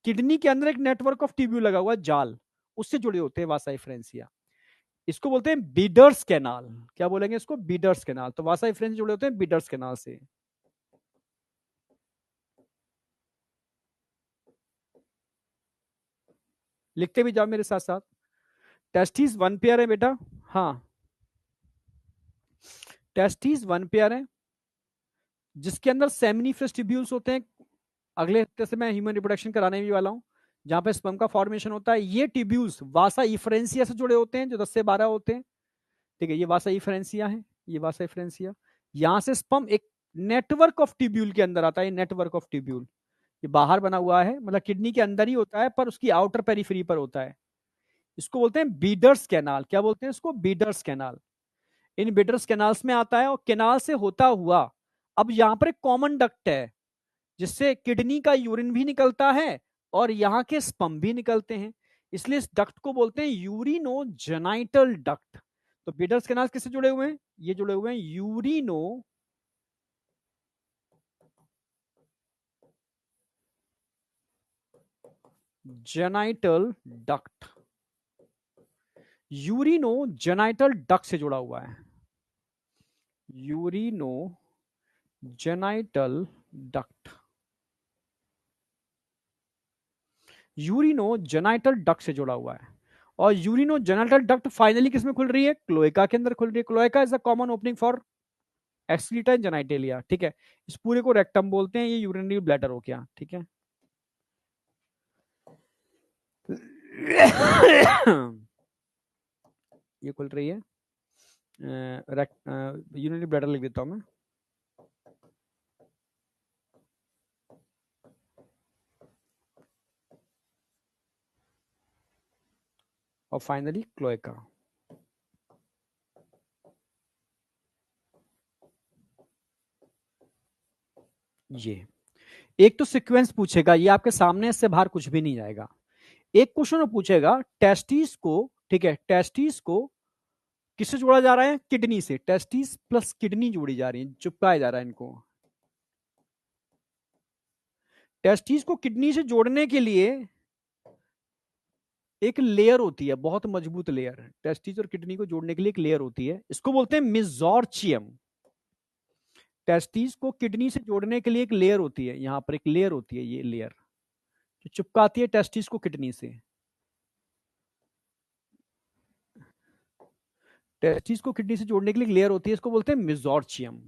किडनी के अंदर एक नेटवर्क ऑफ ट्यूब्यूल लगा हुआ है, जाल, उससे जुड़े होते हैं वासा इफ्रेंसिया। इसको बोलते हैं बीडर्स कैनाल, क्या बोलेंगे इसको, बीडर्स कैनाल। तो वासा इफ्रेंसिया जुड़े होते हैं बीडर्स कैनाल से। लिखते भी जाओ मेरे साथ साथ। टेस्टिस 1 पेयर है बेटा, हाँ, टेस्टिस 1 पेयर है, जिसके अंदर सेमिनिफरस ट्यूब्यूल्स होते हैं। अगले हफ्ते से मैं ह्यूमन रिप्रोडक्शन कराने भी वाला हूँ, जहां पे स्पर्म का फॉर्मेशन होता है। ये ट्यूब्यूल्स वासा इफरेंसिया से जुड़े होते हैं, जो 10 से 12 होते हैं, ठीक है। ये वासा इफरेंसिया है, ये वासा इफरेंसिया, यहां से स्पर्म एक नेटवर्क ऑफ ट्यूब्यूल के अंदर आता है, नेटवर्क ऑफ ट्यूब्यूल, ये बाहर बना हुआ है, मतलब किडनी के अंदर ही होता है, पर उसकी आउटर पेरिफेरी पर होता है। इसको बोलते हैं बीडर्स कैनाल, क्या बोलते हैं इसको, बीडर्स कैनाल। इन बीडर्स कैनाल्स में आता है, और कैनाल से होता हुआ अब यहां पर एक कॉमन डक्ट है, जिससे किडनी का यूरिन भी निकलता है, और यहाँ के स्पम भी निकलते हैं, इसलिए इस डक्ट को बोलते हैं यूरिनोजेनाइटल डक्ट। तो बिडर्स कैनाल किससे जुड़े हुए हैं? ये जुड़े हुए हैं यूरिनो जेनाइटल डक्ट। यूरिनो जेनाइटल डक्ट से जुड़ा हुआ है, यूरिनो जेनाइटल डक्ट, यूरिनो जेनाइटल डक्ट से जुड़ा हुआ है। और यूरिनो जेनाइटल डक्ट फाइनली किसमें खुल रही है? क्लोएका के अंदर खुल रही है। Cloaca is the common opening for excreta and genitalia. ठीक है, इस पूरे को रेक्टम बोलते हैं, ये यूरिनरी ब्लैडर हो गया। ठीक है ये खुल रही है, यूरिनरी ब्लैडर लिख देता हूं मैं। और फाइनली क्लोएका। ये एक तो सीक्वेंस पूछेगा, ये आपके सामने, इससे बाहर कुछ भी नहीं जाएगा। एक क्वेश्चन पूछेगा टेस्टिस को, ठीक है, टेस्टिस को किससे जोड़ा जा रहा है? किडनी से। टेस्टिस प्लस किडनी जोड़ी जा रही है, चिपकाया जा रहा है इनको। टेस्टिस को किडनी से जोड़ने के लिए एक लेयर होती है, बहुत मजबूत लेयर। टेस्टिस और किडनी को जोड़ने के लिए एक लेयर होती है, इसको बोलते हैं मिजोर्चियम। टेस्टिस को किडनी से जोड़ने के लिए एक लेयर होती है, यहां पर एक लेयर होती है, ये लेयर जो चिपकाती है टेस्टिस को किडनी से। टेस्टिस को किडनी से जोड़ने के लिए एक लेयर होती है, इसको बोलते हैं मिजोर्चियम।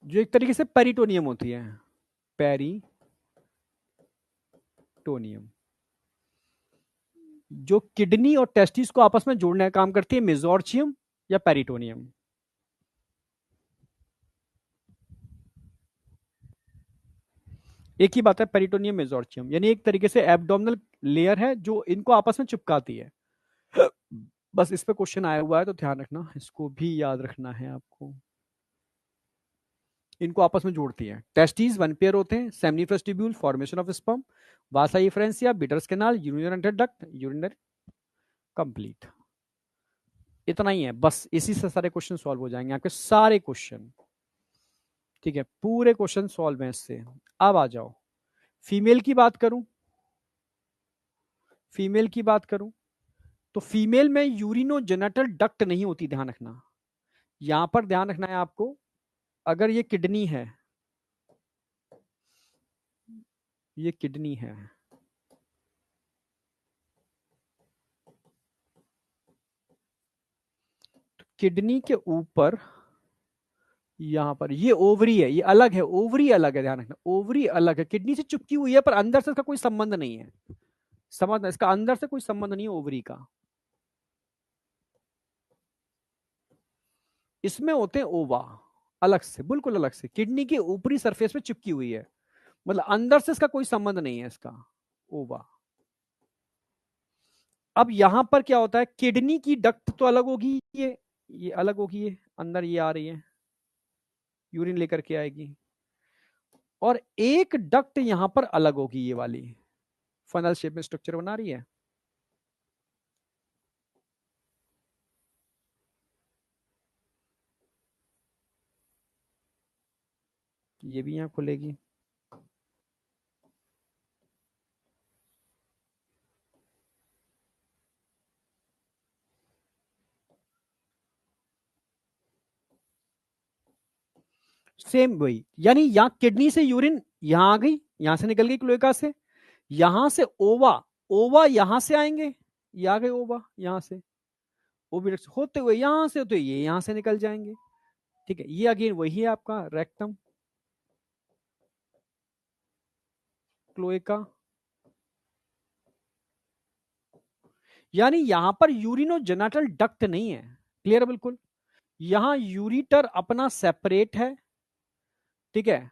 जो एक तरीके से पेरिटोनियम होती है, पेरिटोनियम, जो किडनी और टेस्टिस को आपस में जोड़ने का काम करती है, मेजोर्चियम या पेरिटोनियम। एक ही बात है, पेरिटोनियम मेजोर्चियम, यानी एक तरीके से एब्डोमिनल लेयर है जो इनको आपस में चिपकाती है। बस इस पे क्वेश्चन आया हुआ है तो ध्यान रखना, इसको भी याद रखना है आपको। इनको आपस में जोड़ती है। टेस्टिस वन पेयर होते हैं, seminiferous tubule, formation of sperm, Vasa efferentia, biters canal, urinary duct, urinary, complete. इतना ही है बस, इसी से सारे क्वेश्चन सॉल्व हो जाएंगे आपके सारे क्वेश्चन। ठीक है, पूरे क्वेश्चन सॉल्व हैं इससे। अब आ जाओ, फीमेल की बात करूं, फीमेल की बात करूं तो फीमेल में यूरिनोजेनिटल डक्ट नहीं होती, ध्यान रखना। यहां पर ध्यान रखना है आपको, अगर ये किडनी है, ये किडनी है, तो किडनी के ऊपर यहां पर ये ओवरी है, ये अलग है, ओवरी अलग है, ध्यान रखना, ओवरी अलग है, किडनी से चिपकी हुई है पर अंदर से इसका कोई संबंध नहीं है। समझ, इसका अंदर से कोई संबंध नहीं है ओवरी का। इसमें होते हैं ओवा, अलग से, बिल्कुल अलग से, किडनी के ऊपरी सरफेस पे चिपकी हुई है, मतलब अंदर से इसका कोई संबंध नहीं है इसका, ओवा। अब यहां पर क्या होता है, किडनी की डक्ट तो अलग होगी, ये अलग होगी, ये अंदर ये आ रही है, यूरिन लेकर के आएगी, और एक डक्ट यहां पर अलग होगी, ये वाली फनल शेप में स्ट्रक्चर बना रही है। ये भी यहां खुलेगी, सेम वही, यानी यहां किडनी से यूरिन यहां आ गई, यहां से निकल गई क्लोएका से, यहां से ओवा, ओवा यहां से आएंगे, ये आ गए ओवा यहां से, ओविडक्ट होते हुए यहां से होते ये यहां से निकल जाएंगे। ठीक है, ये अगेन वही है आपका रेक्टम, क्लोएका, यानी यहां पर यूरिनोजेनिटल डक्ट नहीं है, क्लियर है बिल्कुल। यहां यूरिटर अपना सेपरेट है, ठीक है,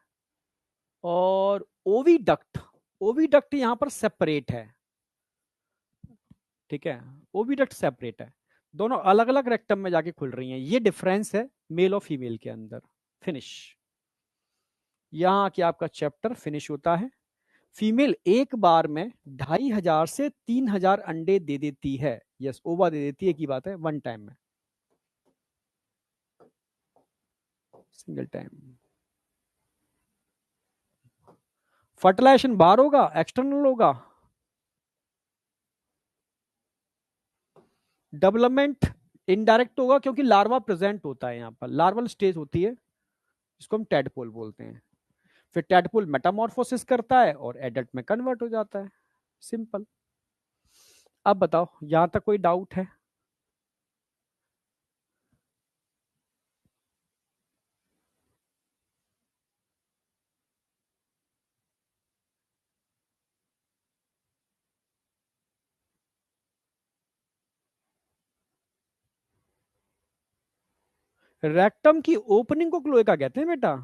और ओविडक्ट, ओविडक्ट यहां पर सेपरेट है, ठीक है, ओविडक्ट सेपरेट है, दोनों अलग अलग रेक्टम में जाके खुल रही हैं, ये डिफरेंस है मेल और फीमेल के अंदर। फिनिश। यहां कि आपका चैप्टर फिनिश होता है। फीमेल एक बार में 2500 से 3000 अंडे दे देती है, यस ओवा दे देती है की बात है, वन टाइम में, सिंगल टाइम। फर्टिलाइजेशन बाहर होगा एक्सटर्नल होगा, डेवलपमेंट इनडायरेक्ट होगा क्योंकि लार्वा प्रेजेंट होता है, यहां पर लार्वल स्टेज होती है जिसको हम टेडपोल बोलते हैं, फिर टेडपोल मेटामॉर्फोसिस करता है और एडल्ट में कन्वर्ट हो जाता है, सिंपल। अब बताओ यहां तक कोई डाउट है? रेक्टम की ओपनिंग को क्लोएका कहते हैं बेटा,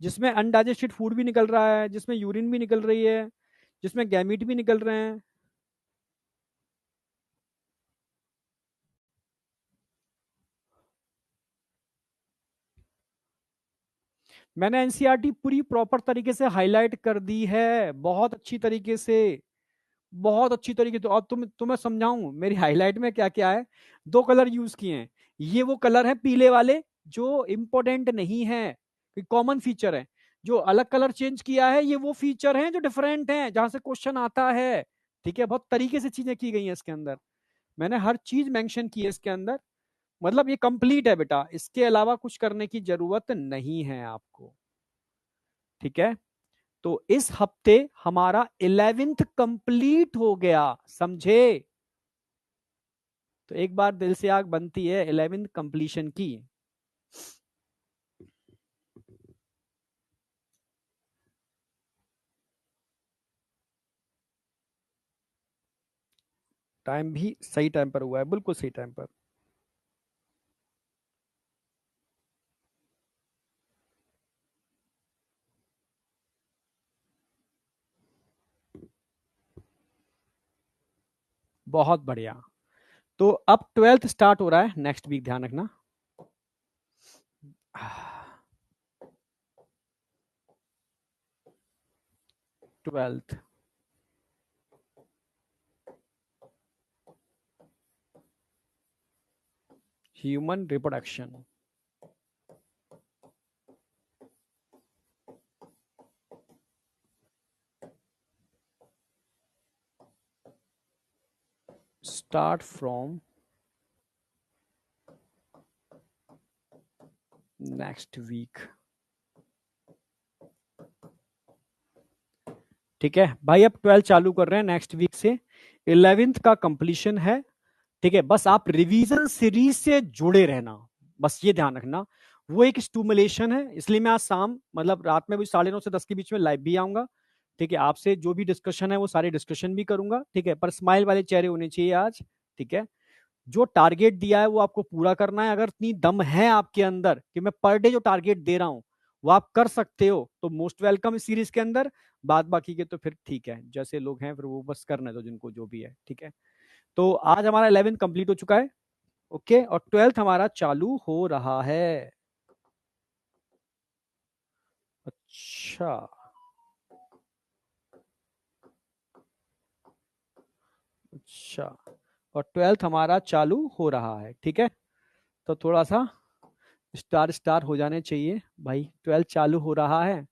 जिसमें अनडाइजेस्टेड फूड भी निकल रहा है, जिसमें यूरिन भी निकल रही है, जिसमें गैमीट भी निकल रहे हैं। मैंने एनसीईआरटी पूरी प्रॉपर तरीके से हाईलाइट कर दी है, बहुत अच्छी तरीके से, बहुत अच्छी तरीके। तो अब तुम्हें समझाऊं मेरी हाईलाइट में क्या क्या है। दो कलर यूज किए हैं, ये वो कलर है पीले वाले जो इंपॉर्टेंट नहीं है, कॉमन फीचर है। जो अलग कलर चेंज किया है ये वो फीचर हैं जो डिफरेंट हैं, जहां से क्वेश्चन आता है, ठीक है। बहुत तरीके से चीजें की गई हैं इसके अंदर, मैंने हर चीज मेंशन की है इसके अंदर, मतलब ये कंप्लीट है बेटा, इसके अलावा कुछ करने की जरूरत नहीं है आपको, ठीक है। तो इस हफ्ते हमारा 11th कंप्लीट हो गया, समझे? तो एक बार दिल से आग बनती है 11th कंप्लीशन की। टाइम भी सही टाइम पर हुआ है, बिल्कुल सही टाइम पर। बहुत बढ़िया। तो अब 12th स्टार्ट हो रहा है नेक्स्ट वीक, ध्यान रखना। 12th human reproduction, start from next week, ठीक है भाई। अब 12 चालू कर रहे हैं नेक्स्ट वीक से, 11th का कंप्लीशन है, ठीक है। बस आप रिवीजन सीरीज से जुड़े रहना, बस ये ध्यान रखना। वो एक स्टूमुलेशन है, इसलिए मैं आज शाम मतलब रात में भी 9:30 से 10 के बीच में लाइव भी आऊंगा, ठीक है। आपसे जो भी डिस्कशन है वो सारी डिस्कशन भी करूंगा, ठीक है। पर स्माइल वाले चेहरे होने चाहिए आज, ठीक है। जो टारगेट दिया है वो आपको पूरा करना है। अगर इतनी दम है आपके अंदर कि मैं पर डे जो टारगेट दे रहा हूं वो आप कर सकते हो तो मोस्ट वेलकम इस सीरीज के अंदर। बाद बाकी के तो फिर ठीक है, जैसे लोग हैं फिर वो बस करने दो जिनको जो भी है, ठीक है। तो आज हमारा 11th कंप्लीट हो चुका है, ओके, और 12th हमारा चालू हो रहा है। अच्छा, अच्छा, और 12th हमारा चालू हो रहा है, ठीक है। तो थोड़ा सा स्टार स्टार हो जाने चाहिए भाई, 12th चालू हो रहा है,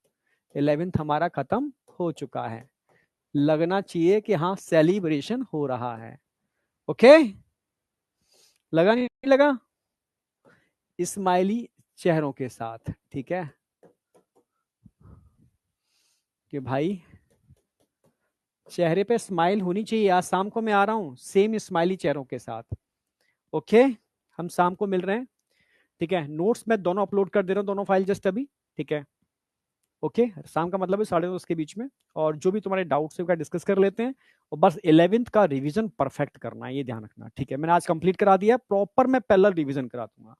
11th हमारा खत्म हो चुका है, लगना चाहिए कि हाँ सेलिब्रेशन हो रहा है, ओके। लगा नहीं लगा? स्माइली चेहरों के साथ, ठीक है, कि भाई चेहरे पे स्माइल होनी चाहिए। आज शाम को मैं आ रहा हूँ सेम स्माइली चेहरों के साथ, ओके। हम शाम को मिल रहे हैं, ठीक है। नोट्स मैं दोनों अपलोड कर दे रहा हूँ, दोनों फाइल जस्ट अभी, ठीक है, ओके। शाम का मतलब है 9:30 के बीच में, और जो भी तुम्हारे डाउट्स है डिस्कस कर लेते हैं। और बस 11th का रिवीजन परफेक्ट करना है, ये ध्यान रखना, ठीक है। मैंने आज कंप्लीट करा दिया प्रॉपर, मैं पैरेलल रिवीजन करा दूंगा,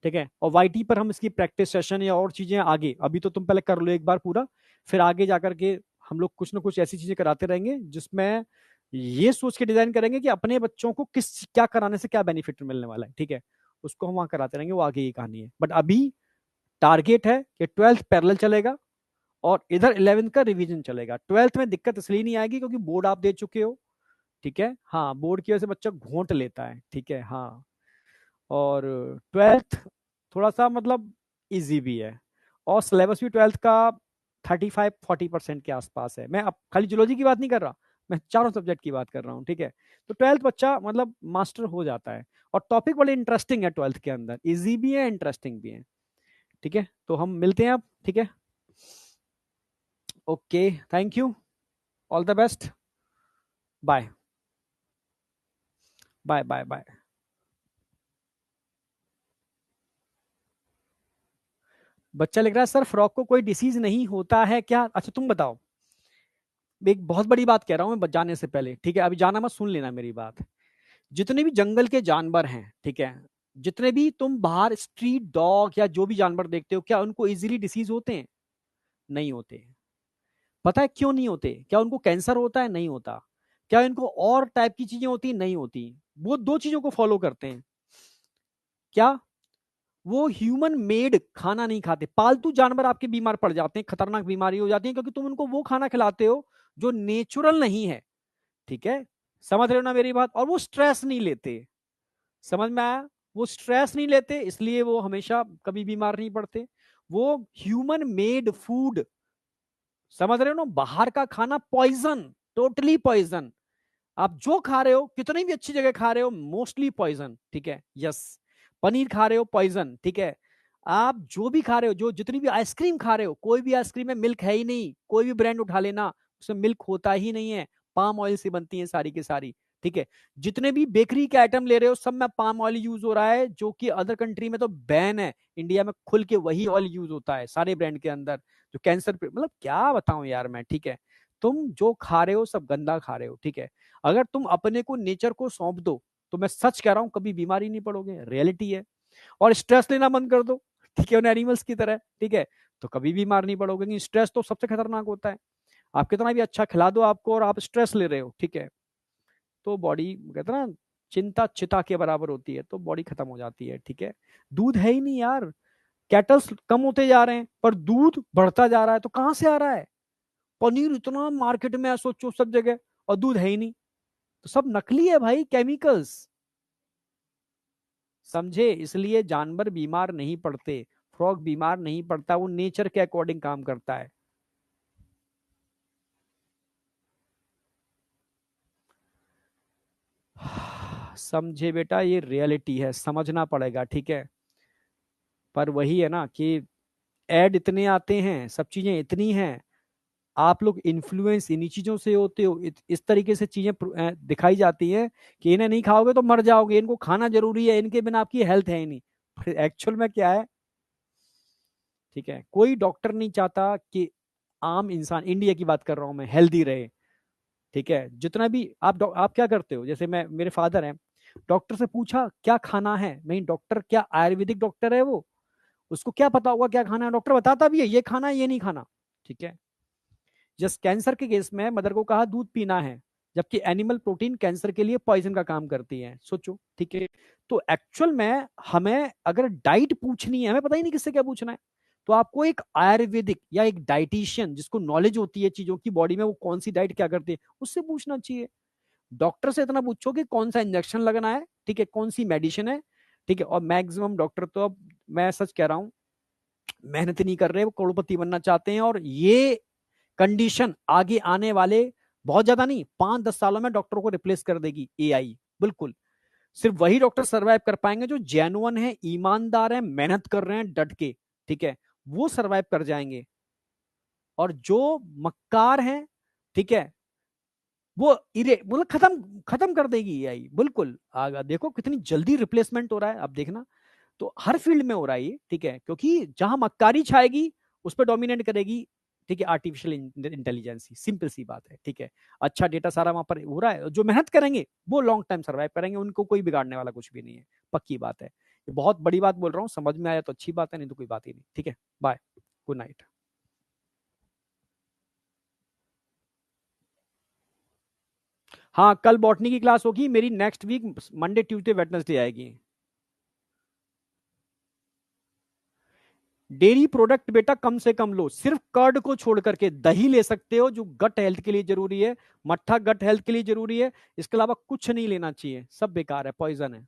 ठीक है। और वाईटी पर हम इसकी प्रैक्टिस सेशन या और चीजें आगे, अभी तो तुम पहले कर लो एक बार पूरा, फिर आगे जाकर के हम लोग कुछ ना कुछ ऐसी चीजें कराते रहेंगे जिसमें ये सोच के डिजाइन करेंगे कि अपने बच्चों को किस क्या कराने से क्या बेनिफिट मिलने वाला है, ठीक है। उसको हम वहां कराते रहेंगे, वो आगे की कहानी है। बट अभी टारगेट है कि 12th पैरेलल चलेगा और इधर 11th का रिवीजन चलेगा। 12th में दिक्कत इसलिए नहीं आएगी क्योंकि बोर्ड आप दे चुके हो, ठीक है। हाँ, बोर्ड की वजह से बच्चा घोंट लेता है, ठीक है। हाँ, और 12th थोड़ा सा मतलब इजी भी है, और सिलेबस भी 12th का 35-40% के आसपास है। मैं अब खाली जूलॉजी की बात नहीं कर रहा, मैं चारों सब्जेक्ट की बात कर रहा हूँ, ठीक है। तो 12th बच्चा मतलब मास्टर हो जाता है, और टॉपिक बड़े इंटरेस्टिंग है 12th के अंदर, इजी भी है, इंटरेस्टिंग भी है, ठीक है। तो हम मिलते हैं अब, ठीक है। Okay, thank you, all the best, bye bye bye bye. बच्चा लिख रहा है सर फ्रॉक को कोई डिसीज नहीं होता है क्या? अच्छा तुम बताओ, एक बहुत बड़ी बात कह रहा हूं मैं जाने से पहले, ठीक है। अभी जाना मत, सुन लेना मेरी बात। जितने भी जंगल के जानवर हैं, ठीक है, जितने भी तुम बाहर स्ट्रीट डॉग या जो भी जानवर देखते हो, क्या उनको इजीली डिसीज होते हैं? नहीं होते। पता है क्यों नहीं होते? क्या उनको कैंसर होता है? नहीं होता। क्या इनको और टाइप की चीजें होती? नहीं होती। वो दो चीजों को फॉलो करते हैं। क्या? वो ह्यूमन मेड खाना नहीं खाते। पालतू जानवर आपके बीमार पड़ जाते हैं, खतरनाक बीमारी हो जाती है, क्योंकि तुम उनको वो खाना खिलाते हो जो नेचुरल नहीं है, ठीक है। समझ रहे हो ना मेरी बात? और वो स्ट्रेस नहीं लेते, समझ में आया? वो स्ट्रेस नहीं लेते, इसलिए वो हमेशा कभी बीमार नहीं पड़ते। वो ह्यूमन मेड फूड, समझ रहे हो ना? बाहर का खाना पॉइजन, टोटली पॉइजन। आप जो खा रहे हो, कितनी भी अच्छी जगह खा रहे हो, मोस्टली पॉइजन, ठीक है। यस, पनीर खा रहे हो पॉइजन, ठीक है। आप जो भी खा रहे हो, जो जितनी भी आइसक्रीम खा रहे हो, कोई भी आइसक्रीम में मिल्क है ही नहीं। कोई भी ब्रांड उठा लेना, उसमें मिल्क होता ही नहीं है। पाम ऑयल से बनती है सारी की सारी, ठीक है। जितने भी बेकरी के आइटम ले रहे हो, सब में पाम ऑयल यूज हो रहा है, जो कि अदर कंट्री में तो बैन है। इंडिया में खुल के वही ऑयल यूज होता है सारे ब्रांड के अंदर, जो कैंसर पे, मतलब क्या बताऊं यार मैं, ठीक है। तुम जो खा रहे हो सब गंदा खा रहे हो, ठीक है। अगर तुम अपने को नेचर को सौंप दो, तो मैं सच कह रहा हूं कभी बीमारी नहीं पड़ोगे, रियलिटी है। और स्ट्रेस लेना बंद कर दो, ठीक है, उन एनिमल्स की तरह, ठीक है, तो कभी बीमार नहीं पड़ोगे। क्योंकि स्ट्रेस तो सबसे खतरनाक होता है। आप कितना भी अच्छा खिला दो आपको, और आप स्ट्रेस ले रहे हो, ठीक है, तो बॉडी, कहते हैं ना, चिंता चिता के बराबर होती है, तो बॉडी खत्म हो जाती है, ठीक है। दूध है ही नहीं यार, कैटल्स कम होते जा रहे हैं पर दूध बढ़ता जा रहा है, तो कहां से आ रहा है? पनीर इतना मार्केट में है, सोचो सब जगह, और दूध है ही नहीं। तो सब नकली है भाई, केमिकल्स, समझे? इसलिए जानवर बीमार नहीं पड़ते, फ्रॉग बीमार नहीं पड़ता, वो नेचर के अकॉर्डिंग काम करता है। समझे बेटा, ये रियलिटी है, समझना पड़ेगा, ठीक है। पर वही है ना कि एड इतने आते हैं, सब चीजें इतनी हैं, आप लोग इन्फ्लुएंस इन्हीं चीजों से होते हो। इस तरीके से चीजें दिखाई जाती है कि इन्हें नहीं खाओगे तो मर जाओगे, इनको खाना जरूरी है, इनके बिना आपकी हेल्थ है ही नहीं। एक्चुअल में क्या है, ठीक है, कोई डॉक्टर नहीं चाहता कि आम इंसान, इंडिया की बात कर रहा हूं मैं, हेल्दी रहे, ठीक है। जितना भी आप क्या करते हो, जैसे मैं, मेरे फादर हैं, डॉक्टर से पूछा क्या खाना है, नहीं डॉक्टर क्या आयुर्वेदिक डॉक्टर है वो, उसको क्या पता होगा क्या खाना है? डॉक्टर बताता भी है ये खाना है ये नहीं खाना, ठीक है। जस्ट कैंसर के केस में मदर को कहा दूध पीना है, जबकि एनिमल प्रोटीन कैंसर के लिए पॉइजन का काम करती है, सोचो, ठीक है। तो एक्चुअल में हमें अगर डाइट पूछनी है, हमें पता ही नहीं किससे क्या पूछना है, तो आपको एक आयुर्वेदिक या एक डाइटिशियन जिसको नॉलेज होती है चीजों की, बॉडी में वो कौन सी डाइट क्या करती है, उससे पूछना चाहिए। डॉक्टर से इतना पूछो कि कौन सा इंजेक्शन लगना है, ठीक है, कौन सी मेडिसिन है, ठीक है। और मैक्सिमम डॉक्टर तो, अब मैं सच कह रहा हूं, मेहनत नहीं कर रहे, वो करोड़पति बनना चाहते हैं। और ये कंडीशन आगे आने वाले बहुत ज्यादा नहीं, 5-10 सालों में डॉक्टरों को रिप्लेस कर देगी एआई, बिल्कुल। सिर्फ वही डॉक्टर सर्वाइव कर पाएंगे जो जेन्युइन है, ईमानदार है, मेहनत कर रहे हैं डट के, ठीक है, वो सर्वाइव कर जाएंगे। और जो मक्कार हैं, ठीक है, वो इरे मतलब खत्म खत्म कर देगी एआई, बिल्कुल। आगा देखो कितनी जल्दी रिप्लेसमेंट हो रहा है, अब देखना। तो हर फील्ड में हो रहा है ये, ठीक है, क्योंकि जहां मक्कारी छाएगी उस पर डोमिनेट करेगी, ठीक है, आर्टिफिशियल इंटेलिजेंस, सिंपल सी बात है, ठीक है। अच्छा डेटा सारा वहां पर हो रहा है, जो मेहनत करेंगे वो लॉन्ग टाइम सर्वाइव करेंगे, उनको कोई बिगाड़ने वाला कुछ भी नहीं है, पक्की बात है। ये बहुत बड़ी बात बोल रहा हूँ, समझ में आया तो अच्छी बात है, नहीं तो कोई बात ही नहीं, ठीक है। Bye, good night. हाँ, कल बॉटनी की क्लास होगी मेरी, next week Monday Tuesday Wednesday आएगी। डेयरी प्रोडक्ट बेटा कम से कम लो, सिर्फ कर्ड को छोड़ करके। दही ले सकते हो जो गट हेल्थ के लिए जरूरी है, मट्ठा गट हेल्थ के लिए जरूरी है, इसके अलावा कुछ नहीं लेना चाहिए, सब बेकार है, पॉइजन है।